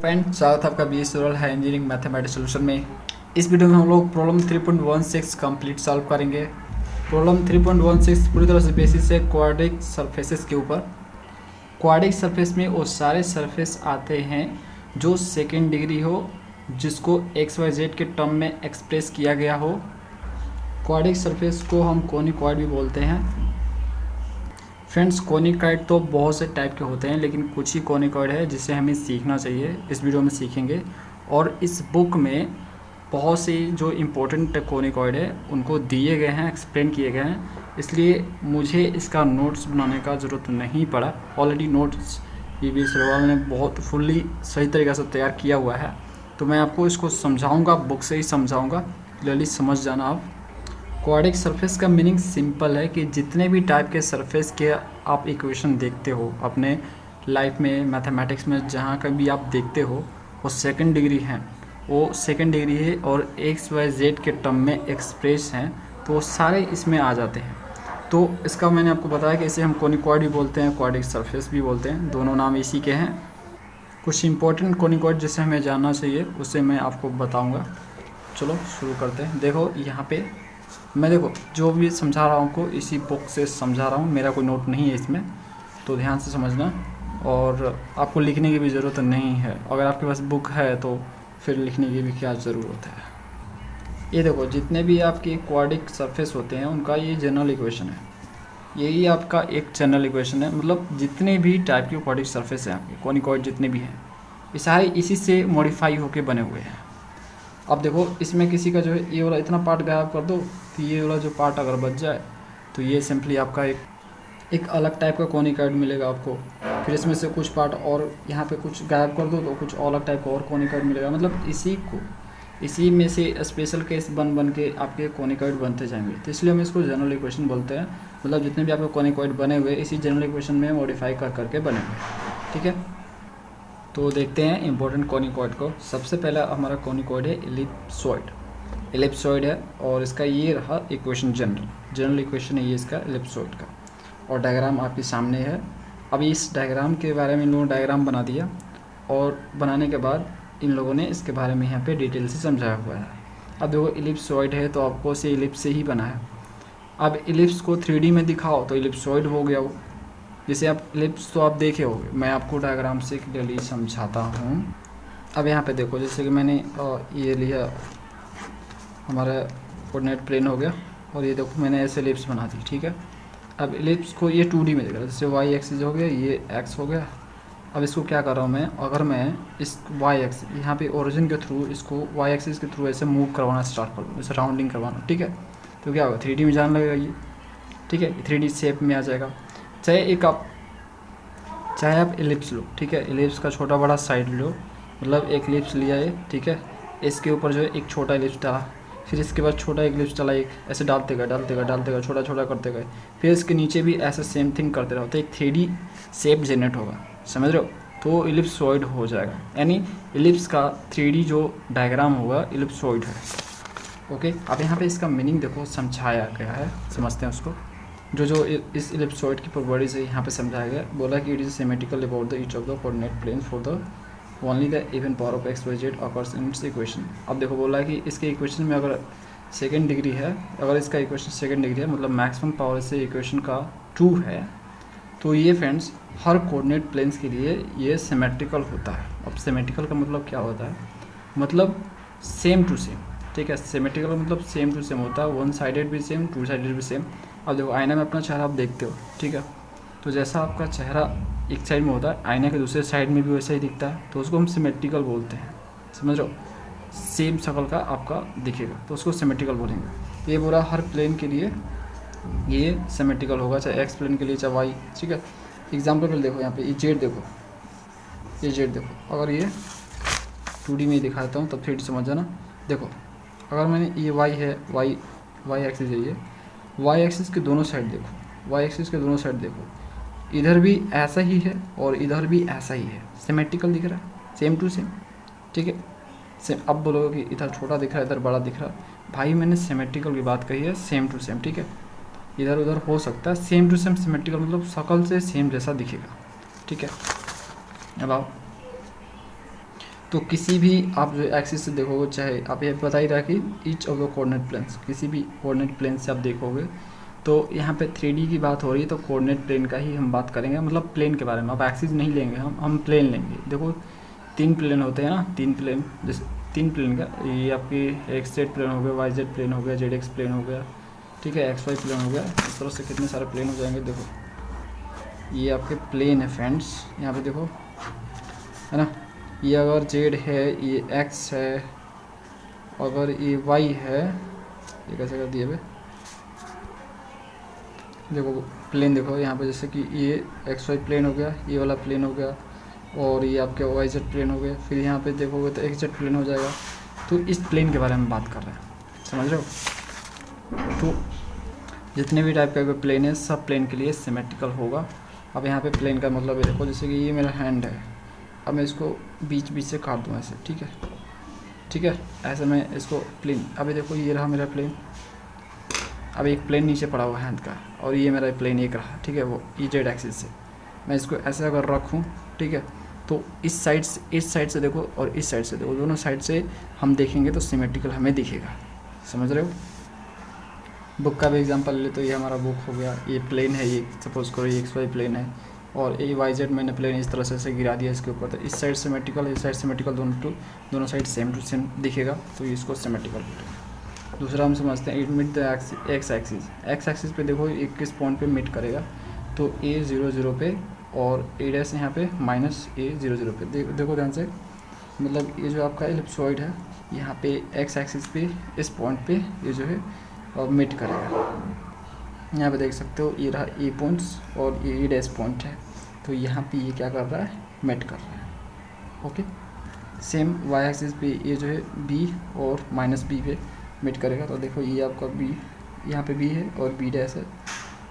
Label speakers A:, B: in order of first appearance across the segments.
A: Friend, स्वागत है आपका BS रूरल है इंजीनियरिंग मैथमेटिक्स सोल्यूशन में। इस वीडियो में हम लोग प्रॉब्लम 3.16 कंप्लीट सॉल्व करेंगे। प्रॉब्लम 3.16 पूरी तरह से बेसिस है क्वाड्रिक सरफेसेस के ऊपर। क्वाड्रिक सरफेस में वो सारे सरफेस आते हैं जो सेकेंड डिग्री हो, जिसको XYZ के टर्म में एक्सप्रेस किया गया हो। क्वाड्रिक सरफेस को हम कोनिकॉइड भी बोलते हैं। फ्रेंड्स, कोनिकॉइड तो बहुत से टाइप के होते हैं, लेकिन कुछ ही कोनिकॉइड है जिसे हमें सीखना चाहिए। इस वीडियो में सीखेंगे और इस बुक में बहुत सी जो इम्पोर्टेंट कोनिकॉइड है उनको दिए गए हैं, एक्सप्लेन किए गए हैं, इसलिए मुझे इसका नोट्स बनाने का ज़रूरत नहीं पड़ा। ऑलरेडी नोट्स BS रूरल ने बहुत फुल्ली सही तरीक़े से तैयार किया हुआ है, तो मैं आपको इसको समझाऊँगा, बुक से ही समझाऊँगा, क्लियरली समझ जाना आप। क्वाड्रिक सरफेस का मीनिंग सिंपल है कि जितने भी टाइप के सरफेस के आप इक्वेशन देखते हो अपने लाइफ में, मैथमेटिक्स में, जहाँ कभी आप देखते हो वो सेकंड डिग्री हैं, वो सेकंड डिग्री है और XYZ के टर्म में एक्सप्रेस हैं, तो वो सारे इसमें आ जाते हैं। तो इसका मैंने आपको बताया कि इसे हम कोनिकॉइड भी बोलते हैं, क्वाड्रिक सरफेस भी बोलते हैं, दोनों नाम इसी के हैं। कुछ इंपॉर्टेंट कोनिकॉइड जिसे हमें जानना चाहिए उसे मैं आपको बताऊँगा। चलो शुरू करते हैं। देखो यहाँ पे मैं जो भी समझा रहा हूँ आपको इसी बुक से समझा रहा हूँ, मेरा कोई नोट नहीं है इसमें, तो ध्यान से समझना। और आपको लिखने की भी ज़रूरत नहीं है, अगर आपके पास बुक है तो फिर लिखने की भी क्या ज़रूरत है। ये देखो, जितने भी आपके क्वाड्रिक सरफेस होते हैं उनका ये जनरल इक्वेशन है, यही आपका एक जनरल इक्वेशन है। मतलब जितने भी टाइप के क्वाड्रिक सरफेस हैं आपके कोनिकॉइड जितने भी हैं, ये सारे इसी से मॉडिफाई होके बने हुए हैं। अब देखो, इसमें किसी का जो है ये वाला इतना पार्ट गायब कर दो, तो ये वाला जो पार्ट अगर बच जाए तो ये सिंपली आपका एक अलग टाइप का कोनिकॉइड मिलेगा आपको। फिर इसमें से कुछ पार्ट और यहाँ पे कुछ गायब कर दो तो कुछ अलग टाइप का और कोनिकॉइड मिलेगा। मतलब इसी में से स्पेशल केस बन के आपके कोनिकॉइड बनते जाएंगे, तो इसलिए हम इसको जनरल इक्वेशन बोलते हैं। मतलब जितने भी आपके कोनिकॉइड बने हुए इसी जनरल इक्वेशन में मॉडिफाई कर करके बने हुए, ठीक है। तो देखते हैं इंपॉर्टेंट कोनिकॉइड को। सबसे पहला हमारा कोनिकॉइड है एलिप्सॉइड है, और इसका ये रहा इक्वेशन, जनरल इक्वेशन है ये इसका एलिप्सॉइड का, और डायग्राम आपके सामने है। अब इस डायग्राम के बारे में इन लोगों ने डायग्राम बना दिया, और बनाने के बाद इन लोगों ने इसके बारे में यहाँ पे डिटेल से समझाया हुआ है। अब देखो, एलिप्सॉइड है तो आपको से एलिप्स से ही बना है। अब एलिप्स को 3D में दिखाओ तो एलिप्सॉइड हो गया वो। जैसे आप एलिप्स तो आप देखे होंगे, मैं आपको डायग्राम से क्लियरली समझाता हूँ। अब यहाँ पे देखो, जैसे कि मैंने ये लिया, हमारा कोऑर्डिनेट प्लेन हो गया, और ये देखो मैंने ऐसे एलिप्स बना दी, ठीक है। अब एलिप्स को ये 2D में देख रहा है, जैसे Y एक्सिस हो गया, ये X हो गया। अब इसको क्या कर रहा हूँ मैं, अगर मैं इस Y एक्सिस यहाँ पे ओरिजिन के थ्रू इसको Y एक्सिस के थ्रू ऐसे मूव करवाना स्टार्ट कर दूँ, जैसे राउंडिंग करवाना, ठीक है, तो क्या होगा, 3D में जाने लगेगा ये, ठीक है, 3D शेप में आ जाएगा। चाहे आप एलिप्स लो, ठीक है, एलिप्स का छोटा बड़ा साइड लो, मतलब एक एलिप्स लिया है, ठीक है, इसके ऊपर जो है एक छोटा एलिप्स डाला, फिर इसके बाद छोटा एक एलिप्स डाला, एक ऐसे डालते गए छोटा छोटा करते गए, फिर इसके नीचे भी ऐसे सेम थिंग करते रहो, तो एक 3D शेप जनरेट होगा, समझ रहे हो, तो एलिप्सॉइड हो जाएगा। यानी एलिप्स का 3D जो डायग्राम होगा एलिप्सॉइड है, ओके। अब यहाँ पे इसका मीनिंग देखो समझाया गया है, समझते हैं उसको। जो इस एलिप्सॉइड की प्रॉपर्टीज है यहाँ पे समझाया गया। बोला कि it is symmetrical about the each of the coordinate plane for the only the even power of XYZ occurs in its equation. अब देखो, बोला कि इसके इक्वेशन में अगर सेकेंड डिग्री है, अगर इसका इक्वेशन सेकेंड डिग्री है, मतलब मैक्सिमम पावर से इक्वेशन का 2 है, तो ये फ्रेंड्स हर कोऑर्डिनेट प्लेन्स के लिए ये सिमेट्रिकल होता है। अब सिमेट्रिकल का मतलब क्या होता है, मतलब सेम टू सेम, ठीक है। सिमेट्रिकल मतलब सेम टू सेम होता है, वन साइडेड भी सेम, टू साइडेड भी सेम। अब देखो, आईना में अपना चेहरा आप देखते हो, ठीक है, तो जैसा आपका चेहरा एक साइड में होता है, आईना के दूसरे साइड में भी वैसा ही दिखता है, तो उसको हम सिमेट्रिकल बोलते हैं, समझ रहे हो, सेम शक्ल का आपका दिखेगा, तो उसको सिमेट्रिकल बोलेंगे। ये बोला हर प्लेन के लिए ये सिमेट्रिकल होगा, चाहे एक्स प्लेन के लिए चाहे वाई, ठीक है। एग्जाम्पल पर देखो, यहाँ पे ये जेड देखो, ये जेड देखो, अगर ये 2D में ही दिखाता हूँ तब 3D समझ जाना। देखो, अगर मैंने ये वाई है, वाई एक्सिस है, ये वाई एक्सिस के दोनों साइड देखो, वाई एक्सिस के दोनों साइड देखो, इधर भी ऐसा ही है और इधर भी ऐसा ही है, सिमेट्रिकल दिख रहा है, सेम टू सेम, ठीक है। सेम, अब बोलोगे कि इधर छोटा दिख रहा है इधर बड़ा दिख रहा है, भाई मैंने सिमेट्रिकल की बात कही है, सेम टू सेम, ठीक है। इधर उधर हो सकता है, सेम टू सेम सिमेट्रिकल मतलब शक्ल से सेम जैसा दिखेगा, ठीक है। अब आओ, तो किसी भी आप जो एक्सिस से देखोगे, चाहे आप ये बता ही रहा कि each of the coordinate planes, किसी भी कोऑर्डिनेट प्लेन से आप देखोगे तो यहाँ पे 3D की बात हो रही है, तो कोऑर्डिनेट प्लेन का ही हम बात करेंगे, मतलब प्लेन के बारे में। अब एक्सिस नहीं लेंगे हम प्लेन लेंगे। देखो 3 प्लेन होते हैं ना, 3 प्लेन, जैसे 3 प्लेन का ये आपकी एक्स जेड प्लेन हो गया, वाई जेड प्लेन हो गया, जेड एक्स प्लेन हो गया, ठीक है, एक्स वाई प्लेन हो गया। इस तरह से कितने सारे प्लेन हो जाएंगे। देखो ये आपके प्लेन है फ्रेंड्स, यहाँ पे देखो, है ना। ये अगर जेड है, ये एक्स है, अगर ये वाई है, ये कैसे कर दिए भाई, देखो प्लेन देखो यहाँ पे, जैसे कि ये एक्स वाई प्लेन हो गया, ये वाला प्लेन हो गया, और ये आपके वाई जेड प्लेन हो गया। फिर यहाँ पे देखोगे तो एक्स जेड प्लेन हो जाएगा। तो इस प्लेन के बारे में बात कर रहे हैं, समझ रहे हो। तो जितने भी टाइप का प्लेन है, सब प्लेन के लिए सिमेट्रिकल होगा। अब यहाँ पे प्लेन का मतलब ये देखो, जैसे कि ये मेरा हैंड है, अब मैं इसको बीच बीच से काट दूँ ऐसे, ठीक है, ठीक है, ऐसे मैं इसको प्लेन, अभी देखो ये रहा मेरा प्लेन, अब एक प्लेन नीचे पड़ा हुआ हैंड का, और ये मेरा प्लेन एक रहा, ठीक है, वो ई जेड एक्सिस से मैं इसको ऐसे अगर रखूँ, ठीक है, तो इस साइड से देखो और इस साइड से देखो, दोनों साइड से हम देखेंगे तो सिमेट्रिकल हमें दिखेगा, समझ रहे हो। बुक का भी एग्जांपल ले, तो ये हमारा बुक हो गया, ये प्लेन है, ये सपोज करो ये एक्स वाई प्लेन है, और ये वाई जेड मैंने प्लेन इस तरह से गिरा दिया इसके ऊपर, तो इस साइड सिमेट्रिकल, इस साइड सिमेट्रिकल, दोनों साइड सेम टू सेम दिखेगा, तो इसको सिमेट्रिकल बोलेंगे। दूसरा हम समझते हैं, it meet the X axis पे देखो एक किस पॉइंट पे मीट करेगा, तो A00 पे, और ए डैश यहाँ पे -A00 पे। देखो ध्यान से, मतलब ये जो आपका एलिप्सॉइड है, यहाँ पे एक्स एक्सिस पे इस पॉइंट पे ये जो है और मीट करेगा। यहाँ पे देख सकते हो, ये रहा ए पॉइंट्स और ये ई डैश पॉइंट है, तो यहाँ पे ये क्या कर रहा है, मीट कर रहा है। ओके, सेम वाई एक्सिस पे ये जो है बी और -B पे मीट करेगा, तो देखो ये आपका बी, यहाँ पे बी है और बी डैश है,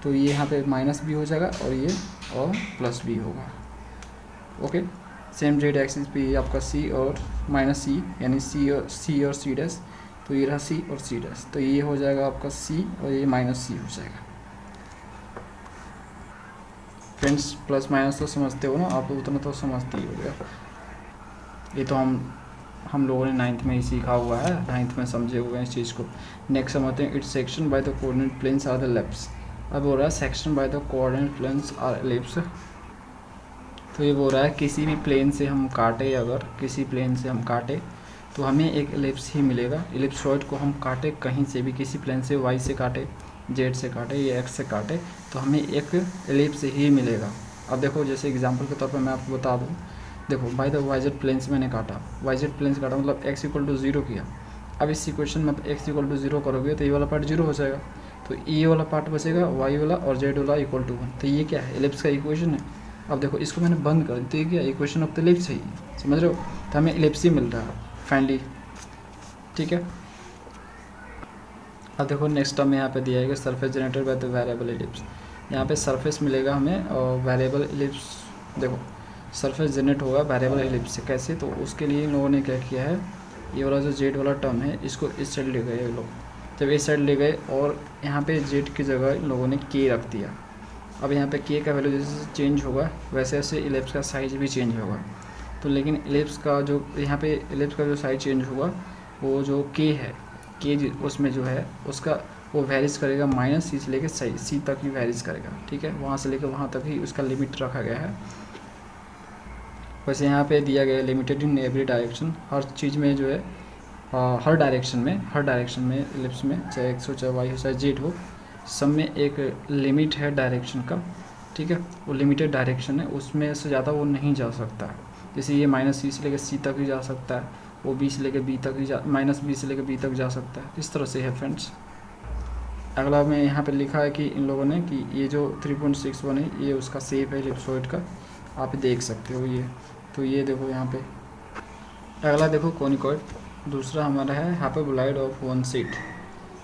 A: तो ये यहाँ पे -B हो जाएगा, और ये और +B होगा। ओके, सेम जेड एक्सिस पे ये आपका C और -C, यानी C और C डैश, तो ये रहा C और C डैश, तो ये हो जाएगा आपका C और ये -C हो जाएगा। फ्रेंड्स प्लस माइनस तो समझते हो ना आप, उतना तो समझते ही हो गया। ये तो हम लोगों ने 9th में ही सीखा हुआ है, 9th में समझे हुए हैं इस चीज़ को। नेक्स्ट समझते हैं, its section by the coordinate planes are the ellipse. अब हो रहा है section by the coordinate planes are ellipse, तो ये बोल रहा है किसी भी प्लेन से हम काटे, अगर किसी प्लेन से हम काटे तो हमें एक एलिप्स ही मिलेगा। एलिप्सॉइड को हम काटे कहीं से भी, किसी प्लेन से, वाई से काटे, जेड से काटे या एक्स से काटे, तो हमें एक एलिप्स ही मिलेगा। अब देखो जैसे एग्जांपल के तौर पर मैं आपको बता दूं, देखो by the Y Z plane से मैंने काटा, वाई जेड प्लेन से काटा मतलब x = 0 किया। अब इस इक्वेशन में x = 0 करोगे तो ये वाला पार्ट 0 हो जाएगा, तो ये वाला पार्ट बचेगा, y वाला और z वाला = 1, तो ये क्या है, एलिप्स का इक्वेशन है। अब देखो इसको मैंने बंद कर दिया, तो ये क्या, इक्वेशन ऑफ द एलिप्स है, समझ रहे हो, तो हमें एलिप्स ही मिल रहा है फाइनली, ठीक है। अब देखो नेक्स्ट टर्म यहाँ पे दिया है कि surface generated by the variable ellipse. यहाँ पे सरफेस मिलेगा हमें और वेरिएबल एलिप्स, देखो सरफेस जनरेट होगा वेरिएबल एलिप्स से, कैसे, तो उसके लिए इन लोगों ने क्या किया है, ये वाला जो जेड वाला टर्म है इसको इस साइड ले गए ये लोग, जब इस साइड ले गए और यहाँ पे जेड की जगह इन लोगों ने के रख दिया। अब यहाँ पे के का वैल्यू जैसे चेंज होगा वैसे वैसे एलिप्स का साइज भी चेंज होगा, तो लेकिन एलिप्स का जो यहाँ पे एलिप्स का जो साइज चेंज होगा, वो जो के है, के उसमें जो है उसका वो वैरिज करेगा -C से लेकर C तक ही वैरिज करेगा, ठीक है, वहाँ से लेकर वहाँ तक ही उसका लिमिट रखा गया है। वैसे यहाँ पे दिया गया है लिमिटेड इन एवरी डायरेक्शन, हर चीज़ में जो है हर डायरेक्शन में एलिप्स में, चाहे x हो चाहे y हो चाहे z हो, सब में एक लिमिट है डायरेक्शन का, ठीक है, वो लिमिटेड डायरेक्शन है, उसमें से ज़्यादा वो नहीं जा सकता है। जैसे ये -C से लेकर C तक ही जा सकता है, वो B से लेकर B तक ही -B से लेकर B तक जा सकता है, इस तरह से है फ्रेंड्स। अगला में यहाँ पे लिखा है कि इन लोगों ने कि ये जो 3.61 है ये उसका शेप है एलिप्सॉइड का, आप देख सकते हो ये, तो ये देखो यहाँ पे। अगला देखो कॉनिकॉइड, दूसरा हमारा है hyperboloid of one side.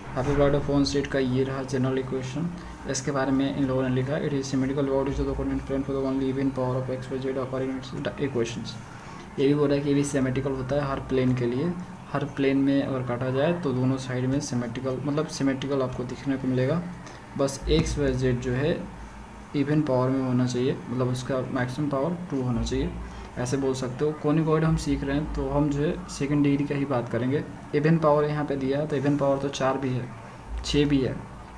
A: Hyperboloid of one side का ये रहा जनरल इक्वेशन, इसके बारे में इन लोगों ने लिखा है, it is symmetrical about the coordinate plane for the only even power of x y z according to equations. ये भी बोल रहा है कि ये भी सिमेट्रिकल होता है हर प्लेन के लिए, हर प्लेन में अगर काटा जाए तो दोनों साइड में सिमेट्रिकल, मतलब सिमेट्रिकल आपको दिखने को मिलेगा। बस x y z जो है इवन पावर में होना चाहिए, मतलब उसका मैक्सिमम पावर 2 होना चाहिए, ऐसे बोल सकते हो। कोनिकॉइड हम सीख रहे हैं तो हम जो है सेकंड डिग्री का ही बात करेंगे। इवन पावर यहाँ पे दिया है तो इवन पावर तो 4 भी है, 6 भी है,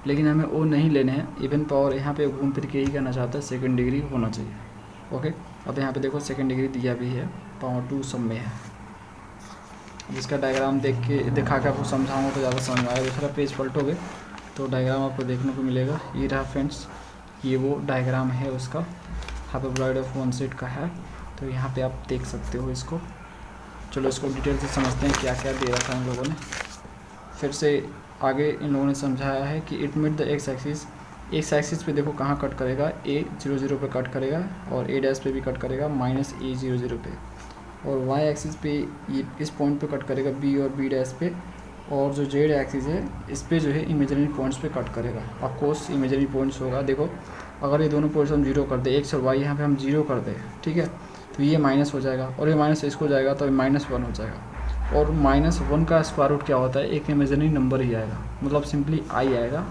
A: लेकिन हमें वो नहीं लेने हैं। इवन पावर यहाँ पे घूम फिर के ही कहना चाहता है सेकंड डिग्री होना चाहिए। ओके, अब यहाँ पे देखो सेकंड डिग्री दिया भी है, पावर 2 सब में है। जिसका डायग्राम देख के दिखा के आपको समझाऊंगा तो ज़्यादा समझ में आएगा। दूसरा पेज पलटोगे तो डायग्राम आपको देखने को मिलेगा। ये रहा फ्रेंड्स, ये वो डायग्राम है उसका, हाइपरबोलॉइड ऑफ वन सेट का है। तो यहाँ पे आप देख सकते हो इसको। चलो इसको डिटेल से समझते हैं क्या क्या दे रखा है इन लोगों ने। फिर से आगे इन लोगों ने समझाया है कि it meet the X axis पे देखो कहाँ कट करेगा, A00 पे कट करेगा और A' पे भी कट करेगा -A00 पे, और वाई एक्सिस पे ये इस पॉइंट पे कट करेगा B और B' पे, और जो जेड एक्सिस है इस पे जो है इमेजिनरी पॉइंट्स पे कट करेगा। ऑफकोर्स इमेजिनरी पॉइंट्स होगा। देखो अगर ये दोनों पॉइंट्स हम जीरो कर दे, एक्स और वाई यहाँ पे हम जीरो कर दें, ठीक है, तो ये माइनस हो जाएगा और ये माइनस इसको जाएगा तो ये -1 हो जाएगा। और -1 का स्क्वायर रूट क्या होता है, एक इमेजिनरी नंबर ही आएगा, मतलब सिंपली आई आएगा,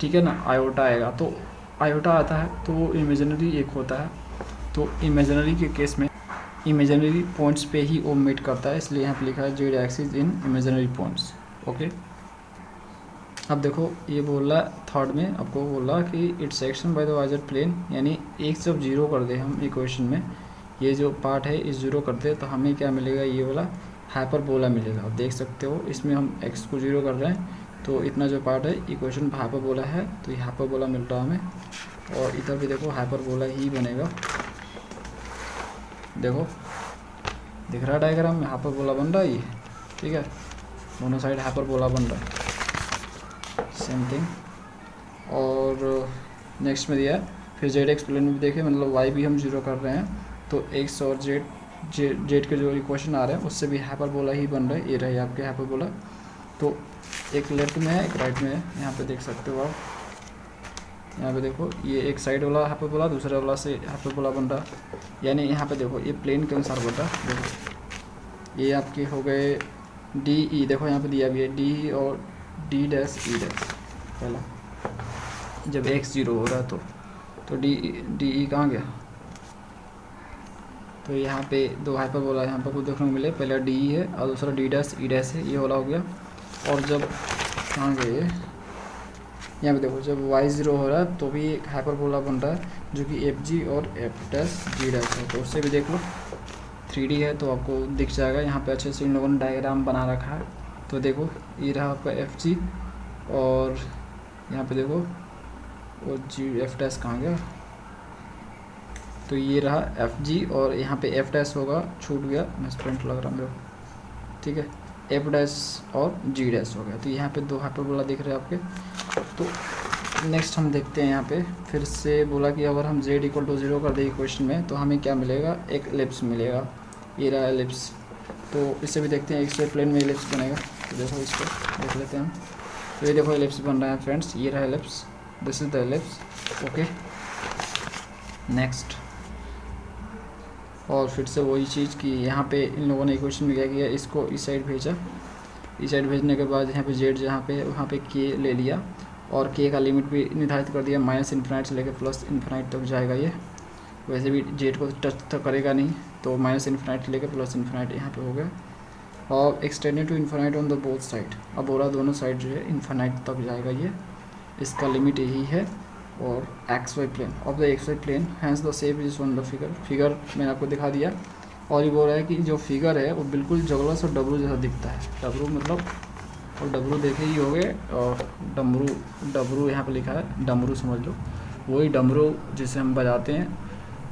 A: ठीक है ना, आयोटा आएगा। तो आयोटा आता है तो वो इमेजिनरी एक होता है। तो इमेजिनरी के केस में इमेजिनरी पॉइंट्स पे ही वो मीट करता है, इसलिए यहाँ पे लिखा है जेड एक्सिस इन इमेजिनरी पॉइंट्स। ओके, अब देखो ये बोल रहा थर्ड में आपको बोल रहा कि its section by the visor plane, यानी एक जब जीरो कर दे हम इक्वेशन में, ये जो पार्ट है इस जीरो कर दे तो हमें क्या मिलेगा, ये वाला हाइपरबोला मिलेगा। आप देख सकते हो इसमें हम एक्स को जीरो कर रहे हैं तो इतना जो पार्ट है इक्वेशन हाइपरबोला है, तो ये हाइपरबोला मिल रहा है हमें। और इधर भी देखो हाइपरबोला ही बनेगा। देखो दिख रहा है डायग्राम में हाइपरबोला बन रहा है ये, ठीक है, दोनों साइड हाइपरबोला बन रहा है, सेम थिंग। और नेक्स्ट में दिया फिर जेड एक्स प्लेन में भी देखे, मतलब वाई भी हम जीरो कर रहे हैं तो एक्स और जेड के जो इक्वेशन आ रहे हैं उससे भी हाइपरबोला ही बन रहा है। ये रहे आपके हाइपरबोला। तो एक लेफ्ट में है एक राइट में है, यहाँ पे देख सकते हो आप। यहाँ पे देखो ये एक साइड वाला हाइपरबोला दूसरे वाला से हाइपरबोला बन रहा, यानी यहाँ पे देखो ये प्लेन के अनुसार बन रहा। देखो ये आपके हो गए डी ई, देखो यहाँ पे दिया भी है डी और D' E' पहला जब x जीरो हो रहा है तो डी ई कहाँ गया। तो यहाँ पे दो हाइपरबोला यहाँ पर कुछ देखने को मिले, पहला डी ई है और दूसरा D' E' है, ये वाला हो गया। और जब कहाँ गए, यहाँ पे देखो जब y ज़ीरो हो रहा है तो भी एक हाइपरबोला बन रहा है जो कि FG और F' G' है। तो उससे भी देख लो 3D है तो आपको दिख जाएगा। यहाँ पे अच्छे से इन लोगों ने डायग्राम बना रखा है। तो देखो ये रहा आपका FG और यहाँ पे देखो वो F' कहाँ गया, तो ये रहा FG और यहाँ पे F' होगा, छूट गया मिसप्रिंट लग रहा मेरे को, ठीक है, F' और G' हो गया। तो यहाँ पे दो हाइपरबोला दिख रहे हैं आपके। तो नेक्स्ट हम देखते हैं, यहाँ पे फिर से बोला कि अगर हम z = 0 कर दें इक्वेशन में तो हमें क्या मिलेगा, एक एलिप्स मिलेगा। ये रहा एलिप्स। तो इससे भी देखते हैं एक्स प्लेन में एलिप्स बनेगा। तो देखो इसको देख लेते हैं हम। तो ये देखो एलिप्स बन रहा है फ्रेंड्स, ये रहा ellipse, this is the ellipse. Okay, next. और फिर से वही चीज़ कि यहाँ पे इन लोगों ने इक्वेशन में क्या किया, इसको इस साइड भेजा, इस साइड भेजने के बाद यहाँ पे जेड जहाँ पे वहाँ पे के ले लिया और के का लिमिट भी निर्धारित कर दिया, -∞ से लेकर +∞ तक जाएगा ये। वैसे भी जेड को टच तो करेगा नहीं, तो -∞ से लेकर +∞ यहाँ पे हो गया। और extended to infinite on the both side, अब बोला दोनों साइड जो है इन्फिनाइट तक जाएगा ये, इसका लिमिट यही है। और XY plane of the XY plane hence the shape is on the figure मैंने आपको दिखा दिया। और ये बोल रहा है कि जो फिगर है वो बिल्कुल जगलस और डबरू जैसा दिखता है। डबरू मतलब, और डबरू देखे ही हो गए, और डबरू यहाँ पे लिखा है, डमरू समझ लो, वही डमरू जिसे हम बजाते हैं,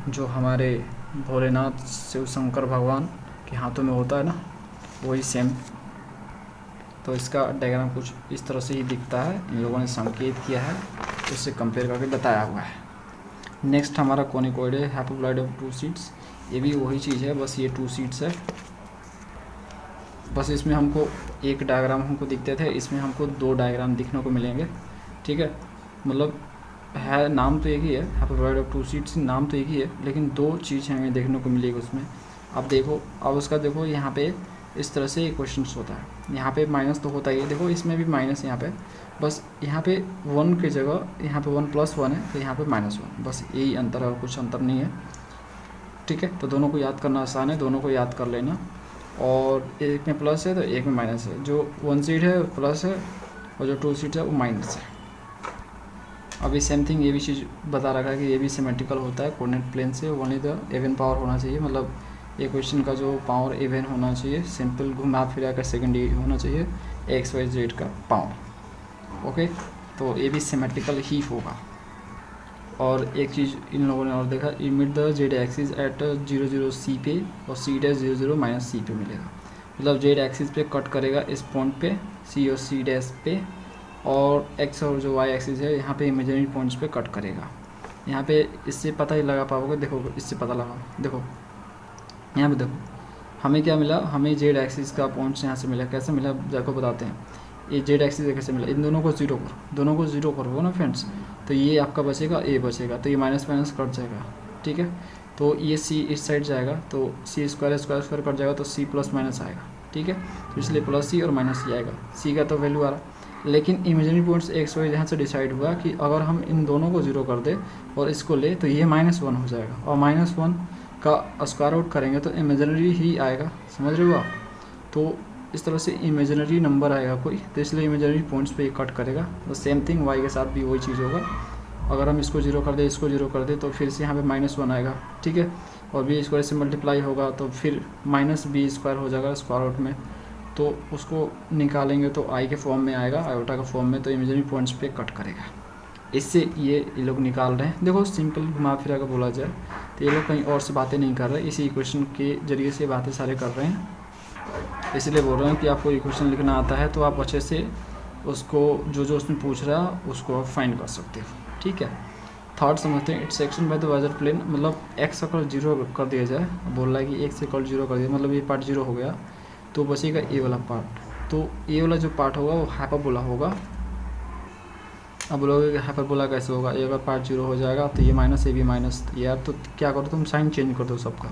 A: जो हमारे भोलेनाथ शिव शंकर भगवान के हाथों में होता है ना, वही सेम। तो इसका डायग्राम कुछ इस तरह से ही दिखता है, इन लोगों ने संकेत किया है, उससे कंपेयर करके बताया हुआ है। नेक्स्ट हमारा कोनिकॉइड है, हाइपरबोलॉइड ऑफ 2 सीट्स। ये भी वही चीज़ है, बस ये 2 सीट्स है। बस इसमें हमको एक डायग्राम हमको दिखते थे, इसमें हमको 2 डायग्राम दिखने को मिलेंगे, ठीक है। मतलब है, नाम तो एक ही है, हाइपरबोलॉइड ऑफ 2 सीट्स, नाम तो एक ही है, लेकिन 2 चीज़ हमें देखने को मिलेगी उसमें। अब देखो, अब उसका देखो यहाँ पे इस तरह से क्वेश्चन होता है। यहाँ पे माइनस तो होता ही है, देखो इसमें भी माइनस, यहाँ पे बस यहाँ पे 1 की जगह यहाँ पे 1 + 1 है, तो यहाँ पे -1, बस यही अंतर है और कुछ अंतर नहीं है। ठीक है। तो दोनों को याद करना आसान है, दोनों को याद कर लेना। और एक में प्लस है तो एक में माइनस है, जो 1 सीट है प्लस है और जो 2 सीट है वो माइनस है। अभी सेम थिंग ये भी चीज़ बता रखा है कि ये भी सिमेट्रिकल होता है कोऑर्डिनेट प्लेन से, ओनली द इवन पावर होना चाहिए, मतलब ये क्वेश्चन का जो पावर इवन होना चाहिए, सिंपल घुमा फिरा कर सेकेंड होना चाहिए एक्स वाई जेड का पावर। ओके, तो ये भी सिमेट्रिकल ही होगा। और एक चीज़ इन लोगों ने और देखा, emit the Z axis at 0 सी पे और सी डैश 0 माइनस सी पे मिलेगा, मतलब जेड एक्सिस पे कट करेगा इस पॉइंट पे सी और सी डैश पे, और एक्स और जो वाई एक्सिस है यहाँ पे इमेजिनरी पॉइंट्स पे कट करेगा। यहाँ पे इससे पता ही लगा पाओगे, देखो इससे पता लगा, देखो यहाँ पे देखो हमें क्या मिला, हमें जेड एक्सिस का पॉइंट्स यहाँ से मिला। कैसे मिला देखो बताते हैं, ये जेड एक्सिस कैसे मिला, इन दोनों को जीरो करो, दोनों को जीरो करोगे ना फ्रेंड्स, तो ये आपका बचेगा, ए बचेगा, तो ये माइनस माइनस कट जाएगा, ठीक है। तो ये सी इस साइड जाएगा तो सी स्क्वायर स्क्वायर स्क्वायर कट जाएगा तो सी प्लस माइनस आएगा, ठीक है। तो इसलिए प्लस सी और माइनस सी आएगा, सी का तो वैल्यू आ रहा। लेकिन इमेजिनरी पॉइंट्स एक्स वाई यहाँ से डिसाइड हुआ कि अगर हम इन दोनों को जीरो कर दे और इसको ले तो ये -1 हो जाएगा, और -1 का स्क्वायर आउट करेंगे तो इमेजिनरी ही आएगा, समझ रहे हो आप। तो इस तरह से इमेजिनरी नंबर आएगा कोई, तो इसलिए इमेजिनरी पॉइंट्स पे कट करेगा। तो सेम थिंग वाई के साथ भी वही चीज़ होगा, अगर हम इसको जीरो कर दे इसको जीरो कर दे तो फिर से यहाँ पे -1 आएगा, ठीक है। और बी स्क्वायर से मल्टीप्लाई होगा तो फिर -b² हो जाएगा स्क्वायर आउट में, तो उसको निकालेंगे तो आई के फॉर्म में आएगा, आयोटा का फॉर्म में, तो इमेजिनरी पॉइंट्स पे कट करेगा। इससे ये लोग निकाल रहे हैं, देखो सिंपल घुमा फिरा कर बोला जाए तो ये लोग कहीं और से बातें नहीं कर रहे, इसी इक्वेशन के जरिए से बातें सारे कर रहे हैं। इसलिए बोल रहे हैं कि आपको इक्वेशन लिखना आता है तो आप अच्छे से उसको जो जो उसमें पूछ रहा है उसको आप फाइंड कर सकते हो, ठीक है। थर्ड समझते हैं, its section by the visor plane, मतलब एक्स अगर जीरो कर दिया जाए, बोल रहा है कि एक्स इक्वल जीरो कर दिया, मतलब ये पार्ट जीरो हो गया तो बचेगा ए वाला पार्ट। तो ए वाला जो पार्ट होगा वो हाइपरबोला होगा। अब बोलोगे कि हाइपरबोला कैसे होगा, ए अगर पार्ट जीरो हो जाएगा तो ये माइनस ए भी माइनस, यार तो क्या करो तुम साइन चेंज कर दो सबका,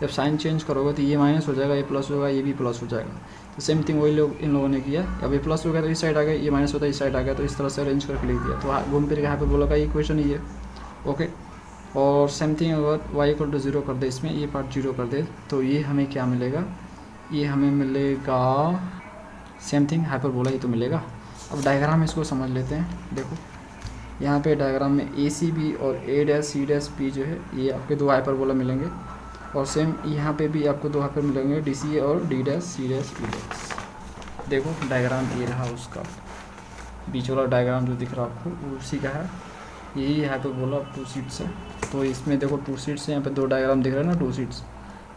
A: जब साइन चेंज करोगे तो ये माइनस हो जाएगा, ये प्लस होगा, ये भी प्लस हो जाएगा। तो सेम थिंग वही लोग इन लोगों ने किया, अब ये प्लस हो गया तो इस साइड आ गया, ये माइनस होता है इस साइड आ गया, तो इस तरह से अरेंज करके लिख दिया। तो घूम फिर के हाइपरबोला का इक्वेशन ही है, ओके। और सेम थिंग अगर y इक्वल टू 0 कर दे, इसमें ये पार्ट 0 कर दे तो ये हमें क्या मिलेगा, ये हमें मिलेगा सेम थिंग हाइपरबोला ही तो मिलेगा। अब डायग्राम इसको समझ लेते हैं, देखो यहाँ पे डायग्राम में ए सी बी और ए डैश सी डैश बी जो है ये आपके दो हाइपरबोला मिलेंगे, और सेम यहाँ पे भी आपको दो हाइपर मिलेंगे डी सी और D dash C dash E dash. देखो डायग्राम ये रहा उसका, बीच वाला डायग्राम जो दिख रहा है आपको उसी का है, यही हाइपरबोला 2 सीट्स है। तो इसमें देखो 2 सीट्स है, यहाँ पे दो डायग्राम दिख रहे हैं ना 2 सीट्स,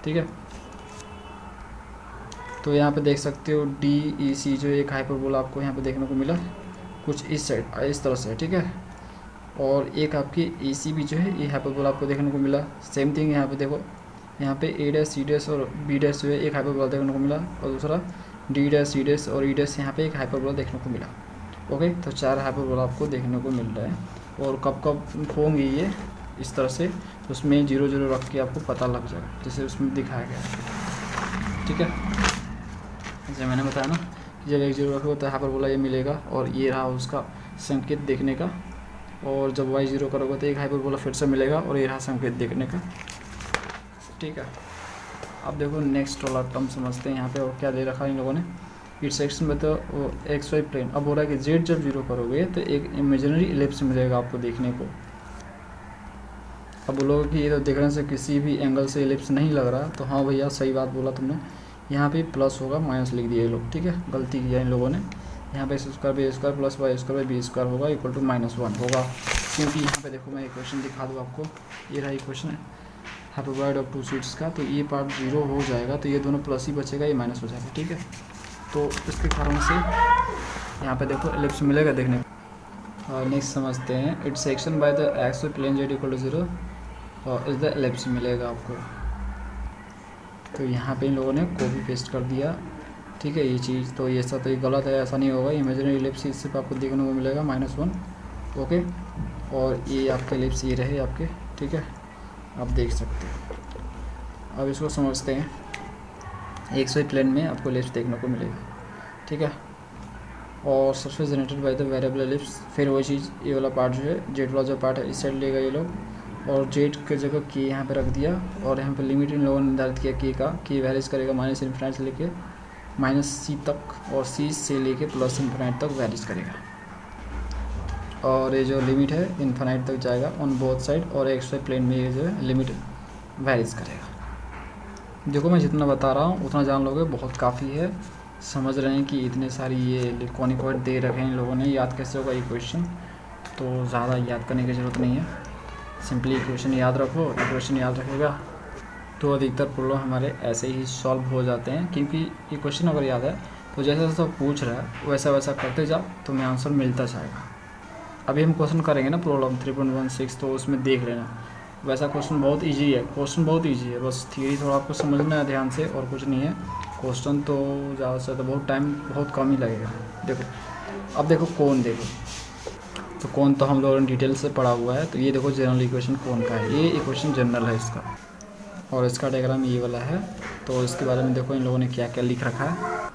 A: ठीक है। तो यहाँ पे देख सकते हो डी ई सी जो एक हाइपरबोला आपको यहाँ पे देखने को मिला, कुछ इस साइड इस तरह से, ठीक है। और एक आपकी ए सी बी जो है ये हाइपरबोला आपको देखने को मिला। सेम थिंग यहाँ पे देखो, यहाँ पे ए डैश सी डैश और बी डैश जो है एक हाइपरबोला देखने को मिला, और दूसरा डी डैश सी डैश और ई डैश यहाँ पे एक हाइपरबोला देखने को मिला, ओके। तो 4 हाइपरबोला आपको देखने को मिल रहा है। और कब कब होंगे ये इस तरह से, तो उसमें 0 0 रख के आपको पता लग जाएगा, जैसे उसमें दिखाया गया है, ठीक है। जैसे मैंने बताया ना कि जब 1 0 रखोगे तो हाइपरबोला ये मिलेगा, और ये रहा उसका संकेत देखने का। और जब y 0 करोगे तो एक हाइपरबोला फिर से मिलेगा, और ये रहा संकेत देखने का, ठीक है। अब देखो नेक्स्ट वाला टर्म समझते हैं यहाँ पे, और क्या दे रखा है इन लोगों ने, इट्स सेक्शन में तो एक्स वाई प्लेन। अब हो रहा है कि z जब 0 करोगे तो एक इमेजिनरी इलिप्स मिलेगा आपको देखने को। अब बोलोगे कि ये तो देखने से किसी भी एंगल से इलिप्स नहीं लग रहा, तो हाँ भैया सही बात बोला तुमने, यहाँ पे प्लस होगा माइनस लिख दिए ये लोग, ठीक है, गलती किया इन लोगों ने। यहाँ पे X square B square plus Y square by B square होगा इक्वल टू -1 होगा, क्योंकि यहाँ पे देखो मैं इक्वेशन दिखा दूँ आपको, ये रहा इक्वेशन है हाइपरबोलॉइड ऑफ 2 सीट्स का। तो ये पार्ट 0 हो जाएगा तो ये दोनों प्लस ही बचेगा, ये माइनस हो जाएगा, ठीक है। तो इसके कारण से यहाँ पे देखो एलिप्स मिलेगा देखने को। और नेक्स्ट समझते हैं, its section by the X plane Z equal to 0 और इस द एलिप्स मिलेगा आपको। तो यहाँ पे इन लोगों ने कॉपी पेस्ट कर दिया, ठीक है, ये चीज़। तो ये सब तो ये गलत है, ऐसा नहीं होगा। इमेजिनरी एलिप्स इससे आपको देखने को मिलेगा -1, ओके। और ये आपके एलिप्स ये रहे आपके, ठीक है, आप देख सकते हो। अब इसको समझते हैं, एक्स वाई प्लेन में आपको एलिप्स देखने को मिलेगा, ठीक है। और surface generated by the variable ellipse, फिर वही चीज़, ये वाला पार्ट जो है जेड वाला जो पार्ट है इस साइड लेगा ये लोग, और जेड की जगह के यहाँ पे रख दिया, और यहाँ पे लिमिट इन लोगों ने निर्धारित किया के का, के वैरीज करेगा माइनस इन्फिनाइट से लेके माइनस सी तक, और सी से लेके प्लस इन्फिनाइट तक वैरीज करेगा। और ये जो लिमिट है इन्फिनाइट तक जाएगा ऑन बोथ साइड, और एक्स-वाई प्लेन में ये जो है लिमिट वैरीज करेगा। देखो मैं जितना बता रहा हूँ उतना जान लोगे, बहुत काफ़ी है। समझ रहे हैं कि इतने सारी ये कॉनिकॉइड दे रखे हैं इन लोगों ने, याद कैसे होगा इक्वेशन, तो ज़्यादा याद करने की ज़रूरत नहीं है, सिंपली इक्वेशन याद रखो। इक्वेशन याद रखेगा तो अधिकतर प्रॉब्लम हमारे ऐसे ही सॉल्व हो जाते हैं, क्योंकि इक्वेशन अगर याद है तो जैसा जैसा पूछ रहा है वैसा वैसा करते जाओ तो मैं आंसर मिलता जाएगा। अभी हम क्वेश्चन करेंगे ना प्रॉब्लम 3.16, तो उसमें देख लेना, वैसा क्वेश्चन बहुत इजी है, क्वेश्चन बहुत इजी है, बस थियरी थोड़ा आपको समझना है ध्यान से, और कुछ नहीं है। क्वेश्चन तो ज़्यादा से ज़्यादा बहुत टाइम बहुत कम ही लगेगा। देखो अब देखो कौन, देखो तो कौन तो हम लोगों ने डिटेल से पढ़ा हुआ है, तो ये देखो जनरल इक्वेशन कौन का है, ये इक्वेशन जनरल है इसका, और इसका डायग्राम ये वाला है। तो इसके बारे में देखो इन लोगों ने क्या क्या लिख रखा है।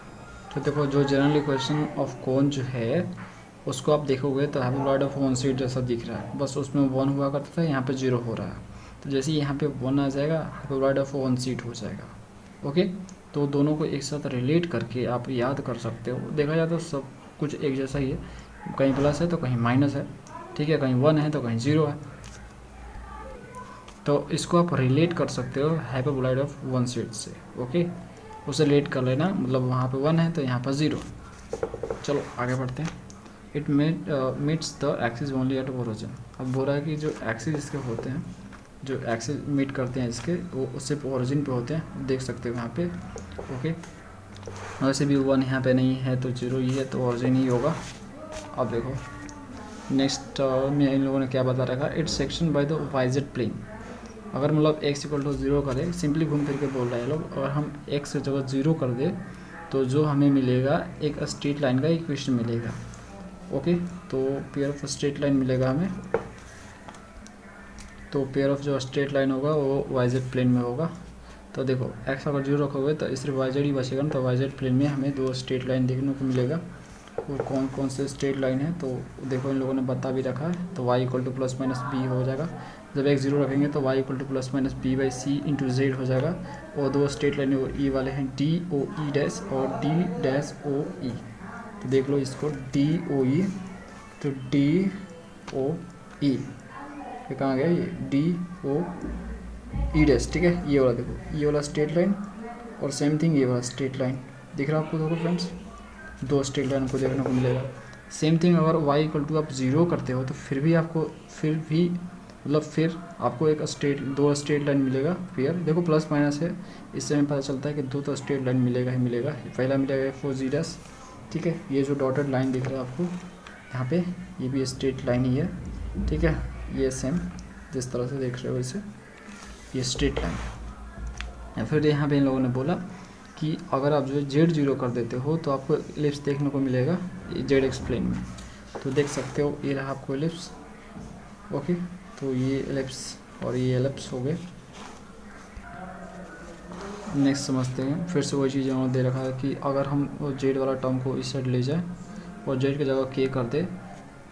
A: तो देखो जो जनरल इक्वेशन ऑफ कौन जो है उसको आप देखोगे तो हाइपरबोलॉइड ऑफ वन सीट जैसा दिख रहा है, बस उसमें 1 हुआ करता था, यहाँ पे 0 हो रहा है। तो जैसे यहाँ पे 1 आ जाएगा हाइपरबोलॉइड ऑफ वन सीट हो जाएगा। ओके, तो दोनों को एक साथ रिलेट करके आप याद कर सकते हो। देखा जाए तो सब कुछ एक जैसा ही है, कहीं प्लस है तो कहीं माइनस है, ठीक है, कहीं 1 है तो कहीं 0 है। तो इसको आप रिलेट कर सकते हो हाइपरबोलॉइड ऑफ वन सीट से। ओके, उसे रिलेट कर लेना, मतलब वहाँ पे 1 है तो यहाँ पर 0। चलो आगे बढ़ते हैं। It meets the axis only at origin. अब बोल रहा है कि जो एक्सिस इसके होते हैं, जो एक्सिस मीट करते हैं इसके, वो सिर्फ ओरिजिन पे होते हैं, देख सकते हो यहाँ पे। ओके, वैसे भी 1 यहाँ पे नहीं है तो 0 ही है, तो ओरिजिन ही होगा। अब देखो नेक्स्ट में इन लोगों ने क्या बता रखा, its section by the YZ plane. अगर मतलब x इक्वल टू 0 करें, सिंपली घूम फिर के बोल रहे हैं लोग, अगर हम x की जगह 0 कर दे तो जो हमें मिलेगा एक स्ट्रेट लाइन का इक्वेशन मिलेगा। ओके, तो पेयर ऑफ स्ट्रेट लाइन मिलेगा हमें, तो पेयर ऑफ जो स्ट्रेट लाइन होगा वो वाइजेड प्लेन में होगा। तो देखो x अगर 0 रखोगे तो सिर्फ वाइजेड ही बचेगा ना, तो वाइजेड प्लेन में हमें 2 स्ट्रेट लाइन देखने को मिलेगा। और कौन कौन से स्ट्रेट लाइन है तो देखो इन लोगों ने बता भी रखा है। तो y equal to plus minus b हो जाएगा, जब x 0 रखेंगे तो y equal to plus minus B by c into z हो जाएगा। और 2 स्ट्रेट लाइन ई वाले हैं डी ओ ई डैश और डी डैश ओ ई। तो देख लो इसको डी ओ ई, तो डी ओ ई ये कहाँ गया, ये डी ओ ई डैश, ठीक है। ये वाला देखो, ये वाला स्ट्रेट लाइन, और सेम थिंग ये वाला स्ट्रेट लाइन दिख रहा है आपको। देखो फ्रेंड्स, 2 स्ट्रेट लाइन को देखने को मिलेगा। सेम थिंग अगर y इक्वल टू आप 0 करते हो तो फिर भी आपको फिर आपको एक दो स्ट्रेट लाइन मिलेगा पेयर। देखो प्लस माइनस है, इससे हमें पता चलता है कि 2 तो स्ट्रेट लाइन मिलेगा ही मिलेगा। पहला मिलेगा F4 डैश, ठीक है। ये जो डॉटेड लाइन दिख रहा है आपको यहाँ पे, ये भी स्ट्रेट लाइन ही है, ठीक है। ये सेम जिस तरह से देख रहे हो वैसे ये स्ट्रेट लाइन है। फिर यहाँ पे इन लोगों ने बोला कि अगर आप जो है Z0 कर देते हो तो आपको एलिप्स देखने को मिलेगा ZX प्लेन में। तो देख सकते हो ये रहा आपको एलिप्स। ओके, तो ये एलिप्स और ये एलिप्स हो गए। नेक्स्ट समझते हैं, फिर से वही चीज़ उन्होंने दे रखा है कि अगर हम Z वाला टर्म को इस साइड ले जाए और Z की जगह K कर दे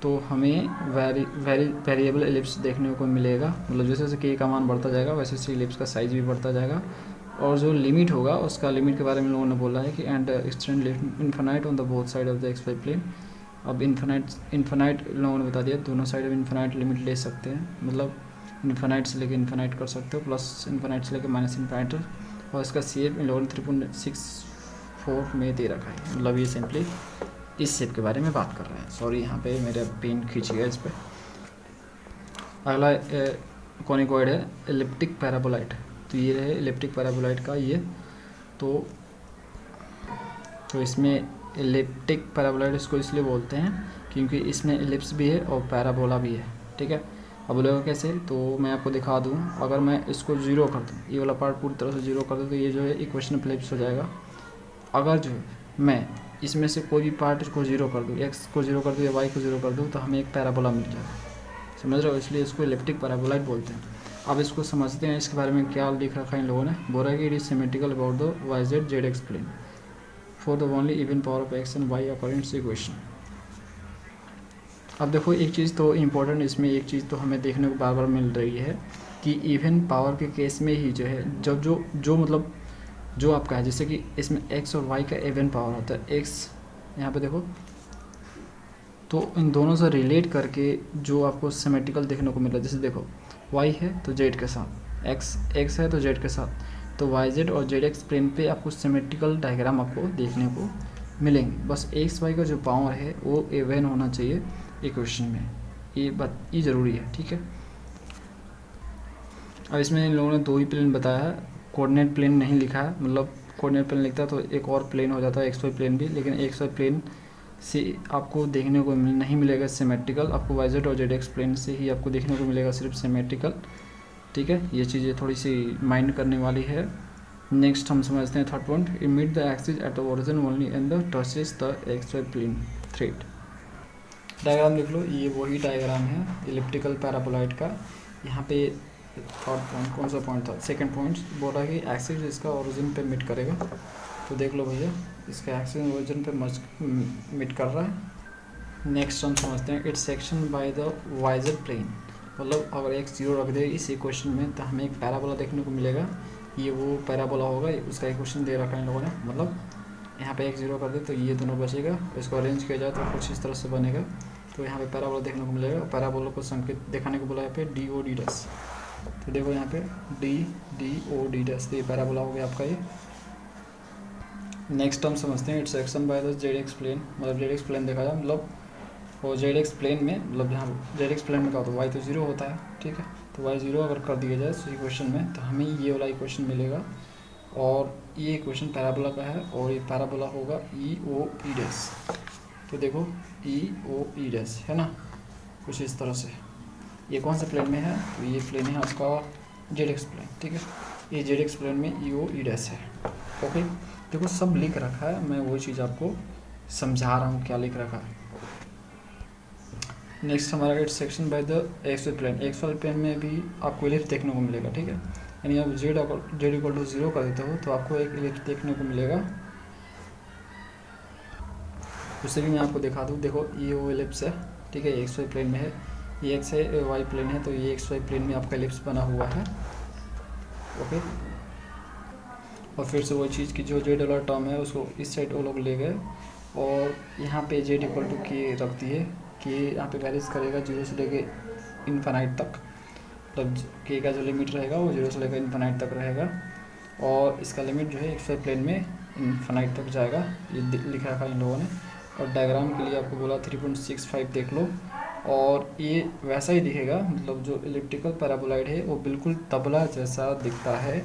A: तो हमें वेरिएबल एलिप्स देखने को मिलेगा। मतलब जैसे जैसे K का मान बढ़ता जाएगा वैसे वैसे एलिप्स का साइज़ भी बढ़ता जाएगा। और जो लिमिट होगा उसका लिमिट के बारे में लोगों ने बोला है कि and extend infinite on the both side of the x y plane. अब इन्फिनाइट लोगों ने बता दिया, दोनों साइड ऑफ इन्फिनाइट लिमिट ले सकते हैं, मतलब इन्फिनाइट से लेकर इन्फिनाइट कर सकते हो, प्लस इन्फिनाइट से लेकर माइनस इन्फिनाइट। और इसका शेप इन लोगों ने 3.64 में दे रखा है। मतलब ये सिंपली इस शेप के बारे में बात कर रहे हैं। सॉरी यहाँ पे मेरा पेन खींच गया इस पर। अगला कॉनिकॉइड है एलिप्टिक पैराबोलाइड। तो ये रहे एलिप्टिक पैराबोलाइड का ये, तो इसमें एलिप्टिक पैराबोलाइड इसको इसलिए बोलते हैं क्योंकि इसमें एलिप्स भी है और पैराबोला भी है, ठीक है। अब बोलेगा कैसे, तो मैं आपको दिखा दूँ। अगर मैं इसको 0 कर दूँ, ये वाला पार्ट पूरी तरह से 0 कर दूँ तो ये जो है इक्वेशन ऑफ एलिप्स हो जाएगा। अगर जो है मैं इसमें से कोई भी पार्ट को 0 कर दूँ, x को 0 कर दूँ या y को 0 कर दूँ, तो हमें एक पैराबोला मिल जाएगा। समझ रहे हो, इसलिए इसको एलिप्टिक पैराबोलाइड बोलते हैं। अब इसको समझते हैं, इसके बारे में क्या लिख रखा है इन लोगों ने। बोल रहा है कि it is symmetrical about the Y z x plane for the only even power of x and y according to equation. अब देखो एक चीज़ तो इम्पोर्टेंट, इसमें एक चीज़ तो हमें देखने को बार बार मिल रही है कि इवन पावर के केस में ही जो है जब जो मतलब जो आपका है, जैसे कि इसमें x और y का इवन पावर होता है, x यहाँ पे देखो, तो इन दोनों से रिलेट करके जो आपको सिमेट्रिकल देखने को मिल रहा है, जैसे देखो y है तो z के साथ, x है तो z के साथ, तो yz और zx प्लेन पे आपको सिमेट्रिकल डायग्राम आपको देखने को मिलेंगे। बस एक्स वाई का जो पावर है वो इवन होना चाहिए इक्वेशन में, ये बात ये ज़रूरी है, ठीक है। अब इसमें इन लोगों ने दो ही प्लेन बताया है, कोऑर्डिनेट प्लेन नहीं लिखा है, मतलब कोऑर्डिनेट प्लेन लिखता तो एक और प्लेन हो जाता है एक्स वाई प्लेन भी, लेकिन एक्स वाई प्लेन से आपको देखने को नहीं मिलेगा सिमेट्रिकल, आपको वाई जेड और जेड एक्स प्लेन से ही आपको देखने को मिलेगा सिर्फ सिमेट्रिकल, ठीक है। ये चीज़ें थोड़ी सी माइंड करने वाली है। नेक्स्ट हम समझते हैं third point, it meet the axis at the origin only and the touches the x y plane thread. Diagram देख लो, ये वही डायग्राम है इलिप्टिकल पैराबोलॉइड का। यहाँ पे थर्ड पॉइंट कौन सा पॉइंट था, सेकंड पॉइंट बोला कि एक्सिस इसका ओरिजिन पे मिट करेगा, तो देख लो भैया इसका एक्सिस ओरिजिन पे मिट कर रहा है। नेक्स्ट हम समझते हैं its section by the visor plane, मतलब अगर एक जीरो रख दे इस इक्वेशन में तो हमें एक पैराबोला देखने को मिलेगा, ये वो पैराबोला होगा, उसका इक्वेशन दे रखा है इन लोगों ने, मतलब यहाँ पे एक जीरो कर दे तो ये दोनों बचेगा, इसको अरेंज किया जाए तो कुछ इस तरह से बनेगा, तो यहाँ पे पैराबोला देखने को मिलेगा। पैराबोला को संकेत दिखाने को बोला यहाँ पे डी ओ डी डैश, तो देखो यहाँ पे D D O D dash, तो ये पैराबोला हो गया आपका ये। नेक्स्ट हम समझते हैं its section by the z x plane, मतलब जेड एक्स प्लेन देखा जाए, मतलब और जेड एक्स प्लेन में, मतलब यहाँ जेड एक्स प्लेन में क्या होता है, वाई तो जीरो होता है, ठीक है, तो वाई जीरो अगर कर दिया जाए इस इक्वेशन में तो हमें ये वाला इक्वेशन मिलेगा, और ये इक्वेशन पैराबोला का है और ये पैराबोला होगा ई ओ ई डैश, तो देखो ई ओ ई डैश है ना, कुछ इस तरह से। ये कौन से प्लेन में है, तो ये प्लेन है आपका जेड एक्स प्लेन, ठीक है, ये जेड एक्स प्लेन में ई ओ ई डैश है। ओके, देखो सब लिख रखा है, मैं वही चीज़ आपको समझा रहा हूँ क्या लिख रखा है। नेक्स्ट हमारा its section by the x y plane, x y plane में भी आपको इलिप्स देखने को मिलेगा, ठीक है, यानी आप जेड इक्वल टू जीरो कर देते हो तो आपको एक इलिप्स देखने को मिलेगा। उससे भी मैं आपको दिखा दूँ, देखो ये वो इलिप्स है, ठीक है, एक्स वाई प्लेन में है, ये एक्स है वाई प्लेन है, तो ये एक्स वाई प्लेन में आपका इलिप्स बना हुआ है। ओके, और फिर से वही चीज़ की जो जेड वाला टर्म है उसको इस साइड वो लोग ले गए और यहाँ पे जेड इक्वल टू के रख दिए, कि यहाँ पे वैरीज करेगा जीरो से लेके इनफाइनाइट तक, मतलब के का जो लिमिट रहेगा वो जीरो से लेकर इनफाइनाइट तक रहेगा, और इसका लिमिट जो है एक्स वाई प्लेन में इनफाइनाइट तक जाएगा, ये लिखा रखा इन लोगों ने। और डायग्राम के लिए आपको बोला 3.65 देख लो, और ये वैसा ही दिखेगा, मतलब जो इलिप्टिकल पैराबोलॉइड है वो बिल्कुल तबला जैसा दिखता है,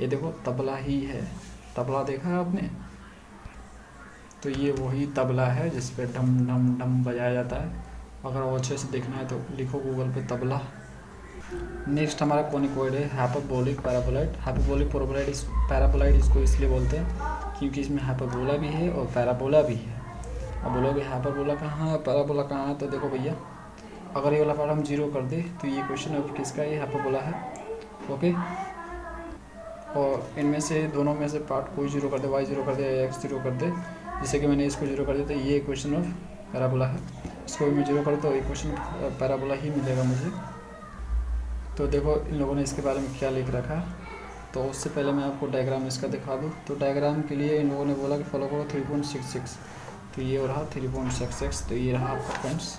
A: ये देखो तबला ही है, तबला देखा है आपने, तो ये वही तबला है जिस पे डम डम डम बजाया जाता है, अगर वो अच्छे से देखना है तो लिखो गूगल पे तबला। नेक्स्ट हमारा कोनिकॉइड है हाइपरबोलिक पैराबोलॉइड, हाइपरबोलिक पैराबोलॉइड इसको इसलिए बोलते हैं क्योंकि इसमें हाइपरबोला भी है और पैराबोला भी है। अब बोलोगे हाइपरबोला कहाँ है पैराबोला कहाँ है, तो देखो भैया अगर ये वाला पार्ट हम जीरो कर दे तो ये क्वेश्चन अब किसका, ये हाइपरबोला है। ओके, और इनमें से दोनों में से पार्ट कोई जीरो कर दे, वाई जीरो कर दे या एक्स जीरो कर दे, जैसे कि मैंने इसको जीरो कर दिया तो ये इक्वेशन ऑफ पैराबोला है, इसको भी मैं जीरो कर तो इक्वेशन पैराबोला ही मिलेगा मुझे। तो देखो इन लोगों ने इसके बारे में क्या लिख रखा है, तो उससे पहले मैं आपको डायग्राम इसका दिखा दूँ। तो डायग्राम के लिए इन लोगों ने बोला कि फॉलो करो 3.66, तो ये रहा 3.66, तो ये रहा आपका फ्रेंड्स।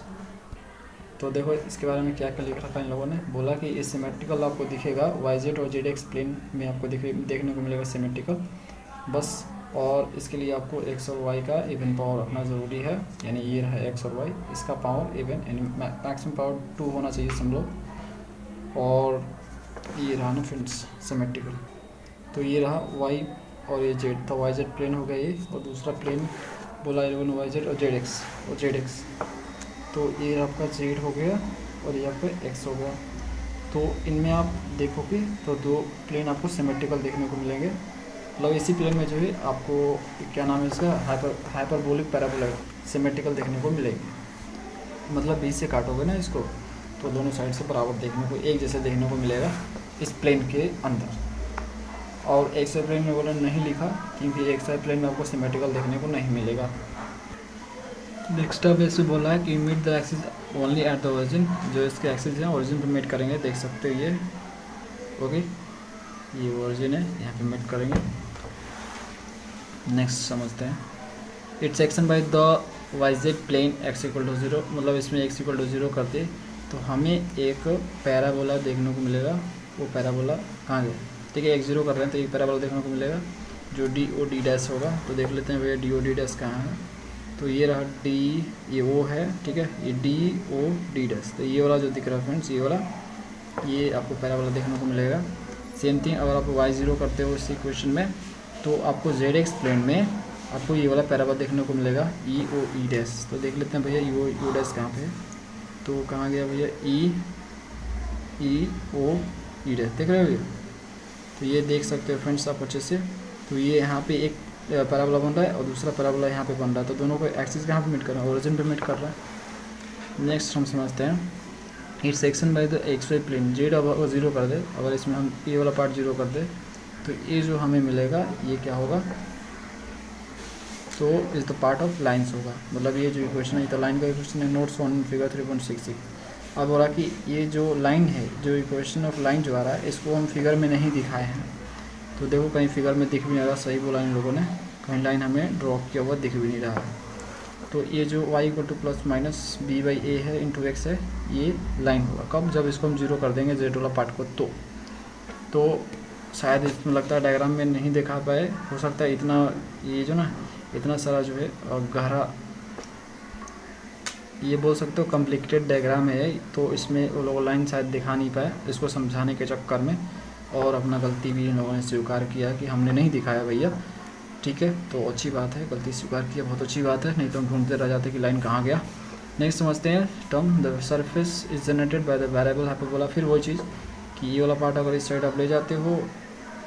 A: तो देखो इसके बारे में क्या क्या लिख रखा है इन लोगों ने, बोला कि ये सिमेट्रिकल आपको दिखेगा, वाई जेड और जेड एक्स प्लेन में आपको देखने को मिलेगा सिमेट्रिकल बस, और इसके लिए आपको एक्स और वाई का इवन पावर रखना ज़रूरी है, यानी ये रहा एक्स और वाई, इसका पावर इवन यानी मैक्सिमम पावर 2 होना चाहिए सब लोग, और ये रहा ना फ्रेंड्स सिमेट्रिकल। तो ये रहा वाई और ये जेड, तो वाई जेड प्लेन हो गया ये, और दूसरा प्लेन बोला इन लोगों ने वाई जेड और जेड एक्स, तो ये आपका जेड हो गया और ये आपका एक्स हो गया। तो इनमें आप देखोगे तो दो प्लेन आपको सिमेट्रिकल देखने को मिलेंगे, मतलब इसी प्लेन में जो है आपको क्या नाम है इसका हाइपरबोलिक पैराबोलॉइड सिमेट्रिकल देखने को मिलेगी, मतलब बीच से काटोगे ना इसको तो दोनों साइड से बराबर देखने को एक जैसे देखने को मिलेगा इस प्लेन के अंदर। और एक्स वाई प्लेन में बोला नहीं लिखा क्योंकि एक्स वाई प्लेन में आपको सिमेट्रिकल देखने को नहीं मिलेगा। नेक्स्ट अब ऐसे बोला है कि meet the axis only at the origin, जो इसके एक्सिस हैं ओरिजिन पे मेट करेंगे, देख सकते हो ये। ओके, ये ओरिजिन है, यहाँ पे मेट करेंगे। नेक्स्ट समझते हैं। Its section by the YZ plane x equal to 0, मतलब इसमें x इक्वल टू 0 कर दे तो हमें एक पैराबोला देखने को मिलेगा। वो पैराबोला कहाँ गया? ठीक है, x0 कर रहे हैं तो एक पैराबोला देखने को मिलेगा जो डी ओ डी डैश होगा। तो देख लेते हैं भैया डी ओ डी डैश कहाँ है। तो ये रहा डी, ये ओ है, ठीक है, ये डी ओ डी डैश। तो ये वाला जो दिख रहा है फ्रेंड्स, ये वाला, ये आपको पैराबोला देखने को मिलेगा। सेम थिंग अगर आप y0 करते हो इस इक्वेशन में तो आपको zx प्लेन में आपको ये वाला पैराबोला देखने को मिलेगा ई ओ ई डैश। तो देख लेते हैं भैया ई ओ ई डैश कहाँ पे है। तो कहाँ गया भैया ई ओ ई डैश, देख रहे हो भैया। तो ये देख सकते हो फ्रेंड्स आप अच्छे से। तो ये यहाँ पे एक पैराबोला बन रहा है और दूसरा पैराबोला यहाँ पे बन रहा है। तो दोनों को एक्सिस कहाँ पे मीट कर रहा है? ओरिजिन पे मीट कर रहा है। नेक्स्ट हम समझते हैं। Its section by the x y plane, z अगर 0 कर दे, अगर इसमें हम ये वाला पार्ट 0 कर दे तो ये जो हमें मिलेगा ये क्या होगा? तो is the part of lines होगा। मतलब ये जो इक्वेशन है, तो लाइन का इक्वेशन है, नोट्स ऑन फिगर 3.66। अब बोला कि ये जो लाइन है, जो इक्वेशन ऑफ लाइन जो आ रहा है, इसको हम फिगर में नहीं दिखाए हैं। तो देखो कहीं फिगर में दिख भी नहीं रहा, सही बोला इन लोगों ने, कहीं लाइन हमें ड्रॉ किया हुआ दिख भी नहीं रहा है। तो ये जो y equal to plus minus B by A है इंटू एक्स है, ये लाइन होगा कब? जब इसको हम 0 कर देंगे जेड वाला पार्ट को। तो शायद इसमें लगता है डायग्राम में नहीं दिखा पाए, हो सकता है इतना ये जो ना इतना सारा जो है गहरा, ये बोल सकते हो कॉम्प्लिकेटेड डायग्राम है, तो इसमें वो लोग लाइन शायद दिखा नहीं पाए इसको समझाने के चक्कर में, और अपना गलती भी इन लोगों ने स्वीकार किया कि हमने नहीं दिखाया भैया। ठीक है, तो अच्छी बात है, गलती स्वीकार किया, बहुत अच्छी बात है, नहीं तो हम ढूंढते रह जाते कि लाइन कहाँ गया। नेक्स्ट समझते हैं term the surface is generated by the variable hyperbola. फिर वही चीज़ कि ये वाला पार्ट अगर इस साइड आप ले जाते हो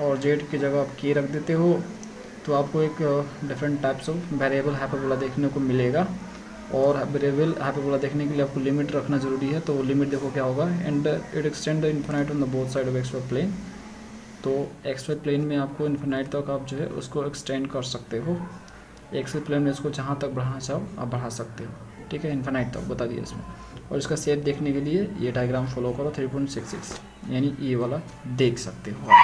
A: और जेड की जगह आप के रख देते हो तो आपको एक different types of variable hyperbola देखने को मिलेगा। और वेरिएबल हाइपरबोला देखने के लिए आपको लिमिट रखना जरूरी है। तो लिमिट देखो क्या होगा, and it extend the infinite on the both side of x y plane. तो एक्स वाई प्लेन में आपको इन्फिनाइट तक आप जो है उसको एक्सटेंड कर सकते हो। एक्स वाई प्लेन में इसको जहाँ तक बढ़ाना चाहो आप बढ़ा सकते हो। ठीक है, इन्फिनाइट तक बता दिया इसमें। और इसका शेप देखने के लिए ये डायग्राम फॉलो करो 3.66, यानी ये वाला देख सकते हो।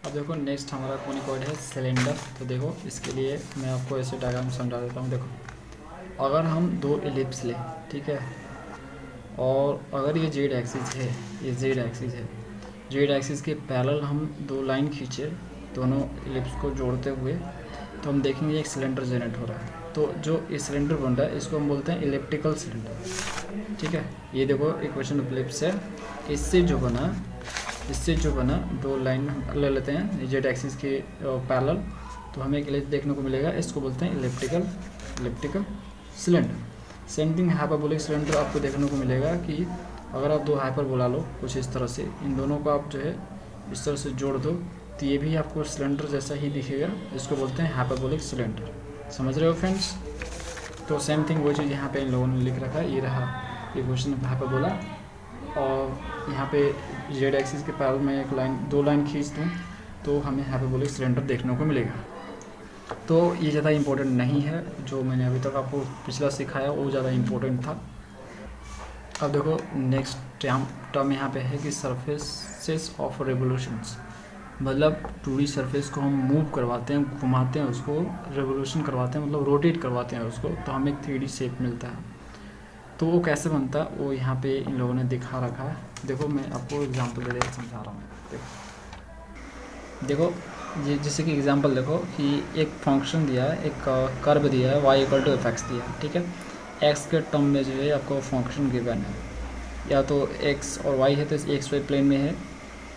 A: अब देखो नेक्स्ट हमारा कोनिकॉइड है सिलेंडर। तो देखो इसके लिए मैं आपको ऐसे डायग्राम समझा देता हूँ। देखो अगर हम दो एलिप्स लें, ठीक है, और अगर ये जेड एक्सिस है, ये जेड एक्सिस है, जेड एक्सिस के पैरेलल हम दो लाइन खींचे दोनों एलिप्स को जोड़ते हुए, तो हम देखेंगे एक सिलेंडर जनरेट हो रहा है। तो जो ये सिलेंडर बन रहा है इसको हम बोलते हैं इलिप्टिकल सिलेंडर। ठीक है, ये देखो इक्वेशन ऑफ एलिप्स है, इससे जो बना दो लाइन ले लेते हैं जेड एक्सिस के पैरेलल, तो हमें एक एलिप्स देखने को मिलेगा, इसको बोलते हैं elliptical cylinder. Same thing hyperbolic cylinder आपको देखने को मिलेगा कि अगर आप दो हाइपरबोला लो कुछ इस तरह से, इन दोनों को आप जो है इस तरह से जोड़ दो तो ये भी आपको सिलेंडर जैसा ही दिखेगा, इसको बोलते हैं हाइपरबोलिक सिलेंडर। समझ रहे हो फ्रेंड्स? तो सेम थिंग वो चीज़ यहाँ पे इन लोगों ने लिख रखा है, ये रहा इक्वेशन ऑफ हाइपरबोला, और यहाँ पे जेड एक्सिस के पैरेलल में एक लाइन, दो लाइन खींच दूँ तो हमें हाइपरबोलिक सिलेंडर देखने को मिलेगा। तो ये ज़्यादा इम्पोर्टेंट नहीं है, जो मैंने अभी तक आपको पिछला सिखाया वो ज़्यादा इम्पोर्टेंट था। अब देखो नेक्स्ट टर्म यहाँ पे है कि सरफेसेस ऑफ रेवोल्यूशंस, मतलब 2D सरफेस को हम मूव करवाते हैं, घुमाते हैं उसको, रेवोल्यूशन करवाते हैं, मतलब रोटेट करवाते हैं उसको, तो हमें एक 3D शेप मिलता है। तो वो कैसे बनता है वो यहाँ पे इन लोगों ने दिखा रखा है। देखो मैं आपको एग्जांपल दे समझा रहा हूँ। देखो ये जैसे कि एग्जांपल देखो कि एक फंक्शन दिया है, एक कर्व दिया है, y equal to f x दिया है। ठीक है, x के टर्म में जो है आपको फंक्शन गिवन है, या तो x और y है तो एक्स वाई प्लेन में है,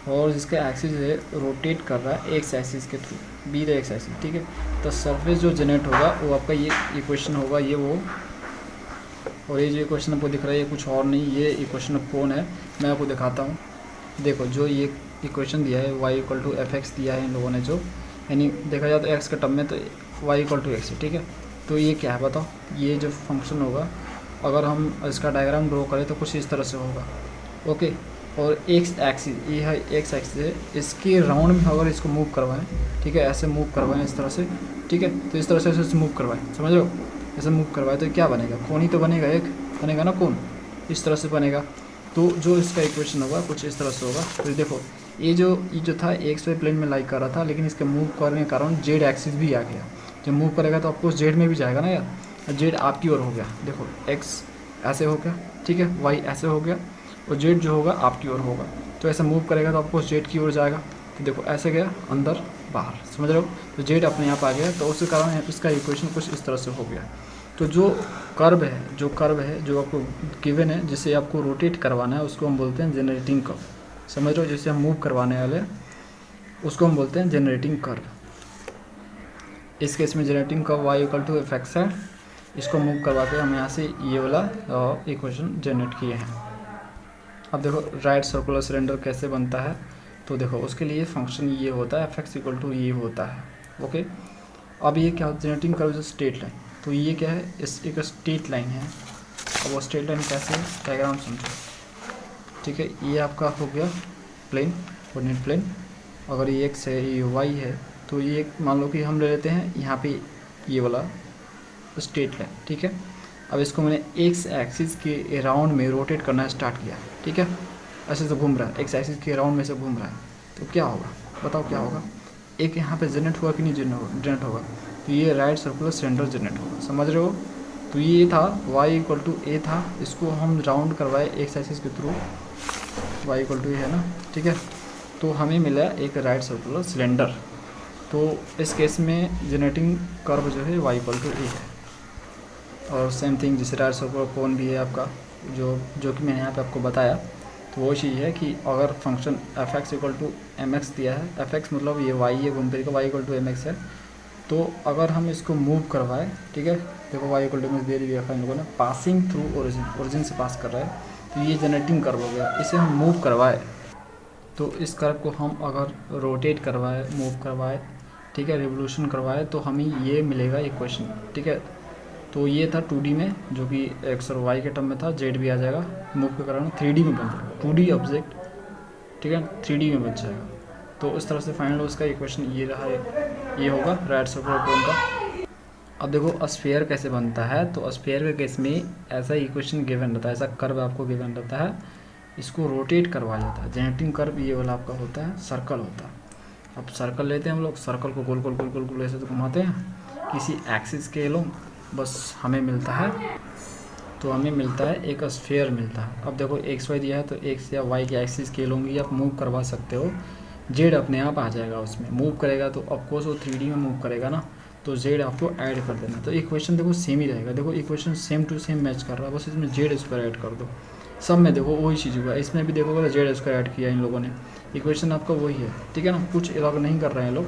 A: और जिसका एक्सिस है रोटेट कर रहा है एक्स एक्सिस के through, be the X axis. ठीक है, तो सरफेस जो जनरेट होगा वो आपका ये इक्वेशन होगा, ये वो, और ये जो इक्वेशन आपको दिख रहा है ये कुछ और नहीं, ये इक्वेशन ऑफ कौन है मैं आपको दिखाता हूँ। देखो जो ये इक्वेशन दिया है y equal to f x दिया है इन लोगों ने, जो यानी देखा जाए तो x के टर्म में तो y इक्वल टू एक्स है। ठीक है, तो ये क्या है बताओ, ये जो फंक्शन होगा अगर हम इसका डायग्राम ड्रॉ करें तो कुछ इस तरह से होगा। ओके, और एक्स एक्सिस, ये है एक्स एक्सिस है, इसके राउंड में अगर इसको मूव करवाएं, ठीक है, ऐसे मूव करवाएं इस तरह से, ठीक है, तो इस तरह से इसे मूव करवाएं, समझ लो। ऐसे मूव करवाए तो क्या बनेगा, कोन ही तो बनेगा, एक बनेगा ना कोन, इस तरह से बनेगा। तो जो इसका इक्वेशन होगा कुछ इस तरह से होगा। तो देखो ये जो था एक्स वाई प्लेन में लाइक कर रहा था, लेकिन इसके मूव करने के कारण जेड एक्सिस भी आ गया। जब मूव करेगा तो आपको जेड में भी जाएगा ना यार, जेड आपकी ओर हो गया। देखो एक्स ऐसे हो गया, ठीक है, वाई ऐसे हो गया, और जेड जो होगा आपकी ओर होगा। तो ऐसे मूव करेगा तो आपको जेड की ओर जाएगा। तो देखो ऐसे गया अंदर बाहर, समझ रहे हो, तो जेड अपने आप आ गया। तो उसके कारण इसका इक्वेशन कुछ इस तरह से हो गया। तो जो कर्व है जो आपको गिवन है, जिसे आपको रोटेट करवाना है, उसको हम बोलते हैं जनरेटिंग कर्व। समझ रहे हो, जिसे हम मूव करवाने वाले उसको हम बोलते हैं जनरेटिंग कर्व। इस केस में generating curve y equal to f x है। इसको मूव करवा के हम यहाँ से ये वाला इक्वेशन जनरेट किए हैं। अब देखो राइट सर्कुलर सिलेंडर कैसे बनता है। तो देखो उसके लिए फंक्शन ये होता है, एफ एक्स इक्वल टू ये होता है। ओके, अब ये क्या होता है, जनरेटिंग कर्व जो स्ट्रेट लाइन, तो ये क्या है, इस एक स्ट्रेट लाइन है। अब वो स्ट्रेट लाइन कैसे है, डायग्राम समझो, ठीक है। ये आपका हो गया प्लेन, कोऑर्डिनेट प्लेन। अगर ये एक्स है, ये वाई है, तो ये मान लो कि हम ले लेते हैं यहाँ पे ये वाला स्ट्रेट लाइन, ठीक है। अब इसको मैंने एक्स एक्सिस के अराउंड में रोटेट करना स्टार्ट किया, ठीक है। ऐसे तो घूम रहा है, एक्स एक्सिस के अराउंड में से घूम रहा है, तो क्या होगा बताओ, क्या होगा, एक यहाँ पे जनरेट हुआ कि नहीं जनरेट होगा। तो ये राइट सर्कुलर सिलेंडर जनरेट होगा, समझ रहे हो। तो ये था y इक्वल टू ए था, इसको हम राउंड करवाए एक्स एक्सिस के थ्रू, y इक्वल टू ए है ना, ठीक है। तो हमें मिला एक राइट सर्कुलर सिलेंडर। तो इस केस में जनरेटिंग कर्व जो है y इक्वल टू ए है। और सेम थिंग जैसे राइट सर्कुलर कोन भी है आपका, जो कि मैंने यहाँ पे आपको बताया। तो वो चीज़ है कि अगर function f x equal to M x दिया है, एफ एक्स मतलब ये वाई है, घूम फिर के y equal to M x है। तो अगर हम इसको मूव करवाएं, ठीक है, देखो Y equal to M X दे दिया इन लोगों ने, पासिंग थ्रू ओरिजिन से पास कर रहा है, तो ये जनरेटिंग कर्व हो गया। इसे हम मूव करवाए, तो इस कर्व को हम अगर रोटेट करवाए, मूव करवाए, ठीक है, रिवोल्यूशन करवाए, तो हमें ये मिलेगा इक्वेशन, ठीक है। तो ये था 2D में, जो कि एक्स और वाई के टर्म में था, जेड भी आ जाएगा मूव के कारण 3D में बन जाएगा, 2D ऑब्जेक्ट, ठीक है, 3D में बन जाएगा। तो इस तरह से फाइनल उसका इक्वेशन ये रहा है, ये होगा राइट सर्कुलर कोन का। अब देखो स्फीयर कैसे बनता है। तो स्फीयर के केस में ऐसा इक्वेशन गिवन रहता है, ऐसा कर्व आपको गिवन रहता है, इसको रोटेट करवाया जाता है। जनरेटिंग कर्व ये वाला आपका होता है, सर्कल होता है। अब सर्कल लेते हैं हम लोग, सर्कल को गोल गोल गोल गोल गोल ऐसे तो घुमाते हैं किसी एक्सिस के लोग, बस हमें मिलता है, तो हमें मिलता है एक स्फीयर मिलता है। अब देखो एक्स वाई दिया है, तो एक्स या वाई के एक्सिस के लोग आप मूव करवा सकते हो, जेड अपने आप आ जाएगा उसमें। मूव करेगा तो ऑफकोर्स वो 3D में मूव करेगा ना, तो जेड आपको ऐड कर देना। तो इक्वेशन देखो सेम ही रहेगा, देखो equation same to same match कर रहा है, बस इसमें जेड स्क्वायर ऐड कर दो। सब में देखो वही चीज़ हुआ, इसमें भी देखो अगर जेड स्क्वायर ऐड किया इन लोगों ने, इक्वेशन आपका वही है, ठीक है ना, कुछ अलग नहीं कर रहे हैं लोग,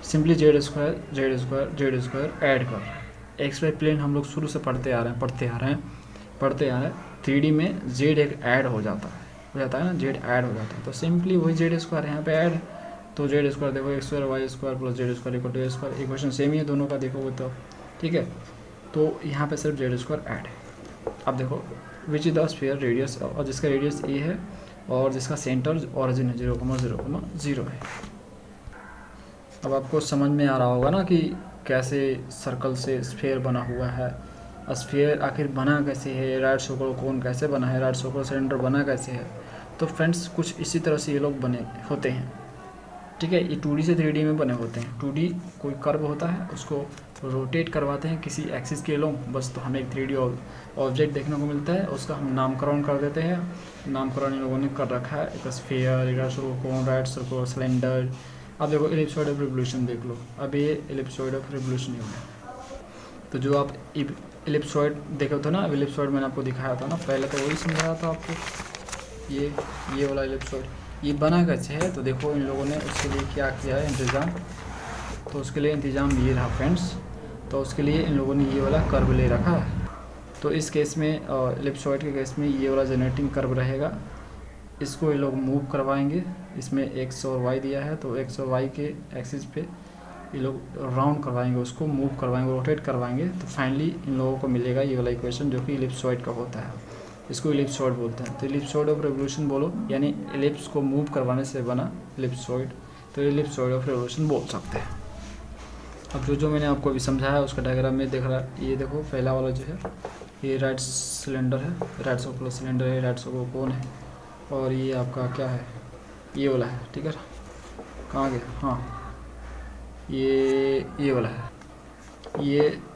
A: simply Z square Z square Z square add कर रहे हैं। एक्स वाई प्लेन हम लोग शुरू से पढ़ते आ रहे हैं 3D में जेड एक ऐड हो जाता है ना, जेड ऐड हो जाता है। तो सिंपली वही जेड स्क्वायर यहाँ पे ऐड, तो जेड स्क्वायर देखो X square Y square plus Z square equal to A square, equation same ही है दोनों का, देखो वो तो ठीक है। तो यहाँ पे सिर्फ जेड स्क्वायर ऐड है। अब देखो which is the sphere radius, और जिसका रेडियस ए है और जिसका सेंटर ऑरिजिन है 0,0,0 है। अब आपको समझ में आ रहा होगा ना कि कैसे सर्कल से स्फीयर बना हुआ है, स्फीयर आखिर बना कैसे है, राइट सर्कुलर कोन कैसे बना है, राइट सर्कुलर सिलेंडर बना कैसे है। तो फ्रेंड्स कुछ इसी तरह से ये लोग बने होते हैं, ठीक है। ये 2D से 3D में बने होते हैं। 2D कोई कर्व होता है, उसको रोटेट करवाते हैं किसी एक्सिस के लोग, बस तो हमें एक 3D ऑब्जेक्ट देखने को मिलता है, उसका हम नामकरण कर देते हैं। नामकरण इन लोगों ने कर रखा है, एक sphere, right circular cone, right circular cylinder. अब देखो एलिप्सॉइड ऑफ रिवोल्यूशन देख लो, अब ये एलिप्सॉइड ऑफ रिवोल्यूशन ही होगा। तो जो आप एलिप्सॉइड देखे थे ना, एलिप्सॉइड मैंने आपको दिखाया था ना पहले, तो वही समझाया था आपको। ये वाला एलिप्सॉइड ये बना कैसे है, तो देखो इन लोगों ने उसके लिए क्या किया है इंतज़ाम। तो उसके लिए इंतज़ाम ये रहा फ्रेंड्स, तो उसके लिए इन लोगों ने ये वाला कर्व ले रखा है। तो इस केस में एलिप्सॉइड के केस में ये वाला जनरेटिंग कर्व रहेगा, इसको ये लोग मूव करवाएंगे। इसमें एक्स और वाई दिया है, तो एक्स और वाई के एक्सिस पे ये लोग राउंड करवाएंगे, उसको मूव करवाएंगे, रोटेट करवाएंगे। तो फाइनली इन लोगों को मिलेगा ये वाला इक्वेशन, जो कि एलिप्सॉइड का होता है, इसको एलिप्सॉइड बोलते हैं। तो एलिप्सॉइड ऑफ रिवोल्यूशन बोलो, यानी एलिप्स को मूव करवाने से बना एलिप्सॉइड, तो एलिप्सॉइड ऑफ रिवोल्यूशन बोल सकते हैं। अब जो मैंने आपको अभी समझाया उसका डायग्राम में देख रहा है, ये देखो पहला वाला जो है ये राइट सिलेंडर है, राइट सर्कुलर सिलेंडर है, राइट सर्कुलर कोन है, और ये आपका क्या है, ये वाला है, ठीक है। कहाँ गया, हाँ ये वाला है,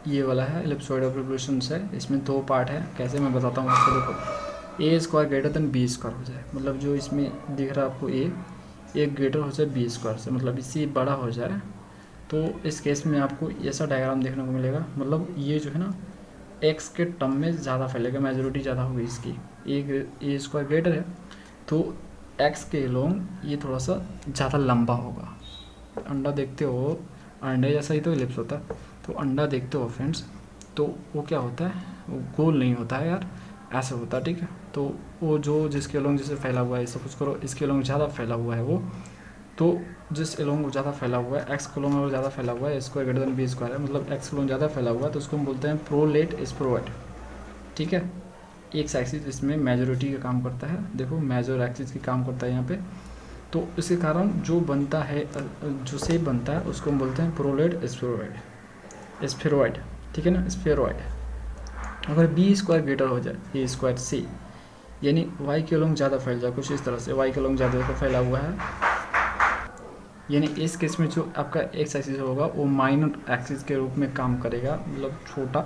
A: ये वाला है एलिप्सॉइड ऑफ रिवोल्यूशंस है। इसमें दो पार्ट है, कैसे मैं बताता हूँ आपको। देखो A square greater than B square हो जाए, मतलब जो इसमें दिख रहा है आपको ए ग्रेटर हो जाए बी स्क्वायर से, मतलब इससे बड़ा हो जाए, तो इस केस में आपको ऐसा डायग्राम देखने को मिलेगा। मतलब ये जो है ना एक्स के टर्म में ज़्यादा फैलेगा, मेजोरिटी ज़्यादा होगी इसकी। ए स्क्वायर ग्रेटर है तो एक्स के लॉन्ग ये थोड़ा सा ज़्यादा लंबा होगा। अंडा देखते हो, अंडे जैसा ही तो इलिप्स होता है, तो अंडा देखते हो फ्रेंड्स, तो वो क्या होता है, वो गोल नहीं होता है यार, ऐसे होता है, ठीक है। तो वो जो जिसके लॉन्ग जैसे फैला हुआ है, सपोज करो इसके लॉन्ग ज़्यादा फैला हुआ है वो, तो जिस एलोंग ज़्यादा फैला हुआ है, एक्स कोलोंग अगर ज़्यादा फैला हुआ है, square greater than B square है, मतलब एक्स कोलोंग ज़्यादा फैला हुआ है, तो उसको हम बोलते हैं प्रोलेट स्प्रोएड, ठीक है। एक्स एक्सिस इसमें मेजोरिटी का काम करता है, देखो मेजर एक्सिस की काम करता है यहाँ पे, तो इसके कारण जो बनता है, जो शेप बनता है उसको हम बोलते हैं प्रोलेट स्फेरॉइड, ठीक है ना, स्फेरॉइड। अगर बी स्क्वायर ग्रेटर हो जाए ए स्क्वायर सी, यानी वाई के लॉन्ग ज़्यादा फैल जाए, कुछ इस तरह से वाई के लॉन्ग ज़्यादा फैला हुआ है, यानी इस केस में जो आपका एक्स एक्सिस होगा वो माइनर एक्सिस के रूप में काम करेगा, मतलब छोटा,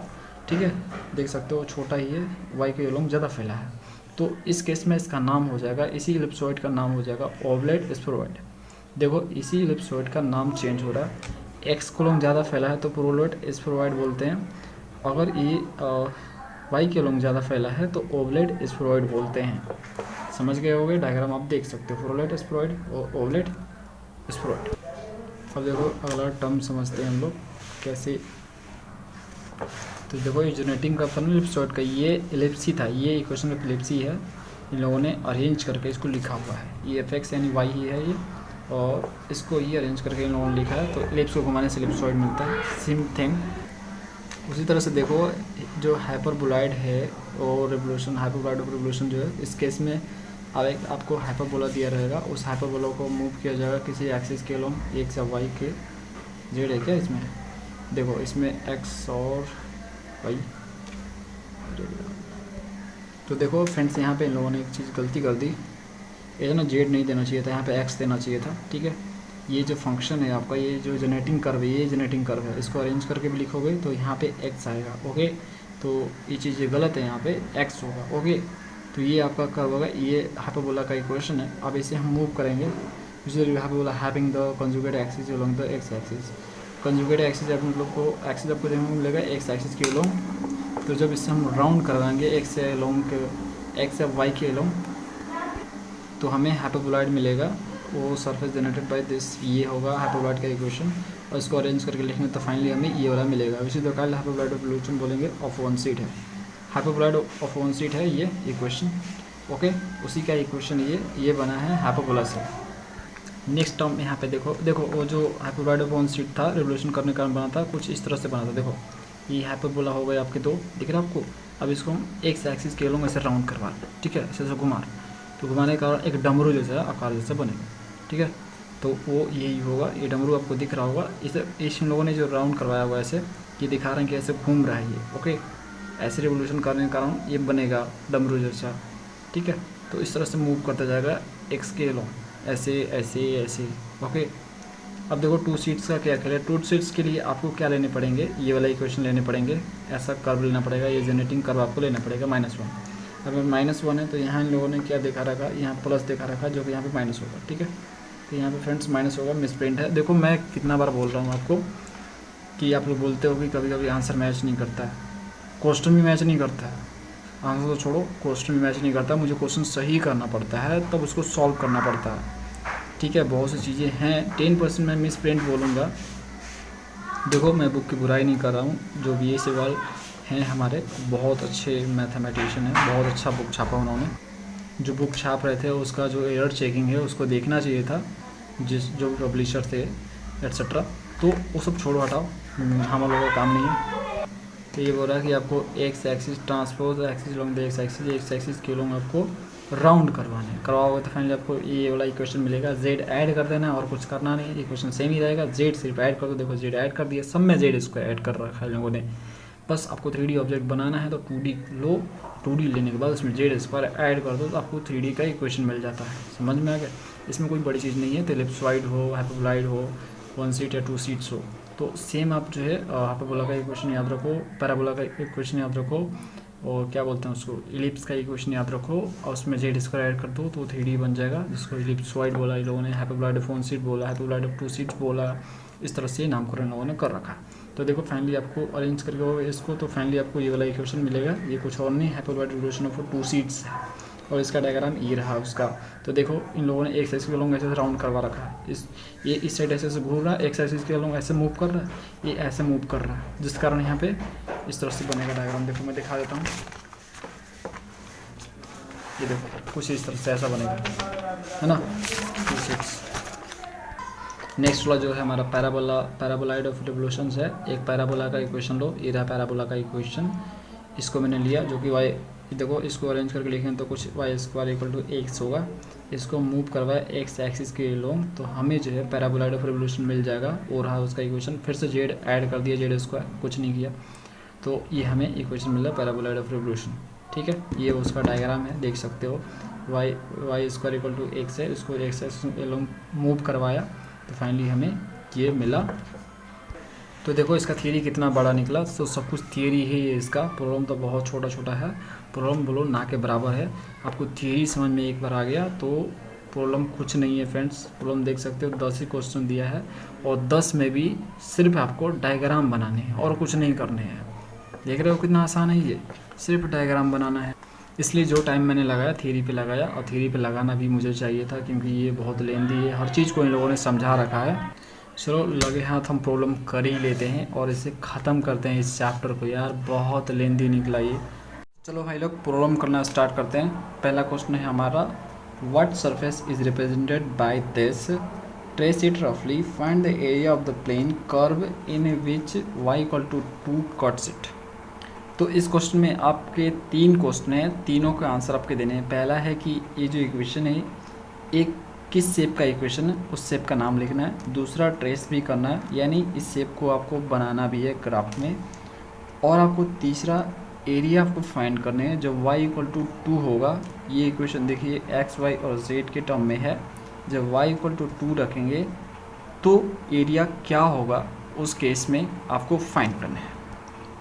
A: ठीक है, देख सकते हो छोटा ही है, वाई के लॉन्ग ज़्यादा फैला है, तो इस केस में इसका नाम हो जाएगा, इसी इलिप्सॉइड का नाम हो जाएगा ओवलेट स्फेरॉइड। देखो इसी इलिप्सॉइड का नाम चेंज हो रहा है, एक्स कोलोंग ज़्यादा फैला है तो प्रोलेट स्फेरॉइड बोलते हैं, अगर ये वाई के लॉन्ग ज़्यादा फैला है तो ओवलेट स्फेरॉइड बोलते हैं। समझ गए होगे, डायग्राम आप देख सकते हो, प्रोलेट स्फेरॉइड और ओवलेट स्फेरॉइड। अब देखो अगला टर्म समझते हैं हम लोग कैसे। तो देखो ये जनरेटिंग का था ना इलिप्सॉइड का, ये इलिप्सी था, ये इक्वेशन ऑफ इलिप्सी है, इन लोगों ने अरेंज करके इसको लिखा हुआ है, ये एफ एक्स यानी वाई ही है ये, और इसको ये अरेंज करके इन लोगों ने लिखा है, तो इलिप्स को घुमाने से इलिप्सॉइड मिलता है, सेम थिंग। उसी तरह से देखो जो हाइपरबोलॉइड है और रिवोल्यूशन, हाइपरबोलॉइड ऑफ रिवोल्यूशन जो है, इस केस में अब एक आपको हाइपरबोला दिया रहेगा, उस हाइपरबोला को मूव किया जाएगा किसी एक्सिस के लॉन्ग, एक्स या वाई के, जेड है क्या इसमें, देखो इसमें एक्स और वाई। तो देखो फ्रेंड्स यहाँ पे इन लोगों ने एक चीज़ गलती कर दी, ये ना जेड नहीं देना चाहिए था, यहाँ पे एक्स देना चाहिए था, ठीक है। ये जो फंक्शन है आपका, ये जो जनरेटिंग कर्व है, ये जनरेटिंग कर्व है, इसको अरेंज करके भी लिखोगे तो यहाँ पे एक्स आएगा, ओके। तो ये चीज़ गलत है, यहाँ पे एक्स होगा, ओके। तो ये आपका कर्व होगा, ये हाइपरबोला का इक्वेशन है। अब इसे हम मूव करेंगे, usually hyperbola having the conjugate axis along the X axis, conjugate axis आप लोग को एक्सिस आपको देखने को मिलेगा एक्स एक्सिस के अलोंग। तो जब इससे हम राउंड करवाएंगे एक्स या अलोंग के, एक्स या वाई के अलोंग, तो हमें हाइपरबोलॉइड मिलेगा, वो सरफेस जनरेटेड बाय दिस, ये होगा हाइपरबोलॉइड का इक्वेशन, और इसको अरेंज करके लिखेंगे तो फाइनली हमें ये वाला मिलेगा। इसी प्रकार हाइपरबोलॉइड ऑफ रिवोल्यूशन बोलेंगे ऑफ वन सीट है, हाइपरबोलॉइड ऑफ वन सीट है ये इक्वेशन, ओके। उसी का इक्वेशन ये बना है हाइपरबोला से। नेक्स्ट टर्म यहाँ पे देखो वो जो हाइपरबोलॉइड ऑफ वन सीट था रिवोल्यूशन करने का बना था, कुछ इस तरह से बना था। देखो ये हाइपरबोला हो गए आपके दो, दिख रहा है आपको। अब इसको हम एक्स एक्सिस के लोग ऐसे राउंड करवा लें, ठीक है, ऐसे घुमा, तो घुमाने के कारण एक डमरू जैसा आकार जैसा बनेगा, ठीक है। तो वो यही होगा, ये डमरू आपको दिख रहा होगा। इस लोगों ने जो राउंड करवाया हुआ ऐसे, ये दिखा रहे हैं कि ऐसे घूम रहा है ये, ओके। ऐसे रिवोल्यूशन करने के कारण ये बनेगा डमरू जैसा, ठीक है। तो इस तरह से मूव करता जाएगा एक्स के लोग, ऐसे ऐसे ऐसे, ओके। अब देखो टू सीट्स का क्या खेल है। टू सीट्स के लिए आपको क्या लेने पड़ेंगे, ये वाला इक्वेशन लेने पड़ेंगे, ऐसा कर्व लेना पड़ेगा, ये जनरेटिंग कर्व आपको लेना पड़ेगा -1। अगर -1 है तो यहाँ इन लोगों ने क्या देखा रखा, यहाँ प्लस देखा रखा, जो कि यहाँ पे माइनस होगा, ठीक है। तो यहाँ पे फ्रेंड्स माइनस होगा, मिसप्रिंट है। देखो मैं कितना बार बोल रहा हूँ आपको कि आप लोग बोलते हो कि कभी कभी आंसर मैच नहीं करता है, क्वेश्चन भी मैच नहीं करता है। आंसर तो छोड़ो, क्वेश्चन भी मैच नहीं करता, मुझे क्वेश्चन सही करना पड़ता है, तब उसको सॉल्व करना पड़ता है, ठीक है। बहुत सी चीज़ें हैं, 10% मैं मिसप्रिंट बोलूँगा। देखो मैं बुक की बुराई नहीं कर रहा हूँ, जो भी ये सवाल हैं हमारे बहुत अच्छे मैथमेटिशियन हैं, बहुत अच्छा बुक छापा उन्होंने। जो बुक छाप रहे थे उसका जो एरर चेकिंग है उसको देखना चाहिए था, जो पब्लिशर थे एट्सेट्रा। तो वो सब छोड़ो, हटाओ, हम लोगों का काम नहीं है। तो ये बोल रहा है कि आपको x axis transpose axis long the X axis के लॉन्ग आपको राउंड करवाओगे तो फाइनली आपको ये वाला इक्वेशन मिलेगा। जेड ऐड कर देना और कुछ करना नहीं, इक्वेशन सेम ही रहेगा। जेड सिर्फ ऐड कर दो, देखो जेड ऐड कर दिया, सब में जेड इसको ऐड कर रखा है लोगों ने। बस आपको 3D ऑब्जेक्ट बनाना है तो 2D लो, 2D लेने के बाद उसमें जेड स्क्वायर ऐड कर दो तो आपको 3D का इक्वेशन मिल जाता है। समझ में आ गया? इसमें कोई बड़ी चीज़ नहीं है। तो एलिप्सॉइड हो, हाइपरबोलॉइड हो, 1 सीट या 2 सीट्स हो, तो सेम आप जो है हाइपरबोला का इक्वेशन याद रखो, पैराबोला का इक्वेशन याद रखो, और क्या बोलते हैं उसको, इलिप्स का इक्वेशन याद रखो और उसमें जेड स्क्वायर ऐड कर दो तो 3D बन जाएगा, जिसको इलिप्सॉइड बोला इन लोगों ने, हाइपरबोलॉइड ऑफ 1 सीट बोला, हाइपरबोलॉइड ऑफ 2 सीट्स बोला। इस तरह से नामकरण लोगों ने कर रखा। तो देखो फाइनली आपको अरेंज करके होगा इसको, तो फाइनली आपको ये वाला इक्वेशन मिलेगा। ये कुछ और नहीं, हाइपरबोलॉइड रिवोल्यूशन ऑफ 2 सीट्स है और इसका डायग्राम ये रहा उसका। तो देखो इन लोगों ने एक एक्सिस के लोग ऐसे राउंड करवा रखा है, ये इस साइड ऐसे घूम रहा है, एक एक्सिस के लोग ऐसे मूव कर रहा है, ये ऐसे मूव कर रहा है, जिस कारण यहाँ पे इस तरह से बनेगा डायग्राम। देखो मैं दिखा देता हूँ, ये देखो कुछ इस तरह से ऐसा बनेगा, है ना। 2 सीट्स। नेक्स्ट वाला जो है हमारा पैराबोलॉइड ऑफ रिवोल्यूशंस है। एक पैराबोला का इक्वेशन लो, ये रहा पैराबोला का इक्वेशन, इसको मैंने लिया जो कि वाई, देखो इसको अरेंज करके लिखें तो कुछ y square equal to x होगा। इसको मूव करवाया एक्स एक्सिस के लोग तो हमें जो है पैराबोलॉइड ऑफ रिवोल्यूशन मिल जाएगा। और रहा उसका इक्वेशन, फिर से जेड ऐड कर दिया, जेड स्क्वायर कुछ नहीं किया, तो ये हमें इक्वेशन मिल रहा है पैराबोलॉइड ऑफ रिवोल्यूशन। ठीक है, ये उसका डायग्राम है, देख सकते हो। Y square equal to x है, इसको एक्स एक्सिस के लोग मूव करवाया तो फाइनली हमें ये मिला। तो देखो इसका थियरी कितना बड़ा निकला, तो सब कुछ थियरी है ये, इसका प्रॉब्लम तो बहुत छोटा छोटा है, प्रॉब्लम बोलो ना के बराबर है। आपको थियरी समझ में एक बार आ गया तो प्रॉब्लम कुछ नहीं है फ्रेंड्स। प्रॉब्लम देख सकते हो 10 ही क्वेश्चन दिया है और 10 में भी सिर्फ आपको डायग्राम बनाने हैं और कुछ नहीं करने हैं। देख रहे हो कितना आसान है ये, सिर्फ डायग्राम बनाना है। इसलिए जो टाइम मैंने लगाया थियरी पे लगाया, और थियरी पे लगाना भी मुझे चाहिए था क्योंकि ये बहुत लेंदी है, हर चीज़ को इन लोगों ने समझा रखा है। चलो लगे हाथ हम प्रॉब्लम कर ही लेते हैं और इसे ख़त्म करते हैं इस चैप्टर को, यार बहुत लेंदी निकला ये। चलो भाई लोग प्रॉब्लम करना स्टार्ट करते हैं। पहला क्वेश्चन है हमारा, what surface is represented by this, trace it रफली, find the area of the plane curve in which y equal to 2 cuts it. तो इस क्वेश्चन में आपके 3 क्वेश्चन हैं, तीनों का आंसर आपके देने हैं। पहला है कि ये जो इक्वेशन है एक किस शेप का इक्वेशन है, उस शेप का नाम लिखना है। दूसरा ट्रेस भी करना है, यानी इस शेप को आपको बनाना भी है ग्राफ में। और आपको तीसरा एरिया आपको फाइंड करने हैं जब y इक्वल टू 2 होगा। ये इक्वेशन देखिए x, y और z के टर्म में है। जब y इक्वल टू 2 रखेंगे तो एरिया क्या होगा, उस केस में आपको फाइंड करना है।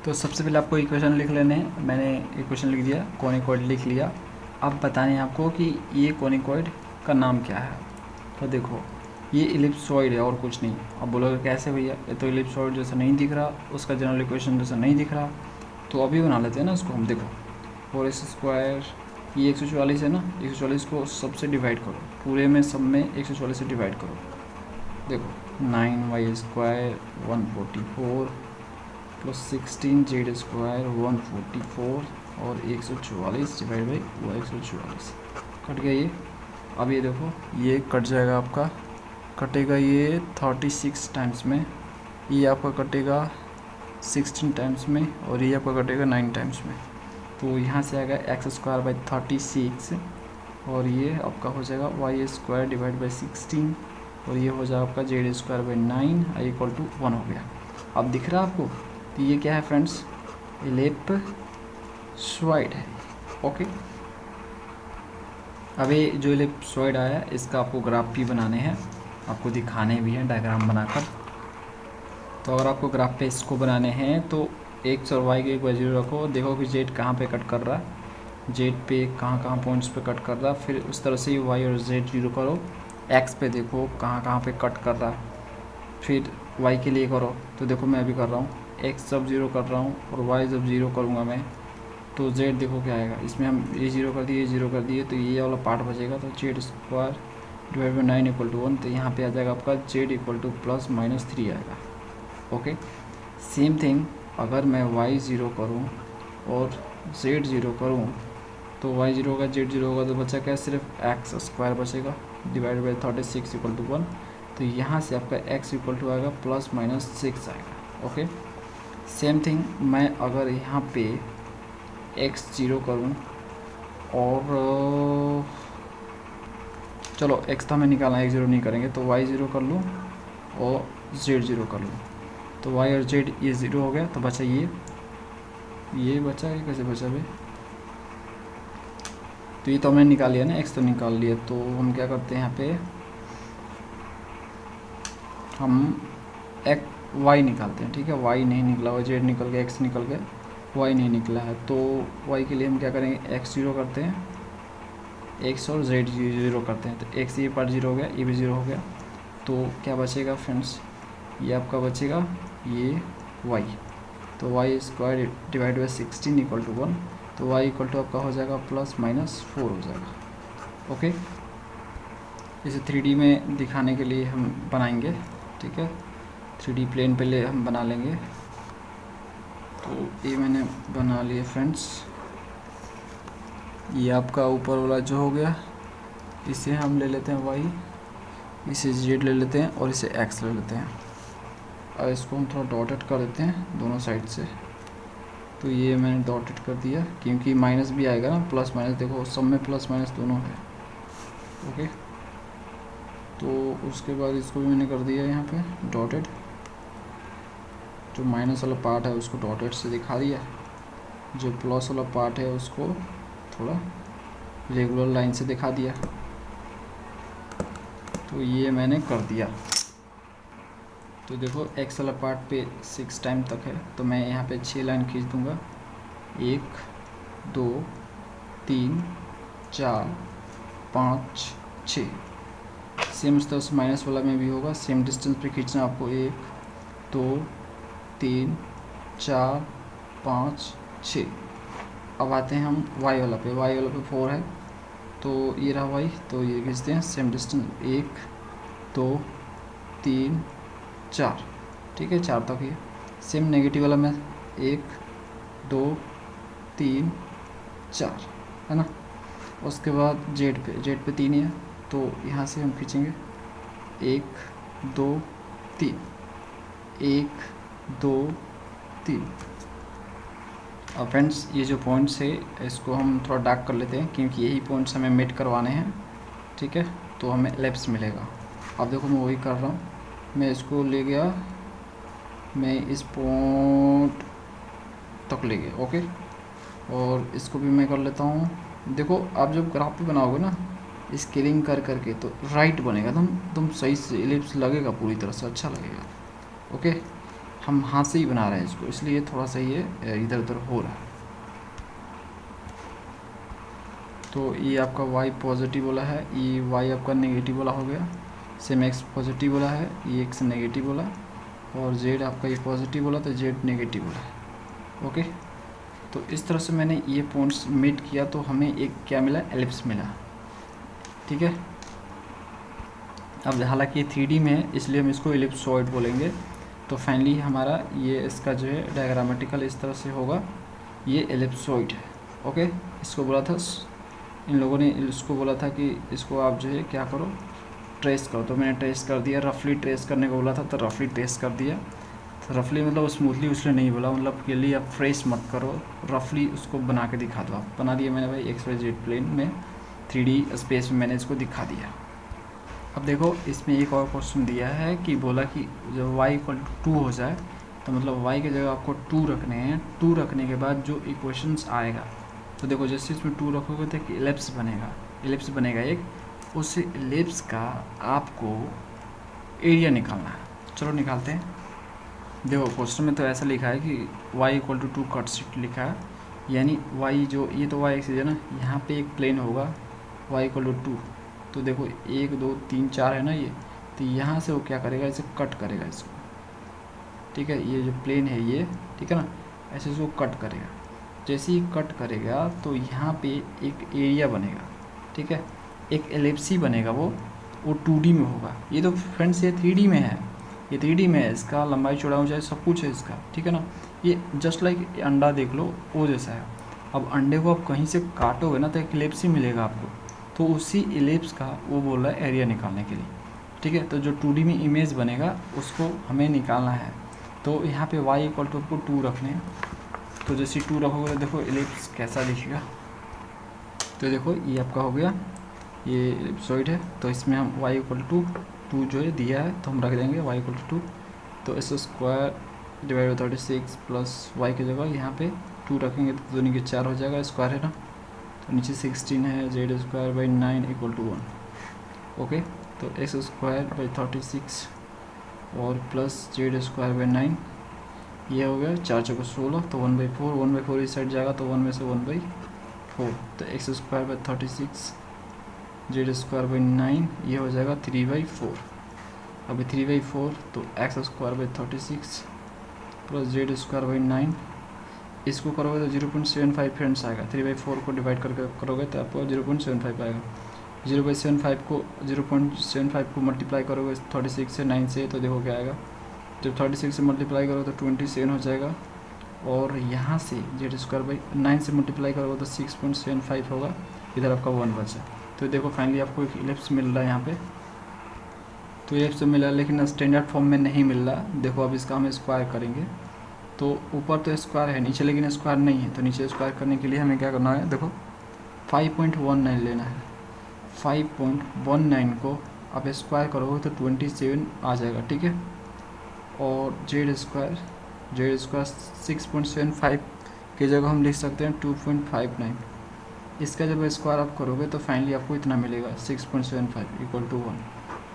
A: तो सबसे पहले आपको इक्वेशन लिख लेने हैं। मैंने इक्वेशन लिख दिया, कोनिकॉइड लिख लिया। अब बताने आपको कि ये कोनिकॉइड का नाम क्या है। तो देखो ये इलिप्सॉइड है और कुछ नहीं। अब बोलोगे कैसे भैया, ये तो इलिप्सॉइड जैसा नहीं दिख रहा, उसका जनरल इक्वेशन जैसा नहीं दिख रहा, तो अभी बना लेते हैं ना उसको हम। देखो 4x स्क्वायर, ये 144 है ना, 144 को सबसे डिवाइड करो, पूरे में सब में 144 से डिवाइड करो। देखो 9y square 144 plus 16 Z square 144 और 144 डिवाइड बाई 144 कट गया ये। अब ये देखो ये कट जाएगा आपका, कटेगा ये 36 टाइम्स में, ये आपका कटेगा 16 टाइम्स में और ये आपका कटेगा 9 टाइम्स में। तो यहाँ से आएगा एक्स स्क्वायर बाई 36 और ये आपका हो जाएगा वाई स्क्वायर डिवाइड बाई 16 और ये हो जाएगा आपका जेड स्क्वायर बाई 9 आई इक्वल टू 1 हो गया। अब दिख रहा है आपको, तो ये क्या है फ्रेंड्स, इलिप्सॉइड है। ओके, अब ये जो इलिप्सॉइड आया है इसका आपको ग्राफ भी बनाने हैं, आपको दिखाने भी हैं डायग्राम बनाकर। तो अगर आपको ग्राफ पे इसको बनाने हैं तो एक्स और वाई के एक बार जीरो रखो, देखो कि जेड कहाँ पे कट कर रहा है, जेड पे कहाँ पॉइंट्स पे कट कर रहा है, फिर उस तरह से वाई और जेड जीरो करो। एक्स पे देखो कहाँ पे कट कर रहा है, फिर वाई के लिए करो। तो देखो मैं अभी कर रहा हूँ, एक्स जब जीरो कर रहा हूँ और वाई जब जीरो करूँगा मैं, तो जेड देखो क्या आएगा, इसमें हम ये जीरो कर दिए, ये जीरो कर दिए, तो ये वाला पार्ट बचेगा। तो Z square divide by 9 equal to 1, तो यहाँ पे आ जाएगा आपका z equal to plus minus 3 आएगा। ओके, सेम थिंग अगर मैं वाई ज़ीरो करूँ और जेड ज़ीरो करूँ, तो वाई ज़ीरो होगा, जेड ज़ीरो होगा, तो बचा क्या, सिर्फ एक्स स्क्वायर बचेगा डिवाइड बाई 36 इक्वल टू 1। तो यहाँ से आपका एक्स इक्वल टू आएगा प्लस माइनस 6 आएगा। ओके, सेम थिंग मैं अगर यहाँ पे एक्स ज़ीरो करूँ और चलो x तो हमें निकालना है, x0 नहीं करेंगे तो y0 कर लूँ और z0 कर लूँ, तो y और z ये 0 हो गया, तो बचा ये बचा, ये कैसे बचा भाई, तो ये तो हमने निकाल लिया ना, x तो निकाल लिया, तो हम क्या करते हैं यहाँ पे हम y निकालते हैं, ठीक है। y नहीं निकला हुआ, z निकल गया, x निकल गया, y नहीं निकला है, तो y के लिए हम क्या करेंगे, x0 करते हैं, x और z 0 करते हैं, तो x ये पार्ट 0 हो गया, ये भी 0 हो गया, तो क्या बचेगा फ्रेंड्स, ये आपका बचेगा ये y, तो y square divide by 16 equal to 1, तो y इक्वल टू आपका हो जाएगा +-4 हो जाएगा। ओके, इसे 3D में दिखाने के लिए हम बनाएंगे, ठीक है, 3D प्लेन पहले हम बना लेंगे, तो ये मैंने बना लिया फ्रेंड्स। ये आपका ऊपर वाला जो हो गया, इसे हम ले लेते हैं y, इसे z ले लेते हैं और इसे x ले लेते हैं, और इसको हम थोड़ा डॉटेड कर देते हैं दोनों साइड से, तो ये मैंने डॉटेड कर दिया, क्योंकि माइनस भी आएगा ना, प्लस माइनस, देखो सब में प्लस माइनस दोनों है। ओके, तो उसके बाद इसको भी मैंने कर दिया यहाँ पे डॉटेड, जो माइनस वाला पार्ट है उसको डॉटेड से दिखा दिया, जो प्लस वाला पार्ट है उसको थोड़ा रेगुलर लाइन से दिखा दिया, तो ये मैंने कर दिया। तो देखो x वाला पार्ट पे 6 टाइम तक है, तो मैं यहाँ पे 6 लाइन खींच दूँगा, 1 2 3 4 5 6। सेम तरह से माइनस वाला में भी होगा, सेम डिस्टेंस पे खींचना आपको, 1 2 3 4 5 6। अब आते हैं हम y वाला पे, y वाला पे 4 है, तो ये रहा y, तो ये खींचते हैं सेम डिस्टेंस, 1 2 3 4, ठीक है, 4 तक ये। सेम नेगेटिव वाला में 1 2 3 4, है ना। उसके बाद जेड पे 3 है, तो यहाँ से हम खींचेंगे 1 2 3 1 2 3। अब फ्रेंड्स ये जो पॉइंट्स है इसको हम थोड़ा डार्क कर लेते हैं, क्योंकि यही पॉइंट्स हमें मेट करवाने हैं, ठीक है, तो हमें एलिप्स मिलेगा। अब देखो मैं वही कर रहा हूँ, मैं इसको ले गया, मैं इस पॉइंट तक ले गया, ओके, और इसको भी मैं कर लेता हूँ। देखो आप जब ग्राफ पे बनाओगे ना स्केलिंग कर करके, तो राइट बनेगा, एकदम सही से एलिप्स लगेगा, पूरी तरह से अच्छा लगेगा। ओके, हम हाथ से ही बना रहे हैं इसको, इसलिए थोड़ा सा ये इधर उधर हो रहा है। तो ये आपका y पॉजिटिव वाला है, ये y आपका नेगेटिव वाला हो गया, सेम x पॉजिटिव वाला है, ये x नेगेटिव वाला, और z आपका ये पॉजिटिव वाला, तो z नेगेटिव वाला है। ओके, तो इस तरह से मैंने ये पॉइंट्स मीट किया, तो हमें एक क्या मिला, एलिप्स मिला, ठीक है। अब हालांकि 3D में है, इसलिए हम इसको एलिप्सॉइड बोलेंगे। तो फाइनली हमारा ये इसका जो है डायग्रामेटिकल इस तरह से होगा, ये एलिप्सॉइड है। ओके, इसको बोला था, इन लोगों ने इसको बोला था कि इसको आप जो है क्या करो, ट्रेस करो, तो मैंने ट्रेस कर दिया। रफली ट्रेस करने को बोला था, तो रफली ट्रेस कर दिया। तो रफली मतलब स्मूथली उसने नहीं बोला, मतलब के लिए आप फ्रेश मत करो, रफली उसको बना के दिखा दो। आप बना दिया मैंने भाई, XYZ प्लेन में 3D स्पेस में मैंने इसको दिखा दिया। अब देखो इसमें एक और क्वेश्चन दिया है कि बोला कि जब y = 2 हो जाए, तो मतलब y की जगह आपको 2 रखने हैं। 2 रखने के बाद जो इक्वेशंस आएगा, तो देखो जैसे इसमें 2 रखोगे तो एक एलिप्स बनेगा एक, उस एलिप्स का आपको एरिया निकालना है। चलो निकालते हैं। देखो क्वेश्चन में तो ऐसा लिखा है कि y = 2 कट शीट लिखा है, यानी y जो ये तो y एक्सिस है ना, यहाँ पे एक प्लेन होगा y = 2, तो देखो 1 2 3 4 है ना ये, तो यहाँ से वो क्या करेगा, इसे कट करेगा इसको, ठीक है, ये जो प्लेन है ये, ठीक है ना, ऐसे इसको कट करेगा। जैसे ही कट करेगा तो यहाँ पे एक एरिया बनेगा, ठीक है, एक एलिप्सी बनेगा, वो 2D में होगा। ये तो फ्रेंड्स ये 3D में है, ये 3D में है, इसका लंबाई चौड़ाई ऊंचाई सब कुछ है इसका, ठीक है ना। ये जस्ट लाइक अंडा देख लो, वो जैसा है। अब अंडे को आप कहीं से काटोगे ना, तो एक एलिप्स ही मिलेगा आपको, तो उसी एलिप्स का वो बोल रहा है एरिया निकालने के लिए, ठीक है। तो जो 2D में इमेज बनेगा उसको हमें निकालना है। तो यहाँ पे y = आपको 2 रखने हैं, तो जैसे 2 रखोगे तो देखो एलिप्स कैसा दिखेगा, तो देखो ये आपका हो गया, ये एलिप्सॉइड है, तो इसमें हम y इक्वल टू 2 जो है दिया है तो हम रख देंगे y इक्वल टू 2, तो इस square divide by 36 plus y की जगह यहाँ पे 2 रखेंगे तो दोनों के 4 हो जाएगा, स्क्वायर है ना, तो नीचे 16 है, z square by 9 equal to 1। Okay, तो एक्स स्क्वायर बाई 36 और प्लस जेड स्क्वायर बाई 9, ये हो गया 4 चौको 16, तो 1/4, 1/4 इस साइड जाएगा तो 1 में से 1/4, तो x square by 36 Z square by 9 ये हो जाएगा 3/4। अभी 3/4 तो x square by 36 plus Z square by 9, इसको करोगे तो 0.75 फ्रेंड्स आएगा। 3/4 को डिवाइड करके करोगे तो आपको 0.75 आएगा। 0.75 को मल्टीप्लाई करोगे 36 से 9 से, तो देखो क्या आएगा, जब 36 से मल्टीप्लाई करोगे तो 27 हो जाएगा, और यहाँ से जेड स्क्वायर बाई 9 से मल्टीप्लाई करोगे तो 6.75 होगा, इधर आपका 1 बचा। तो देखो फाइनली आपको एक इलिप्स मिल रहा है यहाँ पे, तो इलिप्स तो मिला लेकिन स्टैंडर्ड फॉर्म में नहीं मिल रहा। देखो अब इसका हम स्क्वायर करेंगे, तो ऊपर तो स्क्वायर है, नीचे लेकिन स्क्वायर नहीं है, तो नीचे स्क्वायर करने के लिए हमें क्या करना है, देखो 5.19 लेना है। 5.19 को आप स्क्वायर करोगे तो 27 आ जाएगा, ठीक है। और जेड स्क्वायर 6.75 की जगह हम लिख सकते हैं 2.59। इसका जब स्क्वायर आप करोगे तो फाइनली आपको इतना मिलेगा 6.75 इक्वल टू 1।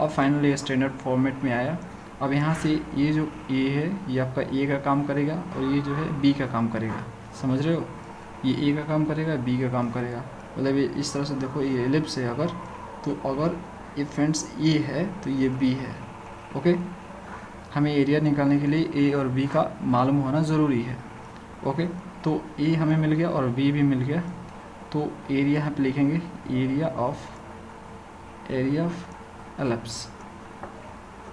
A: अब फाइनली स्टैंडर्ड फॉर्मेट में आया। अब यहाँ से ये जो ए है ये आपका ए का काम करेगा, और ये जो है बी का काम करेगा, समझ रहे हो, ये ए का काम करेगा, बी का काम करेगा, मतलब ये इस तरह से देखो, ये एलिप्स है अगर, तो अगर ये फ्रेंड्स ए है तो ये बी है। ओके, हमें एरिया निकालने के लिए ए और बी का मालूम होना ज़रूरी है। ओके, तो ए हमें मिल गया और बी भी मिल गया, तो एरिया यहाँ पे लिखेंगे एरिया ऑफ एलिप्स।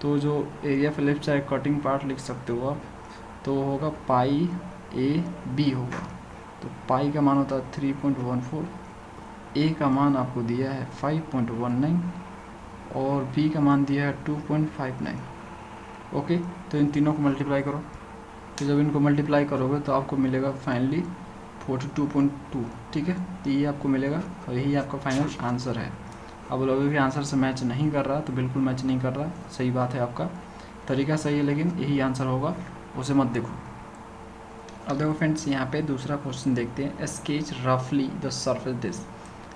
A: तो जो एरिया ऑफ एलिप्स चाहे कटिंग पार्ट लिख सकते हो आप, तो होगा पाई ए बी होगा। तो पाई का मान होता है 3.14, ए का मान आपको दिया है 5.19 और बी का मान दिया है 2.59। ओके, तो इन तीनों को मल्टीप्लाई करो, तो जब इनको मल्टीप्लाई करोगे तो आपको मिलेगा फाइनली 42.2, ठीक है। तो ये आपको मिलेगा और यही आपका फाइनल आंसर है। अब लोगों के आंसर से मैच नहीं कर रहा तो बिल्कुल मैच नहीं कर रहा, सही बात है, आपका तरीका सही है लेकिन यही आंसर होगा, उसे मत देखो। अब देखो फ्रेंड्स, यहाँ पे दूसरा क्वेश्चन देखते हैं, स्केच रफली द सरफेस दिस।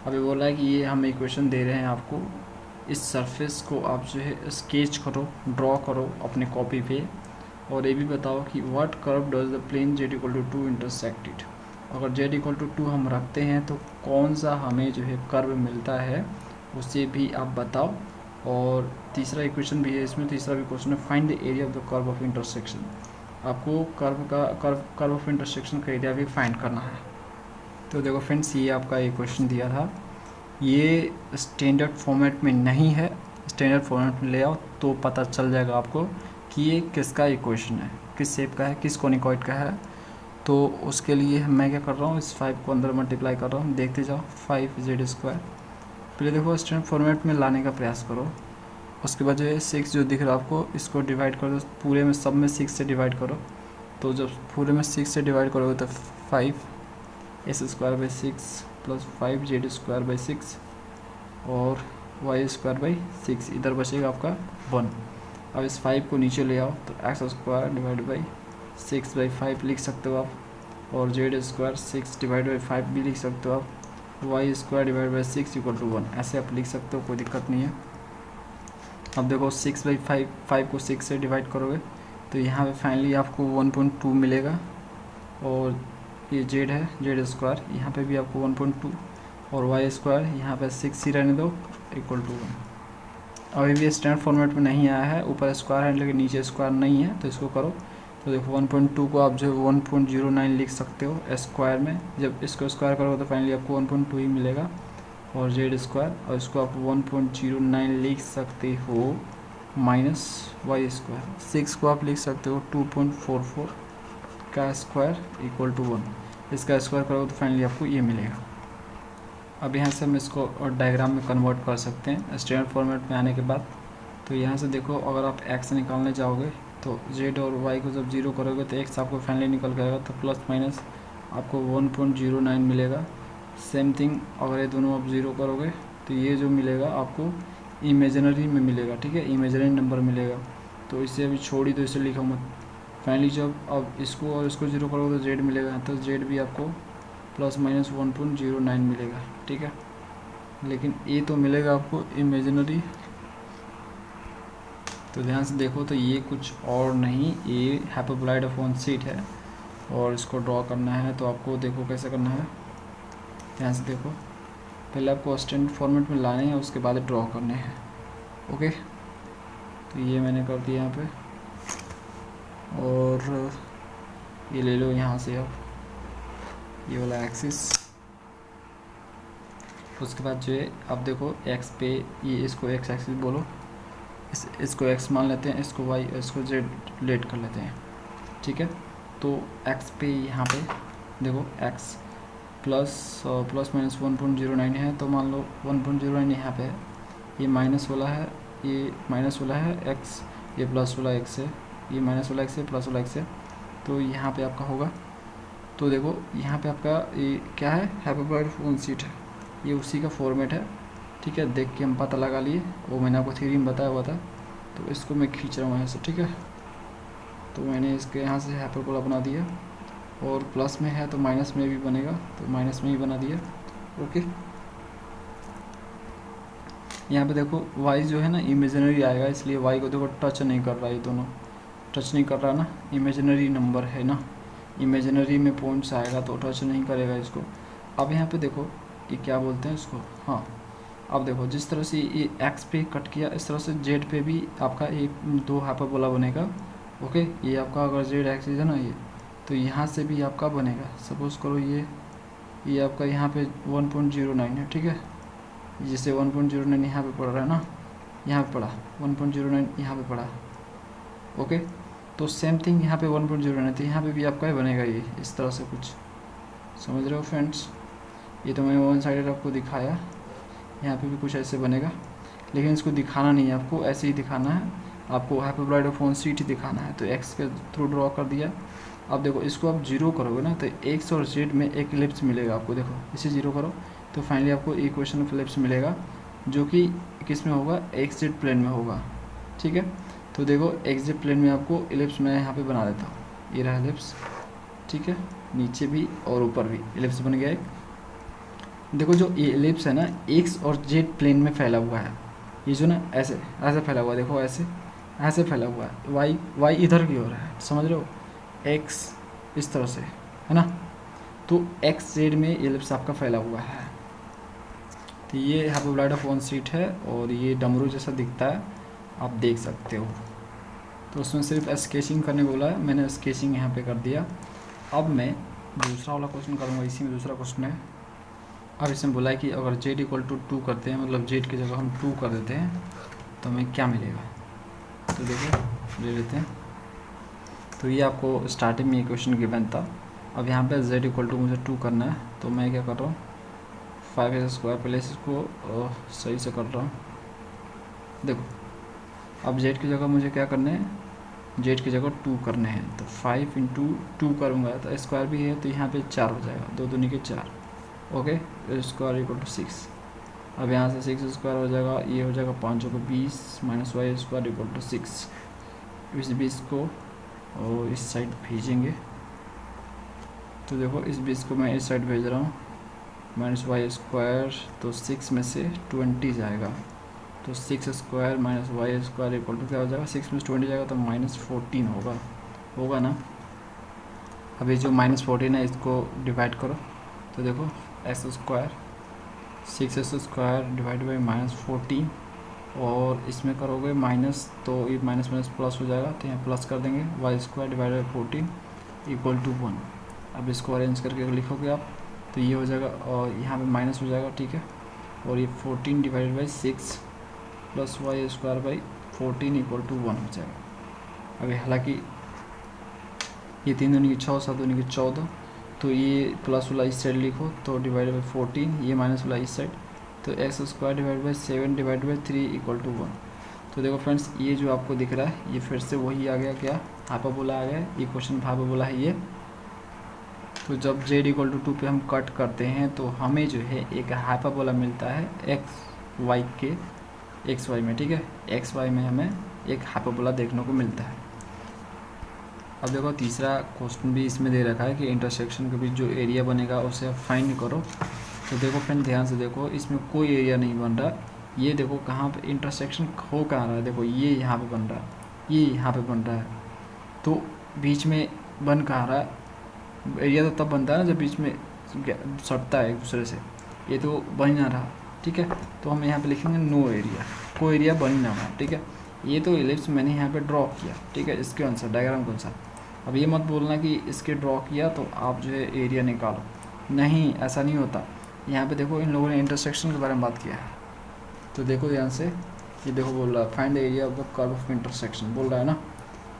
A: अभी बोला है कि ये हम इक्वेशन दे रहे हैं आपको, इस सरफेस को आप जो है स्केच करो, ड्रॉ करो अपने कॉपी पे, और ये भी बताओ कि what curve does the plane z equal to 2 intersect it. अगर z इक्वल टू 2 हम रखते हैं तो कौन सा हमें जो है कर्व मिलता है, उसे भी आप बताओ। और तीसरा इक्वेशन भी है इसमें, तीसरा भी क्वेश्चन है, find the area of the curve of intersection. आपको कर्व ऑफ इंटरसेक्शन का एरिया भी फाइंड करना है। तो देखो फ्रेंड्स, ये आपका एक क्वेश्चन दिया था, ये स्टैंडर्ड फॉर्मेट में नहीं है, स्टैंडर्ड फॉर्मेट में ले आओ तो पता चल जाएगा आपको कि ये किसका इक्वेशन है, किस शेप का है, किस कोनिकॉइड का है। तो उसके लिए मैं क्या कर रहा हूँ, इस 5 को अंदर मल्टीप्लाई कर रहा हूँ, देखते जाओ 5z²। पहले देखो स्टैंडर्ड फॉर्मेट में लाने का प्रयास करो, उसके बाद जो है 6 जो दिख रहा है आपको, इसको डिवाइड कर दो, पूरे में सब में 6 से डिवाइड करो। तो जब पूरे में 6 से डिवाइड करोगे तो 5s²/6 प्लस 5z²/6 और y²/6, इधर बचेगा आपका 1। अब इस 5 को नीचे ले आओ तो x² डिवाइड बाई 6/5 लिख सकते हो आप, और z² 6 डिवाइड बाई 5 भी लिख सकते हो आप, y² divide by 6 equal to 1, ऐसे आप लिख सकते हो, कोई दिक्कत नहीं है। अब देखो 6/5 को 6 से डिवाइड करोगे तो यहाँ पे फाइनली आपको 1.2 मिलेगा, और ये z है z², यहाँ पे भी आपको 1.2, और y² यहाँ पे 6 ही रहने दो इक्वल टू 1। अभी भी स्टैंडर्ड फॉर्मेट में नहीं आया है, ऊपर स्क्वायर है लेकिन नीचे स्क्वायर नहीं है, तो इसको करो। तो देखो 1.2 को आप जो 1.09 लिख सकते हो स्क्वायर में, जब इसको स्क्वायर करोगे तो फाइनली आपको 1.2 ही मिलेगा, और z², और इसको आप 1.09 लिख सकते हो माइनस y²। 6 को आप लिख सकते हो 2.44 का स्क्वायर इक्वल टू 1, इसका स्क्वायर करोगे तो फाइनली आपको ये मिलेगा। अब यहाँ से हम इसको डायग्राम में कन्वर्ट कर सकते हैं स्टैंडर्ड फॉर्मेट में आने के बाद। तो यहाँ से देखो, अगर आप x निकालने जाओगे तो z और y को जब 0 करोगे तो x आपको फाइनली निकल के आएगा, तो प्लस माइनस आपको 1.09 मिलेगा, सेम थिंग अगर ये दोनों आप ज़ीरो करोगे तो ये जो मिलेगा आपको इमेजिनरी में मिलेगा, ठीक है, इमेजिनरी नंबर मिलेगा। तो इसे अभी छोड़ ही दो, इसे लिखो मत। फाइनली जब अब इसको और इसको ज़ीरो करोगे तो जेड मिलेगा, तो जेड भी आपको ±1.09 मिलेगा, ठीक है। लेकिन ये तो मिलेगा आपको इमेजिनरी। तो ध्यान से देखो, तो ये कुछ और नहीं, ये हाइपरबोलॉइड ऑफ वन सीट है और इसको ड्रॉ करना है। तो आपको देखो कैसे करना है, ध्यान से देखो। पहले आपको स्टैंडर्ड फॉर्मेट में लाने हैं, उसके बाद ड्रॉ करने हैं। ओके, तो ये मैंने कर दिया यहाँ पे, और ये ले लो यहाँ से आप ये वाला एक्सिस। उसके बाद जो है आप देखो एक्स पे, ये इसको एक्स एक्सिस बोलो, इसको एक्स मान लेते हैं, इसको वाई, इसको जेड लेट कर लेते हैं, ठीक है। तो एक्स पे यहाँ पे देखो एक्स ±1.09 है, तो मान लो 1.09 यहाँ पे है, ये माइनस वाला है, ये माइनस वाला है एक्स, ये प्लस वाला एक्स है, ये माइनस वाला एक्स है, प्लस वाला एक्स है। तो यहाँ पे आपका होगा, तो देखो यहाँ पे आपका ये क्या है, हाइपरबोलॉइड वन सीट है, ये उसी का फॉर्मेट है, ठीक है। देख के हम पता लगा लिए, वो मैंने आपको थ्योरी में बताया हुआ था। तो इसको मैं खींच रहा हूँ यहाँ से, ठीक है। तो मैंने इसके यहाँ से हाइपरबोला बना दिया, और प्लस में है तो माइनस में भी बनेगा, तो माइनस में ही बना दिया। ओके, यहाँ पे देखो y जो है ना इमेजिनरी आएगा, इसलिए y को देखो टच नहीं कर रहा है, ये दोनों टच नहीं कर रहा ना, इमेजिनरी नंबर है ना, इमेजिनरी में पॉइंट्स आएगा तो टच नहीं करेगा इसको। अब यहाँ पे देखो ये क्या बोलते हैं इसको, हाँ अब देखो जिस तरह से ये x पे कट किया, इस तरह से z पे भी आपका एक दो हाइपरबोला बनेगा। ओके, ये आपका अगर z एक्सिस है ना ये, तो यहाँ से भी आपका बनेगा। सपोज़ करो ये आपका यहाँ पे 1.09 है, ठीक है। जैसे 1.09 यहाँ पे पड़ रहा है ना, यहाँ पे पड़ा 1.09 यहाँ पे पड़ा। ओके, तो सेम थिंग यहाँ पे 1.09 तो यहाँ पे भी आपका बनेगा ये इस तरह से कुछ, समझ रहे हो फ्रेंड्स। ये तो मैंने वन साइडेड आपको दिखाया, यहाँ पे भी कुछ ऐसे बनेगा, लेकिन इसको दिखाना नहीं है आपको, ऐसे ही दिखाना है आपको, हाइपरबोलॉइड ऑफ वन सीट ही दिखाना है। तो एक्स के थ्रू ड्रॉ कर दिया। अब देखो इसको आप जीरो करोगे ना, तो एक्स और जेड में एक इलिप्स मिलेगा आपको, देखो इसे जीरो करो तो फाइनली आपको इक्वेशन ऑफ इलिप्स मिलेगा, जो कि किस में होगा, एक्स जेड प्लेन में होगा, ठीक है। तो देखो एक्स जेड प्लेन में आपको इलिप्स मैं यहाँ पे बना देता हूँ, ये रहा इलिप्स, ठीक है। नीचे भी और ऊपर भी इलिप्स बन गया एक। देखो जो ये इलिप्स है ना, एक्स और जेड प्लेन में फैला हुआ है, ये जो ना ऐसे ऐसे फैला हुआ है, देखो ऐसे ऐसे फैला हुआ है, वाई इधर की ओर है, समझ रहे हो, एक्स इस तरह से है ना। तो एक्स जेड में इलिप्स आपका फैला हुआ है। तो ये हाइपरबोलॉइड ऑफ वन सीट है, और ये डमरू जैसा दिखता है, आप देख सकते हो। तो उसमें सिर्फ स्केचिंग करने को बोला है, मैंने स्केचिंग यहाँ पे कर दिया। अब मैं दूसरा वाला क्वेश्चन करूँगा, इसी में दूसरा क्वेश्चन है। अब इसमें बोला है कि अगर z = 2 करते हैं, मतलब z की जगह हम 2 कर देते हैं, तो हमें क्या मिलेगा। तो देखो ले लेते हैं। तो ये आपको स्टार्टिंग में ये क्वेश्चन गिवन था। अब यहाँ पे z = मुझे 2 करना है, तो मैं क्या कर रहा हूँ, 5x² पहले इसको सही से कर रहा हूँ। देखो अब z की जगह मुझे क्या करना है, z की जगह 2 करने हैं, तो 5 × 2 करूँगा, तो स्क्वायर भी है तो यहाँ पे 4 हो जाएगा, 2 दूनी के 4। Okay, square = 6। अब यहाँ से 6 स्क्वायर हो जाएगा, ये हो जाएगा 5 को 20 -y² = 6। इस 20 को और इस साइड भेजेंगे, तो देखो इस 20 को मैं इस साइड भेज रहा हूँ, -y², तो 6 में से 20 जाएगा, तो 6² - y² क्या हो जाएगा, 6 में से 20 जाएगा तो -14 होगा ना। अभी जो -14 है इसको डिवाइड करो, तो देखो x², 6x² / -14, और इसमें करोगे माइनस, तो ये माइनस माइनस प्लस हो जाएगा, तो यहाँ प्लस कर देंगे, y² / 14 = 1। अब इसको अरेंज करके लिखोगे आप, तो ये हो जाएगा, और यहाँ पे माइनस हो जाएगा, ठीक है। और ये 14 / 6 + y² / 14 = 1 हो जाएगा। अभी हालांकि ये 3 दूनी की 6, 7 दूनी की 14, तो ये प्लस वाला इस साइड लिखो, तो डिवाइड बाई 14, ये माइनस वाला इस साइड, तो x² / 7 / 3 = 1। तो देखो फ्रेंड्स, ये जो आपको दिख रहा है ये फिर से वही आ गया, क्या हाइपरबोला आ गया, ये क्वेश्चन हाइपरबोला है ये। तो जब z इक्वल टू 2 पे हम कट करते हैं तो हमें जो है एक हाइपरबोला मिलता है एक्स वाई में, ठीक है। एक्स वाई में हमें एक हाइपरबोला देखने को मिलता है। अब देखो तीसरा क्वेश्चन भी इसमें दे रखा है कि इंटरसेक्शन के बीच जो एरिया बनेगा उसे आप फाइंड करो। तो देखो फ्रेंड ध्यान से देखो, इसमें कोई एरिया नहीं बन रहा। ये देखो कहाँ पे इंटरसेक्शन हो कहाँ रहा है, देखो ये यहाँ पे बन रहा है, ये यहाँ पे बन रहा है, तो बीच में बन कहाँ रहा है। एरिया तो तब बनता है ना जब बीच में सटता है एक दूसरे से, ये तो बन ही ना रहा, ठीक है। तो हम यहाँ पे लिखेंगे नो एरिया, कोई एरिया बन ही ना रहा, ठीक है। ये तो इलिप्स मैंने यहाँ पे ड्रॉ किया, ठीक है, इसके अनुसार डायग्राम के अनुसार। अब ये मत बोलना कि इसके ड्रॉ किया तो आप जो है एरिया निकालो, नहीं ऐसा नहीं होता। यहाँ पे देखो इन लोगों ने इंटरसेक्शन के बारे में बात किया है, तो देखो ध्यान से, ये देखो बोल रहा है find the area of the curve of intersection बोल रहा है ना।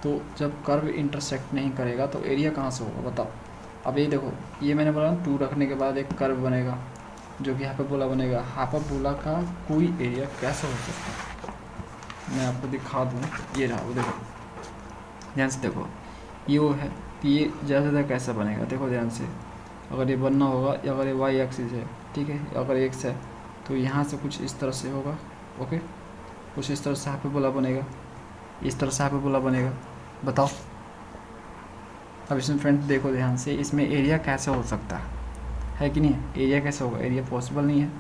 A: तो जब कर्व इंटरसेक्ट नहीं करेगा तो एरिया कहाँ से होगा बताओ। अब ये देखो, ये मैंने बोला 2 रखने के बाद एक कर्व बनेगा जो कि हाइपरबोला बनेगा। हाइपरबोला का कोई एरिया कैसे हो सकता है, मैं आपको दिखा दूँ। ये रहा, वो देखो ध्यान से देखो, ये वो है, तो ये ज़्यादा ज़्यादा कैसे बनेगा देखो ध्यान से। अगर ये बनना होगा, अगर ये वाई एक्सिस है, ठीक है, अगर एक्स है तो यहाँ से कुछ इस तरह से होगा, ओके, कुछ इस तरह से हाइपरबोला बनेगा, इस तरह से हाइपरबोला बनेगा। बताओ अब इसमें फ्रेंड देखो ध्यान से, इसमें एरिया कैसे हो सकता है कि नहीं, एरिया कैसे होगा, एरिया पॉसिबल नहीं है।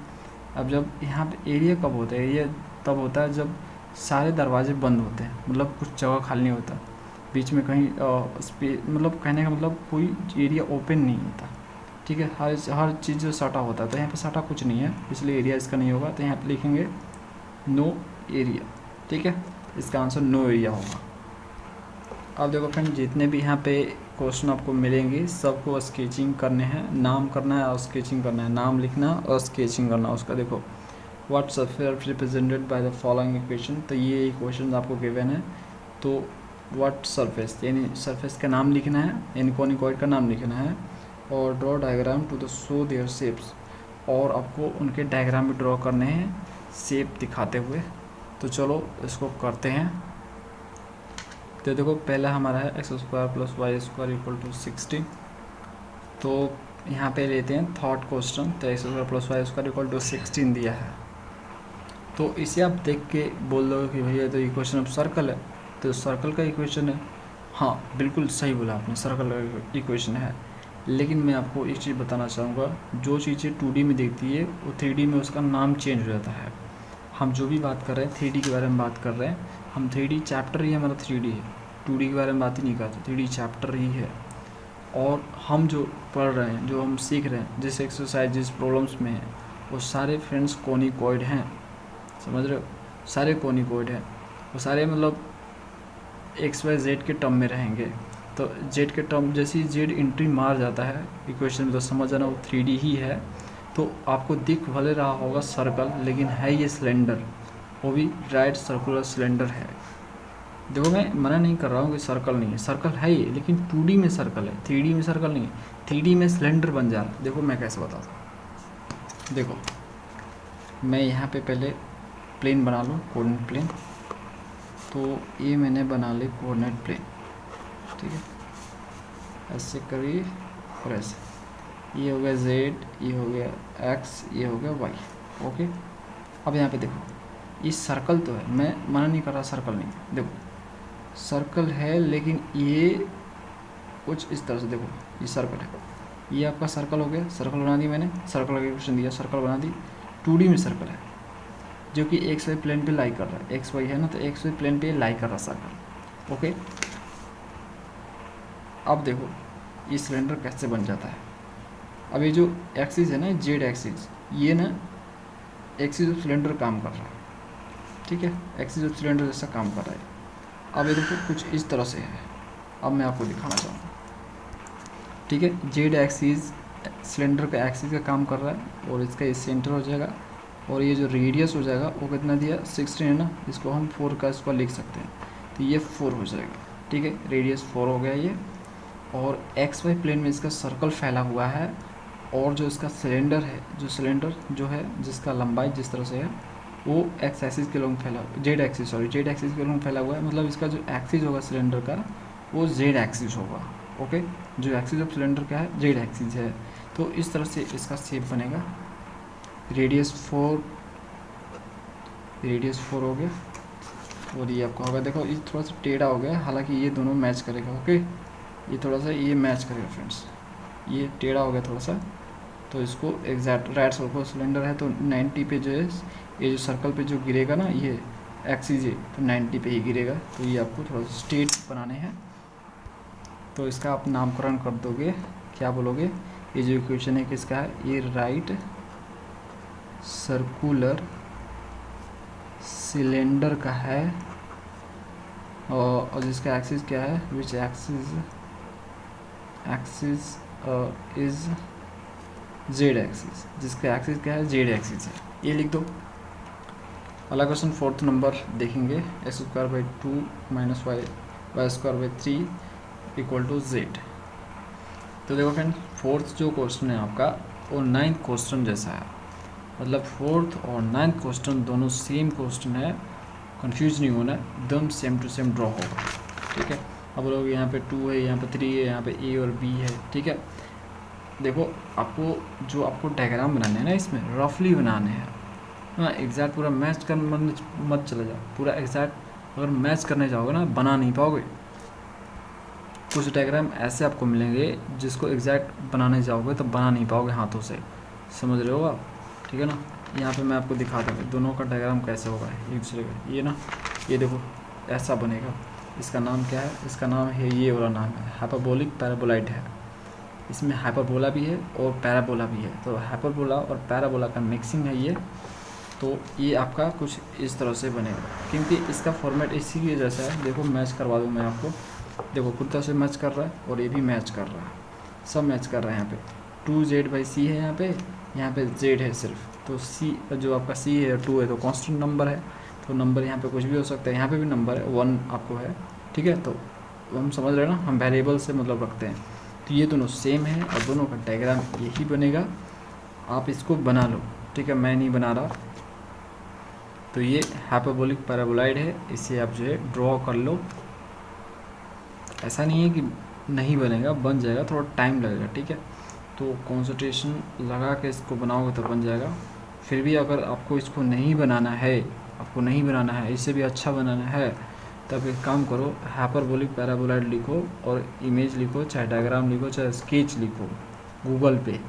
A: अब जब यहाँ पे एरिया कब होता है, एरिया तब होता है जब सारे दरवाजे बंद होते हैं, मतलब कुछ जगह खाली नहीं होता, बीच में कहीं मतलब कहने का मतलब कोई एरिया ओपन नहीं होता, ठीक है। हर चीज़ जो सटा होता है, तो यहाँ पे सटा कुछ नहीं है, इसलिए एरिया इसका नहीं होगा। तो यहाँ पे लिखेंगे नो एरिया, ठीक है, इसका आंसर नो एरिया होगा। अब देखो फ्रेंड जितने भी यहाँ पे क्वेश्चन आपको मिलेंगे सबको स्केचिंग करने हैं, नाम करना है और स्केचिंग करना है, नाम लिखना और स्केचिंग करना उसका। देखो what surface represented by the following equation, तो ये इक्वेशन आपको गिवन है। तो व्हाट सरफेस यानी सरफेस का नाम लिखना है, यानी कॉनिकॉइड का नाम लिखना है, और draw diagram to the show their shapes, और आपको उनके डायग्राम भी ड्रॉ करने हैं शेप दिखाते हुए। तो चलो इसको करते हैं। तो देखो पहला हमारा है x² + y² = 16। तो यहाँ पे लेते हैं थर्ड क्वेश्चन, तो x² + y² = 16 दिया है। तो इसे आप देख के बोल दो कि भैया तो इक्वेशन ऑफ सर्कल है, तो सर्कल का इक्वेशन है। हाँ बिल्कुल सही बोला आपने, सर्कल का इक्वेशन है। लेकिन मैं आपको एक चीज़ बताना चाहूँगा, जो चीज़ें 2D में दिखती है वो 3D में उसका नाम चेंज हो जाता है। हम जो भी बात कर रहे हैं 3D के बारे में बात कर रहे हैं, हम 3D चैप्टर ही हमारा 3D है, 2D के बारे में बात ही नहीं करते, 3D चैप्टर ही है। और हम जो पढ़ रहे हैं, जो हम सीख रहे हैं, जिस एक्सरसाइज जिस प्रॉब्लम्स में हैं, वो सारे फ्रेंड्स कोनिकॉइड हैं, समझ रहे हो, सारे कोनिकॉइड हैं। वो सारे मतलब XYZ के टर्म में रहेंगे। तो Z के टर्म जैसे ही Z एंट्री मार जाता है इक्वेशन में, तो समझ जाना वो 3D ही है। तो आपको दिख भले रहा होगा सर्कल, लेकिन है ये सिलेंडर, वो भी राइट सर्कुलर सिलेंडर है। देखो मैं मना नहीं कर रहा हूँ कि सर्कल नहीं है, सर्कल है ये, लेकिन 2D में सर्कल है, 3D में सर्कल नहीं है। 3D में सिलेंडर बन जा रहा है। देखो मैं कैसे बताता हूँ, देखो मैं यहाँ पे पहले प्लेन बना लूँ, कोऑर्डिनेट प्लेन। तो ये मैंने बना ली कोऑर्डिनेट प्लेन, ठीक है, ऐसे करिए और ऐसे, ये हो गया Z, ये हो गया X, ये हो गया Y, ओके। अब यहाँ पे देखो ये सर्कल तो है, मैं मना नहीं कर रहा सर्कल नहीं है, देखो सर्कल है, लेकिन ये कुछ इस तरह से, देखो ये सर्कल है, ये आपका सर्कल हो गया, सर्कल बना दी मैंने, सर्कल का क्वेश्चन दिया, सर्कल बना दी। 2D में सर्कल है जो कि XY प्लेन पे लाई कर रहा है, XY है ना, तो XY प्लेन पे लाई कर रहा सर्कल, ओके। अब देखो ये सिलेंडर कैसे बन जाता है। अब ये जो एक्सिस है ना, Z एक्सिस, ये ना एक्सिस ऑफ सिलेंडर काम कर रहा है, ठीक है, एक्सिस ऑफ सिलेंडर जैसा काम कर रहा है। अब ये देखो कुछ इस तरह से है, अब मैं आपको दिखाना चाहूँगा, ठीक है। Z एक्सिस सिलेंडर का एक्सिस का काम कर रहा है, और इसका ये सेंटर हो जाएगा, और ये जो रेडियस हो जाएगा वो कितना दिया 16 है ना, इसको हम 4 का इसको लिख सकते हैं, तो ये 4 हो जाएगा, ठीक है, रेडियस 4 हो गया ये। और XY प्लेन में इसका सर्कल फैला हुआ है, और जो इसका सिलेंडर है, जो सिलेंडर जो है जिसका लंबाई जिस तरह से है वो X एक्सिस के लॉन्ग फैला, Z एक्सिस के लॉन्ग फैला हुआ है, मतलब इसका जो एक्सिस होगा सिलेंडर का वो Z एक्सिस होगा, ओके, जो एक्सिस ऑफ सिलेंडर क्या है, जेड एक्सिस है। तो इस तरह से इसका शेप बनेगा। रेडियस 4 हो गया, और ये आपका होगा, देखो ये थोड़ा सा टेढ़ा हो गया, हालांकि ये दोनों मैच करेगा। ओके, ये थोड़ा सा ये मैच करेगा फ्रेंड्स, ये टेढ़ा हो गया थोड़ा सा, तो इसको एग्जैक्ट राइट सर्कल सिलेंडर है तो 90 पे जो है, ये जो सर्कल पे जो गिरेगा ना, ये एक्सिस है तो 90 पे ही गिरेगा। तो ये आपको थोड़ा सा स्ट्रेट बनाने हैं, तो इसका आप नामकरण कर दोगे, क्या बोलोगे, ये जो इक्वेशन है किसका है, ये राइट सर्कुलर सिलेंडर का है, और जिसका एक्सिस क्या है, which axis is z axis, जिसका एक्सिस क्या है, जेड एक्सिस है। ये लिख दो। अगला क्वेश्चन 4th नंबर देखेंगे, x square by 2 minus y square by 3 equal to z. तो देखो फ्रेंड, 4th जो क्वेश्चन है आपका वो 9th क्वेश्चन जैसा है, मतलब 4th और 9th क्वेश्चन दोनों सेम क्वेश्चन है, कंफ्यूज नहीं होना, एकदम सेम टू सेम ड्रॉ होगा। ठीक है, अब लोग यहाँ पे 2 है, यहाँ पे 3 है, यहाँ पे ए और बी है। ठीक है, देखो आपको डायग्राम बनाने हैं ना, इसमें रफली बनाने हैं, हाँ, एग्जैक्ट पूरा मैच कर मत चले जाओ। पूरा एग्जैक्ट अगर मैच करने जाओगे ना, बना नहीं पाओगे। कुछ डायग्राम ऐसे आपको मिलेंगे जिसको एग्जैक्ट बनाने जाओगे तो बना नहीं पाओगे हाथों से, समझ रहे हो आप। ठीक है ना, यहाँ पे मैं आपको दिखा दूँगा दोनों का डायग्राम कैसे होगा एक दूसरे का। ये ना, ये देखो ऐसा बनेगा। इसका नाम क्या है, इसका नाम है, ये वाला नाम है हाइपरबोलिक पैराबोलाइड है। इसमें हाइपरबोला भी है और पैराबोला भी है, तो हाइपरबोला और पैराबोला का मिक्सिंग है ये। तो ये आपका कुछ इस तरह से बनेगा, क्योंकि इसका फॉर्मेट इसी की जैसा है। देखो मैच करवा दूँ मैं आपको, देखो कुर्ता से मैच कर रहा है और ये भी मैच कर रहा है, सब मैच कर रहा है। यहाँ पे 2z/c है, यहाँ पे z है सिर्फ, तो c जो आपका c है 2 है तो कांस्टेंट नंबर है, तो नंबर यहाँ पे कुछ भी हो सकता है। यहाँ पे भी नंबर है 1 आपको है। ठीक है, तो हम समझ रहे हैं ना, हम वेरिएबल से मतलब रखते हैं। तो ये दोनों सेम है और दोनों का डायग्राम यही बनेगा, आप इसको बना लो। ठीक है, मैं नहीं बना रहा। तो ये हाइपरबोलिक पैराबोलाइड है, इसे आप जो है ड्रॉ कर लो। ऐसा नहीं है कि नहीं बनेगा, बन जाएगा, थोड़ा टाइम लगेगा। ठीक है, तो कंसंट्रेशन लगा के इसको बनाओगे तो बन जाएगा। फिर भी अगर आपको इसको नहीं बनाना है, इससे भी अच्छा बनाना है, तब एक काम करो, हाइपरबोलिक पैराबोलाइड लिखो और इमेज लिखो, चाहे डायग्राम लिखो, चाहे स्केच लिखो, गूगल पे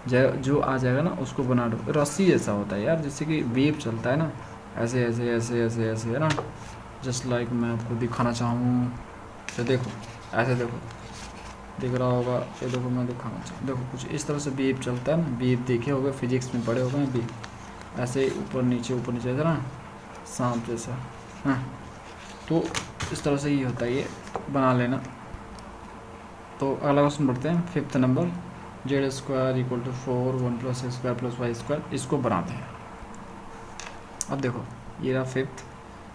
A: जो आ जाएगा ना उसको बना दो। रस्सी जैसा होता है यार, जैसे कि वेव चलता है ना, ऐसे ऐसे ऐसे ऐसे ऐसे है ना, जस्ट लाइक मैं आपको दिखाना चाहूँ तो देखो, ऐसे देखो, दिख रहा होगा ये, देखो मैं दिखाना चाहूँ, देखो कुछ इस तरह से वेव चलता है ना, वेव देखे होगे, फिजिक्स में पढ़े होगे वेव, ऐसे ऊपर नीचे ऐसा ना, सांप जैसा। हाँ, तो इस तरह से ही होता है, ये बना लेना। तो अगला क्वेश्चन बढ़ते हैं, 5th number, z square equal to 4 1 + x square + y square, इसको बनाते हैं। अब देखो ये रहा 5th,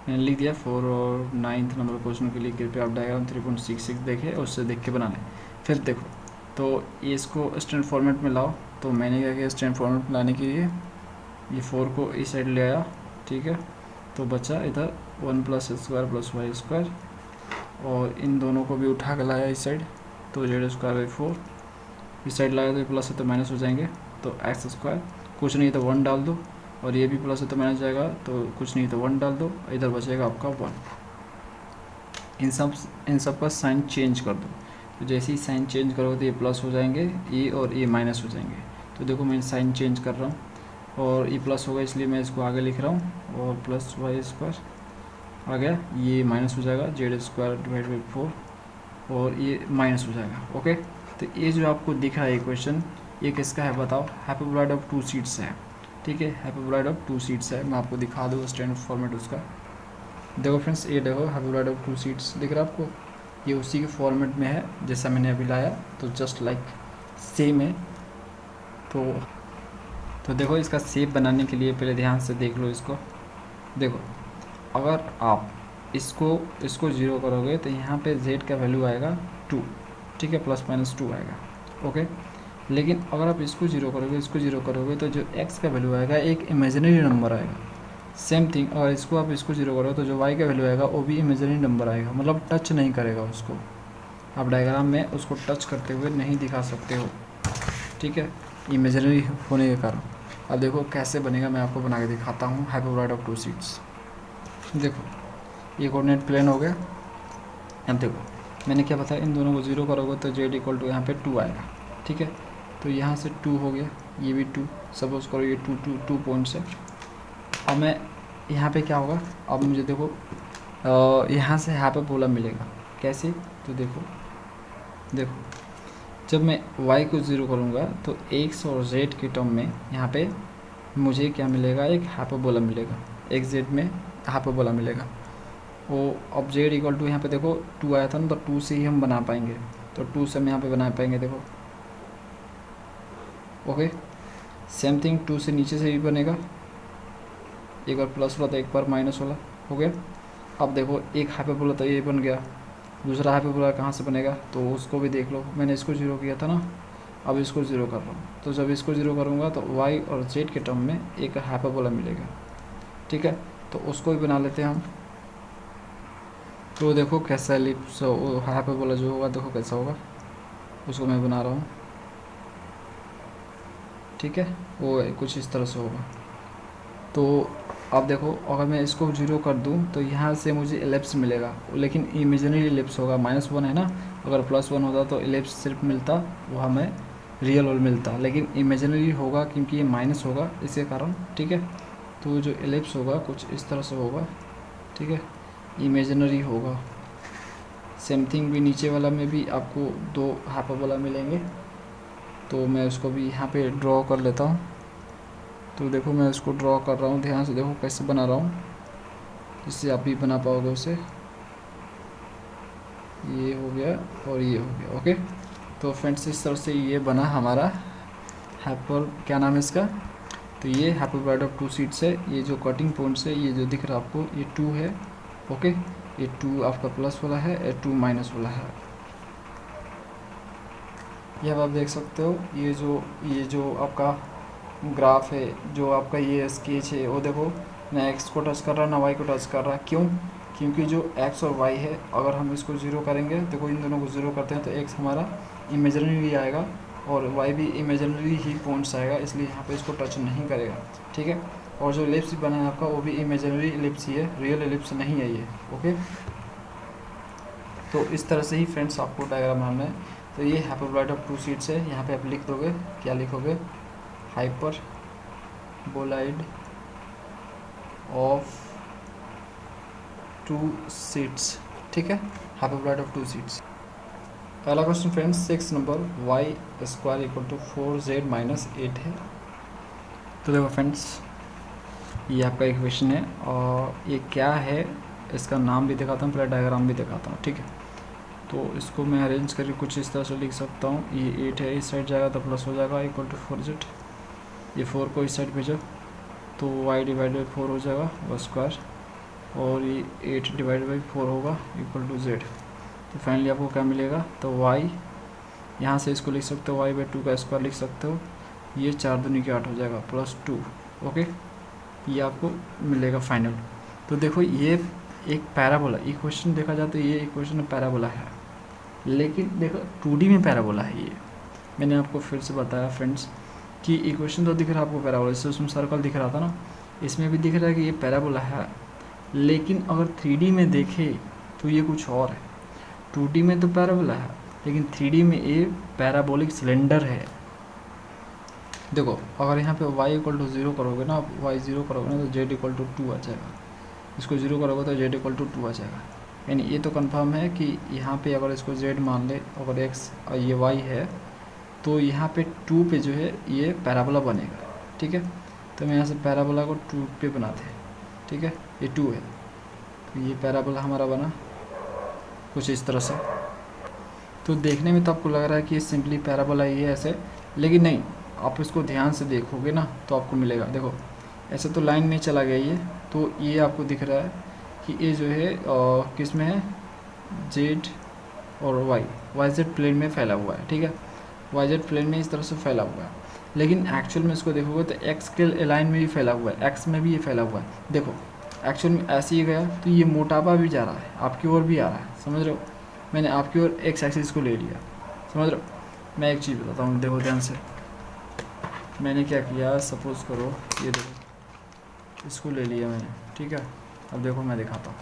A: मैंने लिख दिया। 4 और 9th नंबर क्वेश्चन के लिए कृपया आप डायग्राम 3.66 देखें और उससे देख के बना लें। फिर देखो, तो ये इसको स्टैंडर्ड फॉर्मेट में लाओ। तो मैंने क्या किया, स्टैंडर्ड फॉर्मेट में लाने के लिए ये 4 को इस साइड ले आया। ठीक है, तो बचा इधर 1 + x स्क्वायर + y स्क्वायर, और इन दोनों को भी उठा कर लाया इस साइड, तो जेड स्क्वायर बाई 4 इस साइड लाया, तो प्लस है तो माइनस हो जाएंगे, तो एक्स स्क्वायर, कुछ नहीं तो 1 डाल दो, और ये भी प्लस है तो माइनस जाएगा, तो कुछ नहीं तो 1 डाल दो, इधर बचेगा आपका 1। इन सब का साइन चेंज कर दो, तो जैसे ही साइन चेंज करोगे तो ये प्लस हो जाएंगे, ये और ये माइनस हो जाएंगे। तो देखो मैं साइन चेंज कर रहा हूँ, और ये प्लस होगा इसलिए मैं इसको आगे लिख रहा हूँ, और प्लस y स्क्वायर आ गया, ये माइनस हो जाएगा, जेड स्क्वायर डिवाइड बाई 4, और ये माइनस हो जाएगा। ओके, तो ये जो आपको दिख रहा है इक्वेशन, ये किसका है बताओ, हाइपरबोलॉइड ऑफ 2 सीट्स है। ठीक है, हाइपरबोलॉइड ऑफ 2 सीट्स है, मैं आपको दिखा दूँ स्टैंडर्ड फॉर्मेट उसका। देखो फ्रेंड्स, ये देखो हाइपरबोलॉइड ऑफ 2 सीट्स दिख रहा है आपको, ये उसी के फॉर्मेट में है जैसा मैंने अभी लाया, तो जस्ट लाइक सेम है। तो देखो इसका शेप बनाने के लिए पहले ध्यान से देख लो इसको। देखो अगर आप इसको 0 करोगे तो यहाँ पे z का वैल्यू आएगा 2, ठीक है, ±2 आएगा। ओके, लेकिन अगर आप इसको 0 करोगे तो जो x का वैल्यू आएगा एक इमेजिनरी नंबर आएगा। सेम थिंग, अगर इसको 0 करोगे तो जो y का वैल्यू आएगा वो भी इमेजिनरी नंबर आएगा, मतलब टच नहीं करेगा उसको। आप डायग्राम में उसको टच करते हुए नहीं दिखा सकते हो, ठीक है, इमेजिनरी होने के कारण। अब देखो कैसे बनेगा, मैं आपको बना के दिखाता हूँ हाइपरबोलॉइड ऑफ 2 सीट्स। देखो ये कोऑर्डिनेट प्लेन हो गया। अब देखो मैंने क्या बताया, इन दोनों को 0 करोगे तो z इक्वल टू यहाँ पे 2 आएगा, ठीक है। तो यहाँ से 2 हो गया, ये भी 2, सपोज करो ये 2 पॉइंट्स है। अब मैं यहाँ पे क्या होगा, अब मुझे देखो यहाँ से हाइपरबोला मिलेगा। कैसे, तो देखो जब मैं y को 0 करूँगा तो x और z के टर्म में यहाँ पे मुझे क्या मिलेगा, एक हाइपरबोला मिलेगा, x z में हाइपरबोला मिलेगा। वो अब z इक्वल टू यहाँ पे देखो 2 आया था ना, तो 2 से ही हम बना पाएंगे, तो 2 से हम यहाँ पे बना पाएंगे। देखो ओके, सेम थिंग 2 से नीचे से भी बनेगा, एक बार प्लस वाला तो एक बार माइनस वाला हो गया। अब देखो एक हाइपरबोला तो ये बन गया, दूसरा हाइपरबोला कहाँ से बनेगा, तो उसको भी देख लो। मैंने इसको 0 किया था ना, अब इसको 0 कर रहा हूँ, तो जब इसको 0 करूँगा तो y और z के टर्म में एक हाइपरबोला मिलेगा, ठीक है। तो उसको भी बना लेते हैं हम। तो देखो कैसा एलिप्स हाइपरबोला जो होगा, देखो कैसा होगा, उसको मैं बना रहा हूँ, ठीक है। वो कुछ इस तरह से होगा। तो अब देखो अगर मैं इसको 0 कर दूं तो यहाँ से मुझे एलिप्स मिलेगा, लेकिन इमेजिनरी एलिप्स होगा, -1 है ना। अगर +1 होता तो एलिप्स सिर्फ मिलता, वो हमें रियल और मिलता, लेकिन इमेजिनरी होगा क्योंकि ये माइनस होगा इसके कारण, ठीक है। तो जो एलिप्स होगा कुछ इस तरह से होगा, ठीक है, इमेजिनरी होगा। सेम थिंग भी नीचे वाला में भी आपको 2 हाइपरबोला मिलेंगे। तो मैं उसको भी यहाँ पे ड्रॉ कर लेता हूँ। तो देखो मैं उसको ड्रॉ कर रहा हूँ, ध्यान से देखो कैसे बना रहा हूँ, जिससे आप भी बना पाओगे उसे। ये हो गया और ये हो गया, ओके। तो फ्रेंड्स इस तरह से ये बना हमारा क्या नाम है इसका, तो ये हाइपरबोलॉइड ऑफ 2 सीट्स है। ये जो कटिंग पॉइंट्स है, ये जो दिख रहा है आपको, ये 2 है, ओके। ये 2 आपका प्लस वाला है, ये 2 माइनस वाला है। ये अब आप देख सकते हो, ये जो आपका ग्राफ है, जो आपका ये स्केच है, वो देखो ना x को टच कर रहा है ना y को टच कर रहा है। क्यों? क्योंकि जो x और y है, अगर हम इसको 0 करेंगे, देखो इन दोनों को 0 करते हैं तो x हमारा इमेजिनरी आएगा और y भी इमेजिनरी ही पॉइंट्स आएगा, इसलिए यहाँ पे इसको टच नहीं करेगा, ठीक है। और जो एलिप्स बना है आपका, वो भी इमेजिनरी एलिप्स ही है, रियल एलिप्स नहीं है ये, ओके। तो इस तरह से ही फ्रेंड्स आपको डायग्राम बनाना है। तो ये हाइपरबोलॉइड ऑफ 2 सीट्स है। यहाँ पे आप लिख दोगे, क्या लिखोगे, हाइपरबोलॉइड ऑफ 2 सीट्स, ठीक है, हाइपरबोलॉइड ऑफ 2 सीट्स। पहला क्वेश्चन फ्रेंड्स 6 नंबर, y² equal to 4z minus 8 है। तो देखो फ्रेंड्स ये आपका इक्वेशन है, और ये क्या है इसका नाम भी दिखाता हूँ, पहले डायग्राम भी दिखाता हूँ, ठीक है। तो इसको मैं अरेंज करके कुछ इस तरह से लिख सकता हूँ। ये 8 है, इस साइड जाएगा तो प्लस हो जाएगा, इक्वल टू 4z। ये 4 को इस साइड भेजो तो y डिवाइड बाई 4 हो जाएगा, वो स्क्वायर, और ये 8 डिवाइड बाई 4 होगा, इक्वल टू z। तो फाइनली आपको क्या मिलेगा, तो y यहाँ से इसको लिख सकते हो, y बाई 2 का स्क्वायर लिख सकते हो, ये 4 दूनी के 8 हो जाएगा, +2, ओके। ये आपको मिलेगा फाइनल। तो देखो ये एक पैराबोला इक्वेशन देखा जाए तो ये इक्वेशन पैराबोला है, लेकिन देखो 2D में पैराबोला है ये। मैंने आपको फिर से बताया फ्रेंड्स कि इक्वेशन तो दिख रहा है आपको पैराबोला, इससे उसमें सर्कल दिख रहा था ना, इसमें भी दिख रहा है कि ये पैराबोला है, लेकिन अगर 3D में देखें तो ये कुछ और है। 2D में तो पैराबोला है, लेकिन 3D में ये पैराबोलिक सिलेंडर है। देखो अगर यहाँ पे y इक्वल टू 0 करोगे ना, y 0 करोगे ना, तो z इक्वल टू 2 आ जाएगा। इसको 0 करोगे तो z इक्वल टू 2 आ जाएगा। यानी ये तो कंफर्म है कि यहाँ पे अगर इसको z मान ले, अगर x और ये y है, तो यहाँ पे 2 पे जो है ये पैराबोला बनेगा, ठीक है। तो मैं यहाँ से पैराबोला को 2 पे बनाते हैं, ठीक है। ये 2 है, तो ये पैराबोला हमारा बना कुछ इस तरह से। तो देखने में तो आपको लग रहा है कि ये सिंपली पैराबोला ही है ऐसे, लेकिन नहीं, आप इसको ध्यान से देखोगे ना तो आपको मिलेगा। देखो ऐसे तो लाइन में चला गया ये, तो ये आपको दिख रहा है कि ये जो है किस में है, z और y z प्लेन में फैला हुआ है, ठीक है। y z प्लेन में इस तरह से फैला हुआ है, लेकिन एक्चुअल में इसको देखोगे तो x के लाइन में भी फैला हुआ है, x में भी ये फैला हुआ है। देखो एक्चुअल में ऐसे ही गया तो ये मोटापा भी जा रहा है, आपकी ओर भी आ रहा है, समझ रहे हो। मैंने आपकी ओर एक्स एक्सिस को ले लिया, समझ रहे हो। मैं एक चीज़ बताता हूँ, देखो ध्यान से। मैंने क्या किया, सपोज़ करो ये देखो, इसको ले लिया मैंने, ठीक है। अब देखो मैं दिखाता हूँ,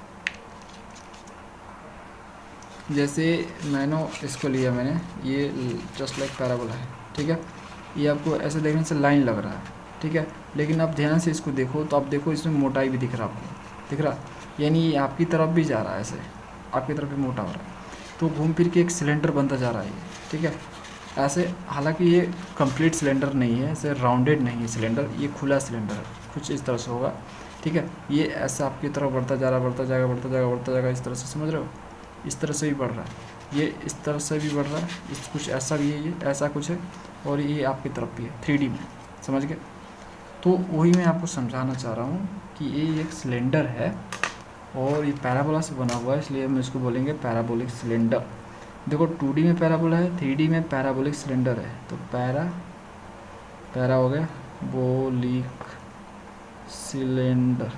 A: जैसे मैंने इसको लिया मैंने, ये जस्ट लाइक पैराबोला है, ठीक है। ये आपको ऐसे देखने से लाइन लग रहा है, ठीक है, लेकिन आप ध्यान से इसको देखो तो आप देखो इसमें मोटाई भी दिख रहा है आपको, दिख रहा, यानी ये आपकी तरफ भी जा रहा है, ऐसे आपकी तरफ भी मोटा हो रहा है, तो घूम फिर के एक सिलेंडर बनता जा रहा है ये, ठीक है। ऐसे हालांकि ये कंप्लीट सिलेंडर नहीं है, ऐसे राउंडेड नहीं है सिलेंडर, ये खुला सिलेंडर है, कुछ इस तरह से होगा, ठीक है। ये ऐसा आपकी तरफ बढ़ता जा रहा है, बढ़ता जाएगा, बढ़ता जाएगा, बढ़ता जाएगा, इस तरह से, समझ रहे हो। इस तरह से भी बढ़ रहा है, ये इस तरह से भी बढ़ रहा है, इस कुछ ऐसा भी है, ये ऐसा कुछ है, और ये आपकी तरफ भी है 3D में, समझ गए। तो वही मैं आपको समझाना चाह रहा हूँ कि ये एक सिलेंडर है और ये पैराबोला से बना हुआ है, इसलिए हम इसको बोलेंगे पैराबोलिक सिलेंडर। देखो 2D में पैराबोला है, 3D में पैराबोलिक सिलेंडर है, तो पैरा हो गया बोलिक सिलेंडर,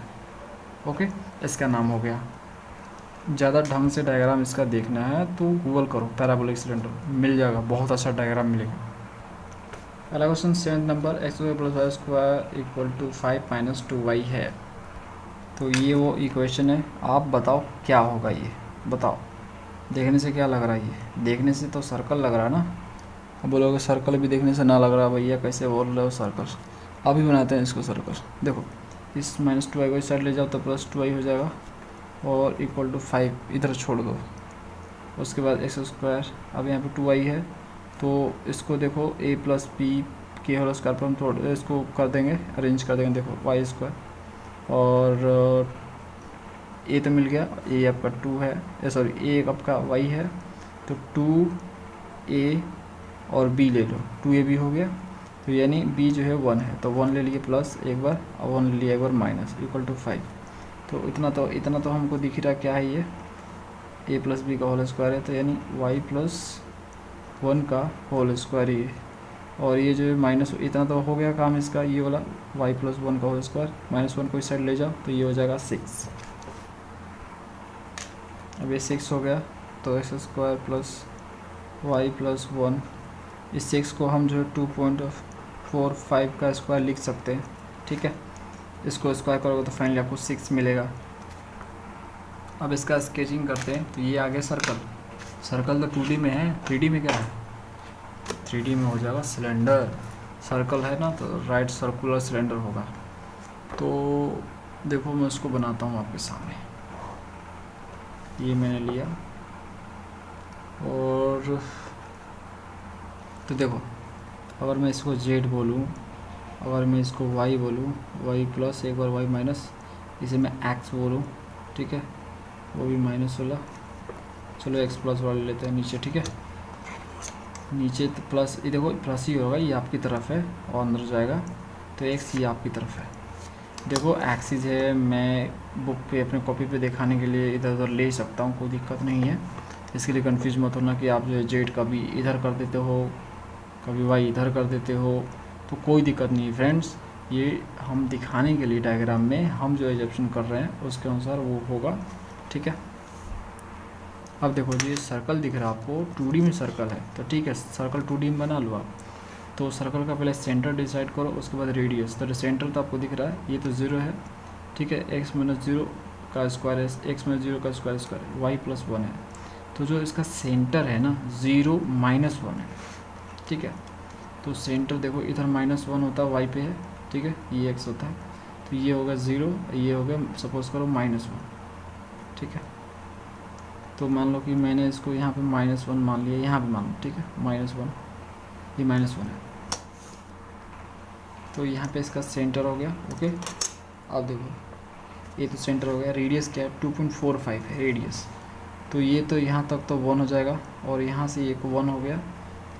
A: ओके, इसका नाम हो गया। ज़्यादा ढंग से डायग्राम इसका देखना है तो गूगल करो पैराबोलिक सिलेंडर, मिल जाएगा, बहुत अच्छा डायग्राम मिलेगा। अगला question 7 number, x square plus Y square equal to 5 minus 2y है। तो ये वो इक्वेशन है, आप बताओ क्या होगा ये, बताओ। देखने से क्या लग रहा है, ये देखने से तो सर्कल लग रहा है ना। अब बोलोगे सर्कल भी देखने से ना लग रहा, भैया कैसे बोल रहे हो सर्कल, अभी बनाते हैं इसको सर्कल। देखो इस माइनस 2y को इस साइड ले जाओ तो प्लस 2y हो जाएगा, और इक्वल टू 5 इधर छोड़ दो, उसके बाद एक्स स्क्वायर, अब यहाँ पे 2y है तो इसको देखो a प्लस बी के होल स्क्वायर पर हम थोड़ा इसको कर देंगे, अरेंज कर देंगे, देखो वाई स्क्वायर, और a तो मिल गया, a आपका 2 है, सॉरी a आपका y है, तो 2a और b ले लो, 2a भी हो गया, तो यानी b जो है 1 है, तो 1 ले लिए प्लस एक बार, और 1 ले लिया एक बार माइनस, इक्वल टू 5। तो इतना तो हमको दिख रहा क्या है, ये a प्लस बी का होल स्क्वायर है, तो यानी y प्लस 1 का होल स्क्वायर ये, और ये जो है माइनस, इतना तो हो गया काम इसका, ये वाला y प्लस 1 का होल स्क्वायर, माइनस 1 को इस साइड ले जाओ तो ये हो जाएगा 6। अब ये 6 हो गया, तो x square plus y plus 1, इस 6 को हम जो है 2.45 का स्क्वायर लिख सकते हैं, ठीक है। इसको स्क्वायर करोगे तो फाइनली आपको 6 मिलेगा। अब इसका स्केचिंग करते हैं, तो ये आ गया सर्कल, सर्कल तो 2D में है, 3D में क्या है, 3D में हो जाएगा सिलेंडर, सर्कल है ना तो राइट सर्कुलर सिलेंडर होगा। तो देखो मैं उसको बनाता हूँ आपके सामने, ये मैंने लिया, और तो देखो अगर मैं इसको z बोलूँ, अगर मैं इसको y बोलूँ, y प्लस एक बार y माइनस, इसे मैं x बोलूँ, ठीक है, वो भी माइनस वाला, चलो x प्लस वाला लेते हैं नीचे, ठीक है। नीचे तो प्लस, ये देखो प्लस ही होगा, ये आपकी तरफ है और अंदर जाएगा, तो x ये आपकी तरफ है। देखो एक्सिस है, मैं बुक पे अपने कॉपी पे दिखाने के लिए इधर उधर ले सकता हूँ, कोई दिक्कत नहीं है, इसके लिए कंफ्यूज मत होना कि आप जो है जेड कभी इधर कर देते हो, कभी वाई इधर कर देते हो, तो कोई दिक्कत नहीं है फ्रेंड्स। ये हम दिखाने के लिए डायग्राम में हम जो एजप्शन कर रहे हैं उसके अनुसार वो होगा, ठीक है। अब देखो ये सर्कल दिख रहा है आपको, 2D में सर्कल है, तो ठीक है सर्कल 2D में बना लो आप। तो सर्कल का पहले सेंटर डिसाइड करो, उसके बाद रेडियस, तो सेंटर तो आपको दिख रहा है, ये तो 0 है, ठीक है, x माइनस 0 का स्क्वायर है, x माइनस 0 का स्क्वायर है, y प्लस 1 है, तो जो इसका सेंटर है ना 0 माइनस 1 है, ठीक है। तो सेंटर देखो इधर माइनस 1 होता है y पे है, ठीक है, ये x होता है, तो ये होगा 0, ये हो गया सपोज करो माइनस 1, ठीक है। तो मान लो कि मैंने इसको यहाँ पे माइनस 1 मान लिया, यहाँ पे मान लो, ठीक है, माइनस 1, ये माइनस 1 है, तो यहाँ पे इसका सेंटर हो गया, ओके। अब देखो ये तो सेंटर हो गया, रेडियस क्या है 2.45 है रेडियस, तो ये तो यहाँ तक तो 1 हो जाएगा, और यहाँ से एक 1 हो गया,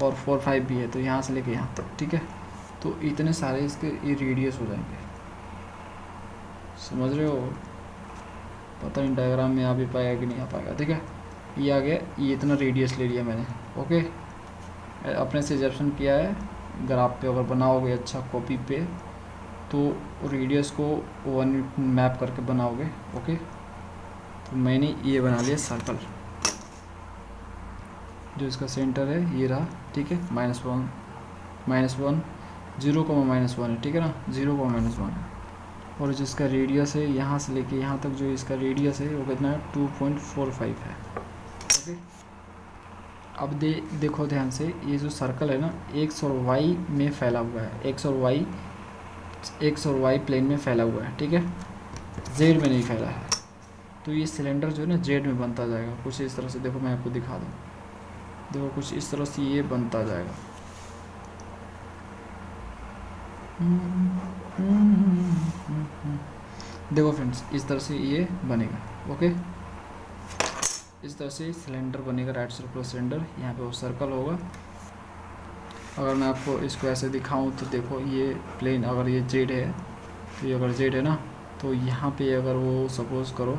A: और 45 भी है, तो यहाँ से लेके यहाँ तक, ठीक है। तो इतने सारे इसके ये रेडियस हो जाएंगे, समझ रहे हो। पता नहीं डायग्राम में आ भी पाएगा कि नहीं आ पाएगा, ठीक है। ये आ गया, ये इतना रेडियस ले लिया मैंने, ओके, अपने से एजप्शन किया है। ग्राफ पे अगर बनाओगे अच्छा कॉपी पे, तो रेडियस को 1 मैप करके बनाओगे, ओके। तो मैंने ये बना लिया सर्कल, जो इसका सेंटर है ये रहा, ठीक है, -1 -1 0,-1 है, ठीक है ना, 0,-1 है। और जिसका रेडियस है यहाँ से लेके यहाँ तक जो इसका रेडियस है वो कितना है 2.45 है। ओके, अब देखो ध्यान से, ये जो सर्कल है ना एक्स और वाई में फैला हुआ है, एक्स और वाई प्लेन में फैला हुआ है, ठीक है, जेड में नहीं फैला है। तो ये सिलेंडर जो है ना जेड में बनता जाएगा कुछ इस तरह से। देखो मैं आपको दिखा दूँ, देखो कुछ इस तरह से ये बनता जाएगा। देखो फ्रेंड्स, इस तरह से ये बनेगा। ओके, इस तरह से सिलेंडर बनेगा, राइट सर्कुलर सिलेंडर। यहाँ पे वो सर्कल होगा। अगर मैं आपको इसको ऐसे दिखाऊं तो देखो ये प्लेन, अगर ये जेड है तो ये अगर जेड है ना, तो यहाँ पे अगर वो सपोज़ करो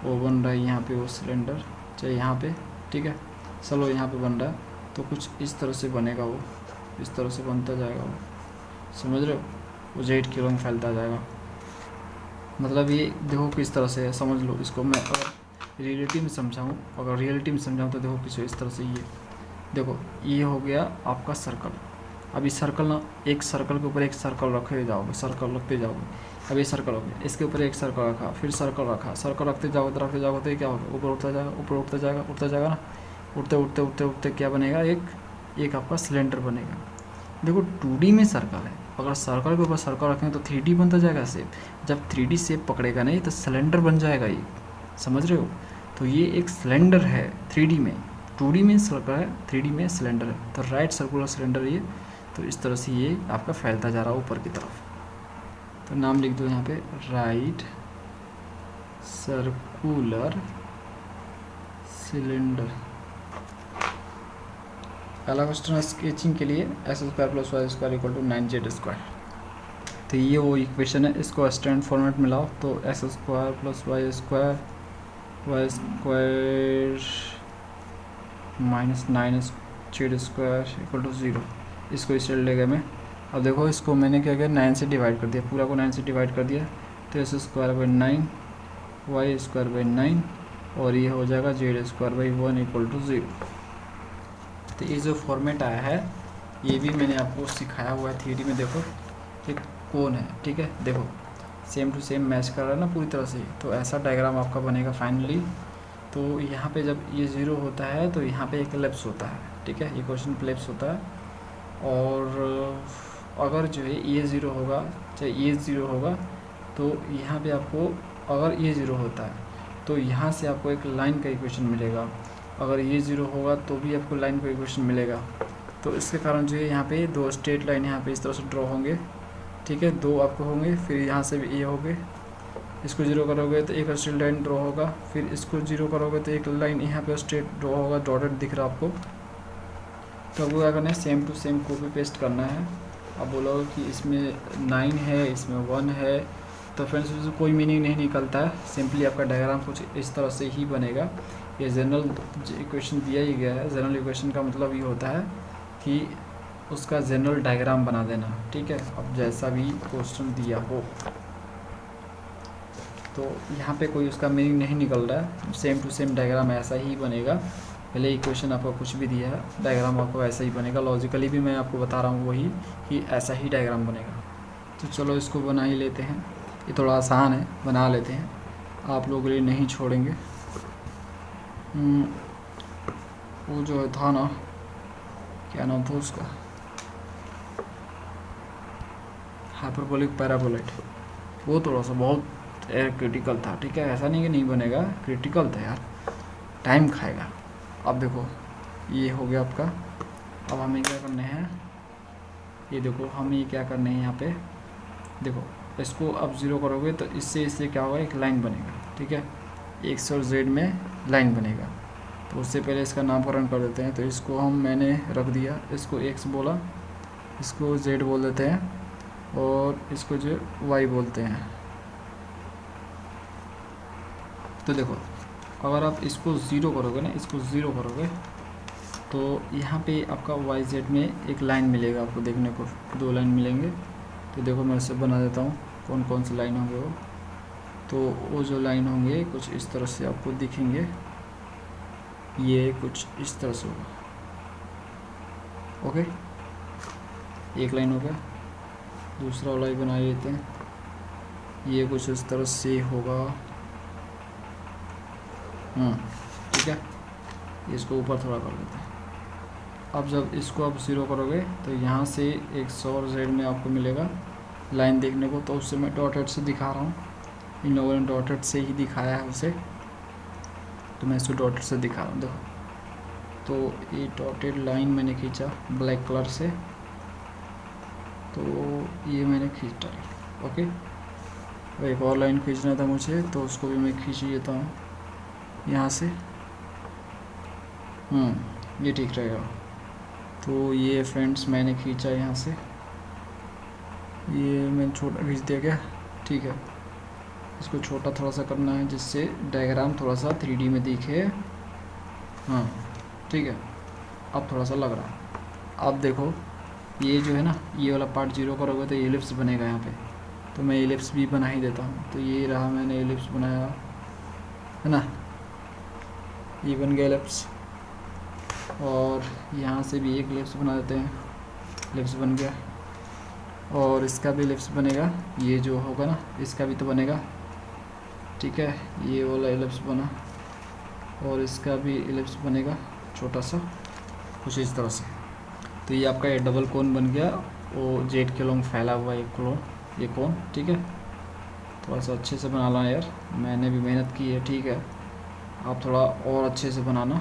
A: वो बन रहा है यहाँ पे वो सिलेंडर, चाहे यहाँ पे, ठीक है, चलो यहाँ पे बन रहा है, तो कुछ इस तरह से बनेगा, वो इस तरह से बनता जाएगा वो, समझ रहे हो, वो जेड की रंग फैलता जाएगा। मतलब ये देखो किस तरह से है, समझ लो इसको। मैं अगर रियलिटी में समझाऊँ तो देखो किस इस तरह से ये देखो, ये हो गया आपका सर्कल। अब इस सर्कल ना, एक सर्कल के ऊपर एक सर्कल रखते जाओगे। अब ये सर्कल हो गया, इसके ऊपर एक सर्कल रखा, फिर सर्कल रखा, सर्कल रखते जाओगे तो ये क्या होगा, ऊपर उठता जाएगा ना, उड़ते क्या बनेगा, एक आपका सिलेंडर बनेगा। देखो 2D में सर्कल है, अगर सर्कल के ऊपर सर्कल रखेंगे तो 3D बनता जाएगा शेप। जब 3D शेप पकड़ेगा नहीं तो सिलेंडर बन जाएगा ये, समझ रहे हो। तो ये एक सिलेंडर है 3D में, 2D में सर्कल है, 3D में सिलेंडर है। तो राइट सर्कुलर सिलेंडर ये, तो इस तरह से ये आपका फैलता जा रहा है ऊपर की तरफ। तो नाम लिख दो यहाँ पे, राइट सर्कुलर सिलेंडर। पहला क्वेश्चन स्केचिंग के लिए x² + y² = 9z²। तो ये वो इक्वेशन है, इसको स्टैंडर्ड फॉर्मेट में लाओ तो x² + y² -9z² = 0। इसको इस ले गया मैं। अब देखो इसको मैंने क्या किया, 9 से डिवाइड कर दिया, पूरा को 9 से डिवाइड कर दिया, तो x²/9 y²/9 और ये हो जाएगा z²/1 = 0। तो ये जो फॉर्मेट आया है ये भी मैंने आपको सिखाया हुआ है थ्योरी में। देखो ये कौन है, ठीक है, देखो सेम टू सेम मैच कर रहा है ना पूरी तरह से। तो ऐसा डायग्राम आपका बनेगा फाइनली। तो यहाँ पे जब ये 0 होता है तो यहाँ पे एक एलिप्स होता है, ठीक है, ये क्वेश्चन एलिप्स होता है। और अगर जो है ये 0 होगा, चाहे ये 0 होगा, तो यहाँ पे आपको, अगर ये 0 होता है तो यहाँ से आपको एक लाइन का इक्वेशन मिलेगा। अगर ये 0 होगा तो भी आपको लाइन का इक्वेशन मिलेगा। तो इसके कारण जो है यहाँ पे 2 स्ट्रेट लाइन यहाँ पे इस तरह से ड्रॉ होंगे, ठीक है, 2 आपको होंगे। फिर यहाँ से भी ये होंगे, इसको 0 करोगे तो एक स्ट्रेट लाइन ड्रॉ होगा, फिर इसको 0 करोगे तो एक लाइन यहाँ पे स्ट्रेट ड्रॉ होगा, डॉटेड दिख रहा आपको। तो आपको क्या करना है, same to same copy paste करना है। अब बोलोगे कि इसमें 9 है, इसमें 1 है, तो फ्रेंड्स उससे कोई मीनिंग नहीं निकलता है। सिंपली आपका डायग्राम कुछ इस तरह से ही बनेगा। ये जनरल इक्वेशन दिया ही गया है। जनरल इक्वेशन का मतलब ये होता है कि उसका जनरल डायग्राम बना देना, ठीक है, अब जैसा भी क्वेश्चन दिया हो। तो यहाँ पे कोई उसका मीनिंग नहीं निकल रहा है, सेम टू सेम डायग्राम ऐसा ही बनेगा। पहले इक्वेशन आपको कुछ भी दिया है, डायग्राम आपको ऐसा ही बनेगा। लॉजिकली भी मैं आपको बता रहा हूँ वही कि ऐसा ही डायग्राम बनेगा। तो चलो इसको बना ही लेते हैं, ये थोड़ा आसान है, बना लेते हैं, आप लोगों के लिए नहीं छोड़ेंगे। वो जो था ना, क्या नाम था उसका, हाइपरबोलिक पैराबोलाइड, वो थोड़ा सा बहुत क्रिटिकल था, ठीक है, ऐसा नहीं कि नहीं बनेगा, क्रिटिकल था यार, टाइम खाएगा। अब देखो ये हो गया आपका। अब हमें क्या करने हैं, ये देखो हमें क्या करने हैं यहाँ पे, देखो इसको अब 0 करोगे तो इससे क्या होगा, एक लाइन बनेगा, ठीक है, एक्स और जेड में लाइन बनेगा। तो उससे पहले इसका नामकरण कर देते हैं। तो इसको मैंने रख दिया, इसको एक्स बोला, इसको जेड बोल देते हैं और इसको जो वाई बोलते हैं। तो देखो अगर आप इसको 0 करोगे ना, इसको 0 करोगे तो यहाँ पे आपका वाई जेड में एक लाइन मिलेगा आपको देखने को, 2 लाइन मिलेंगे। तो देखो मैं इसे बना देता हूँ, कौन कौन से लाइन होंगे वो। तो वो जो लाइन होंगे कुछ इस तरह से आपको दिखेंगे, ये कुछ इस तरह से होगा। ओके, एक लाइन हो गया, दूसरा वाला भी बना लेते हैं। ये कुछ इस तरह से होगा। ठीक है, इसको ऊपर थोड़ा कर लेते हैं। अब जब इसको आप 0 करोगे तो यहाँ से एक्स और जेड में आपको मिलेगा लाइन देखने को। तो उससे मैं डॉटेड से दिखा रहा हूँ, इन लोगों ने डॉटेड से ही दिखाया है उसे, तो मैं इसको डॉटेड से दिखा रहा हूँ। देखो, तो ये डॉटेड लाइन मैंने खींचा ब्लैक कलर से, तो ये मैंने खींच डाली। ओके, एक और लाइन खींचना था मुझे, तो उसको भी मैं खींच लेता हूँ यहाँ से। ये ठीक रहेगा। तो ये फ्रेंड्स मैंने खींचा यहाँ से, ये मैंने छोटा खींच दिया क्या? ठीक है, इसको छोटा थोड़ा सा करना है जिससे डायग्राम थोड़ा सा 3D में दिखे। हाँ ठीक है, अब थोड़ा सा लग रहा है। अब देखो, ये जो है ना, ये वाला पार्ट 0 करोगे तो एलिप्स बनेगा यहाँ पे, तो मैं एलिप्स भी बना ही देता हूँ। तो ये रहा, मैंने एलिप्स बनाया है ना, ये बन गया एलिप्स। और यहाँ से भी एक एलिप्स बना देते हैं, एलिप्स बन गया। और इसका भी एलिप्स बनेगा, ये जो होगा ना इसका भी तो बनेगा। ठीक है, ये वाला एलिप्स बना, और इसका भी एलिप्स बनेगा छोटा सा कुछ इस तरह से। तो ये आपका एक डबल कोन बन गया, वो जेड के लॉन्ग फैला हुआ एक कोन, ये कोन। ठीक है, थोड़ा सा अच्छे से बना ला यार, मैंने भी मेहनत की है। ठीक है, आप थोड़ा और अच्छे से बनाना।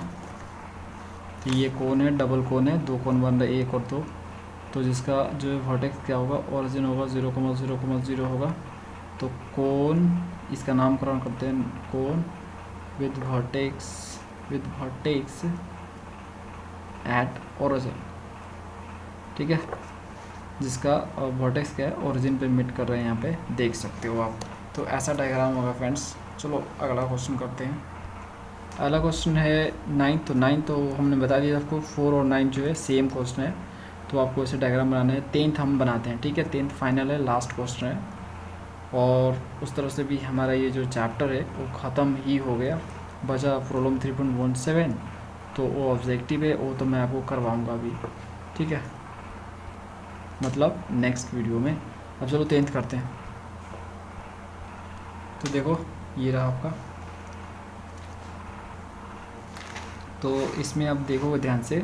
A: तो ये कोन है, डबल कोन है, 2 कोन बन रहा है, 1 और 2। तो जिसका जो वर्टेक्स क्या होगा, ओरिजिन होगा 0,0,0 होगा। तो कोन, इसका नामकरण करते हैं कोन विद वर्टेक्स एट ओरिजिन। ठीक है, जिसका वर्टेक्स क्या है, ओरिजिन पे मीट कर रहे हैं, यहाँ पे देख सकते हो आप। तो ऐसा डायग्राम होगा फ्रेंड्स। चलो अगला क्वेश्चन करते हैं। अगला क्वेश्चन है 9। तो 9 तो हमने बता दिया आपको, 4 और 9 जो है सेम क्वेश्चन है, तो आपको ऐसे डायग्राम बनाने हैं। 10th हम बनाते हैं। ठीक है, 10th फाइनल है, लास्ट क्वेश्चन है, और उस तरह से भी हमारा ये जो चैप्टर है वो ख़त्म ही हो गया। बचा प्रॉब्लम 3.17, तो वो ऑब्जेक्टिव है, वो तो मैं आपको करवाऊँगा अभी। ठीक है, मतलब नेक्स्ट वीडियो में। अब चलो 10th करते हैं। तो देखो, ये रहा आपका। तो इसमें आप देखोगे ध्यान से,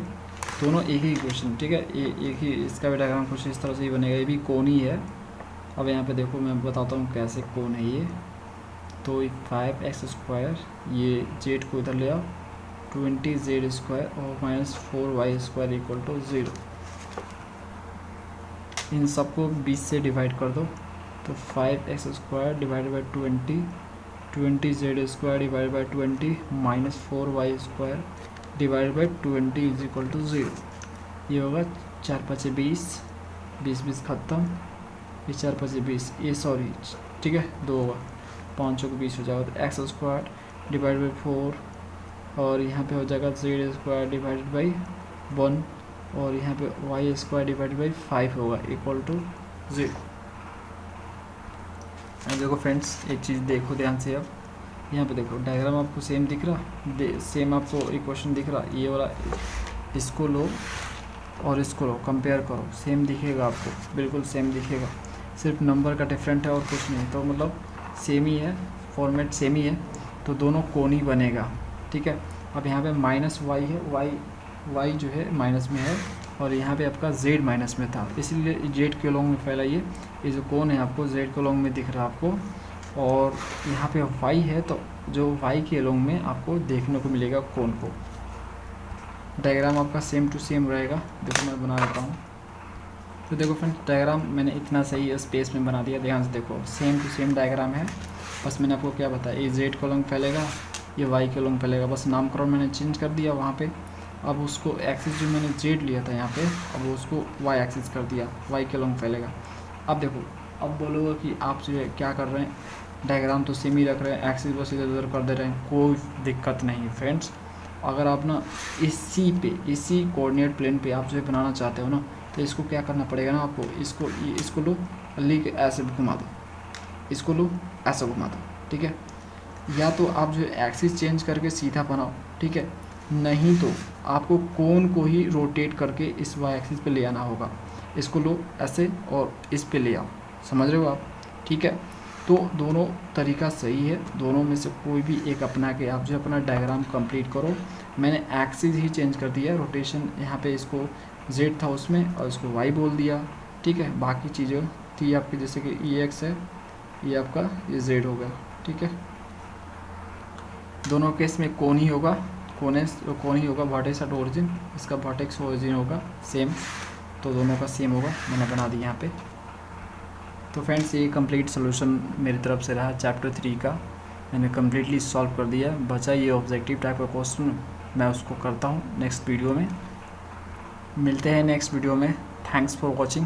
A: दोनों एक ही क्वेश्चन। ठीक है, एक ही, इसका भी डायग्राम कुछ इस तरह से ही बनेगा, ये भी कोन ही है। अब यहाँ पे देखो, मैं बताता हूँ कैसे कोन है ये। तो 5x², ये जेड को इधर ले आओ, 20z² और -4y² = 0। इन सबको 20 से डिवाइड कर दो, तो 5x² divide by 20, 20z² divide by 20 -4y² divide by 20 = 0। ये होगा 4 5 20, 20 ख़त्म, ये 4 5 20, ये सॉरी, ठीक है 2 होगा, 5 को 20 हो जाएगा। तो x² डिवाइड बाई 4, और यहाँ पे हो जाएगा z² डिवाइडेड बाई 1, और यहाँ पे y² डिवाइडेड बाई 5 होगा = 0। देखो फ्रेंड्स, एक चीज़ देखो ध्यान से। अब यहाँ पे देखो, डायग्राम आपको सेम दिख रहा, सेम आपको इक्वेशन दिख रहा। ये वाला इसको लो और इसको लो, कंपेयर करो, सेम दिखेगा आपको, बिल्कुल सेम दिखेगा, सिर्फ नंबर का डिफरेंट है और कुछ नहीं। तो मतलब सेम ही है, फॉर्मेट सेम ही है, तो दोनों कोन ही बनेगा। ठीक है, अब यहाँ पे -y है, y जो है माइनस में है, और यहाँ पे आपका z माइनस में था, इसलिए z के लॉन्ग में फैला। ये जो कोन है आपको z के लॉन्ग में दिख रहा है आपको, और यहाँ पे y है, तो जो y के लॉन्ग में आपको देखने को मिलेगा कोन को। डायग्राम आपका सेम टू सेम रहेगा। देखो मैं बना देता हूँ। तो देखो फ्रेंड्स, डायग्राम मैंने इतना सही स्पेस में बना दिया, ध्यान से देखो, सेम टू सेम डायग्राम है। बस मैंने आपको क्या बताया, ये z के लॉन्ग फैलेगा, ये y के लॉन्ग फैलेगा, बस नामकरण मैंने चेंज कर दिया वहाँ पे। अब उसको एक्सिस जो मैंने z लिया था यहाँ पे, अब उसको y एक्सिस कर दिया, y के लॉन्ग फैलेगा। अब देखो, अब बोलोगे कि आप जो है क्या कर रहे हैं, डायग्राम तो सेम ही रख रहे हैं, एक्सिस बस इधर उधर कर दे रहे हैं, कोई दिक्कत नहीं है फ्रेंड्स। अगर आप ना इसी कोऑर्डिनेट प्लेन पे आप जो है बनाना चाहते हो ना, तो इसको क्या करना पड़ेगा ना आपको, इसको लो, लिख ऐसे घुमा दो, इसको लो ऐसा घुमा दो। ठीक है, या तो आप जो एक्सिस चेंज करके सीधा बनाओ, ठीक है, नहीं तो आपको कोन को ही रोटेट करके इस वाई एक्सिस पे ले आना होगा। इसको लो ऐसे और इस पे ले आओ, समझ रहे हो आप? ठीक है, तो दोनों तरीका सही है, दोनों में से कोई भी एक अपना के आप जो अपना डायग्राम कंप्लीट करो। मैंने एक्सिस ही चेंज कर दिया, रोटेशन यहाँ पे इसको जेड था उसमें और इसको वाई बोल दिया। ठीक है, बाकी चीज़ें थी आपकी जैसे कि ई एक्स है, ये आपका ये जेड हो गया। ठीक है, दोनों केस में कौन ही होगा, कौन ही होगा वर्टेक्स एट ओरिजिन, इसका वर्टेक्स ओरिजिन होगा सेम, तो दोनों का सेम होगा, मैंने बना दिया यहाँ पे। तो फ्रेंड्स ये कंप्लीट सोल्यूशन मेरी तरफ से रहा चैप्टर 3 का, मैंने कम्प्लीटली सॉल्व कर दिया। बचा ये ऑब्जेक्टिव टाइप का क्वेश्चन, मैं उसको करता हूँ नेक्स्ट वीडियो में। मिलते हैं नेक्स्ट वीडियो में। Thanks for watching.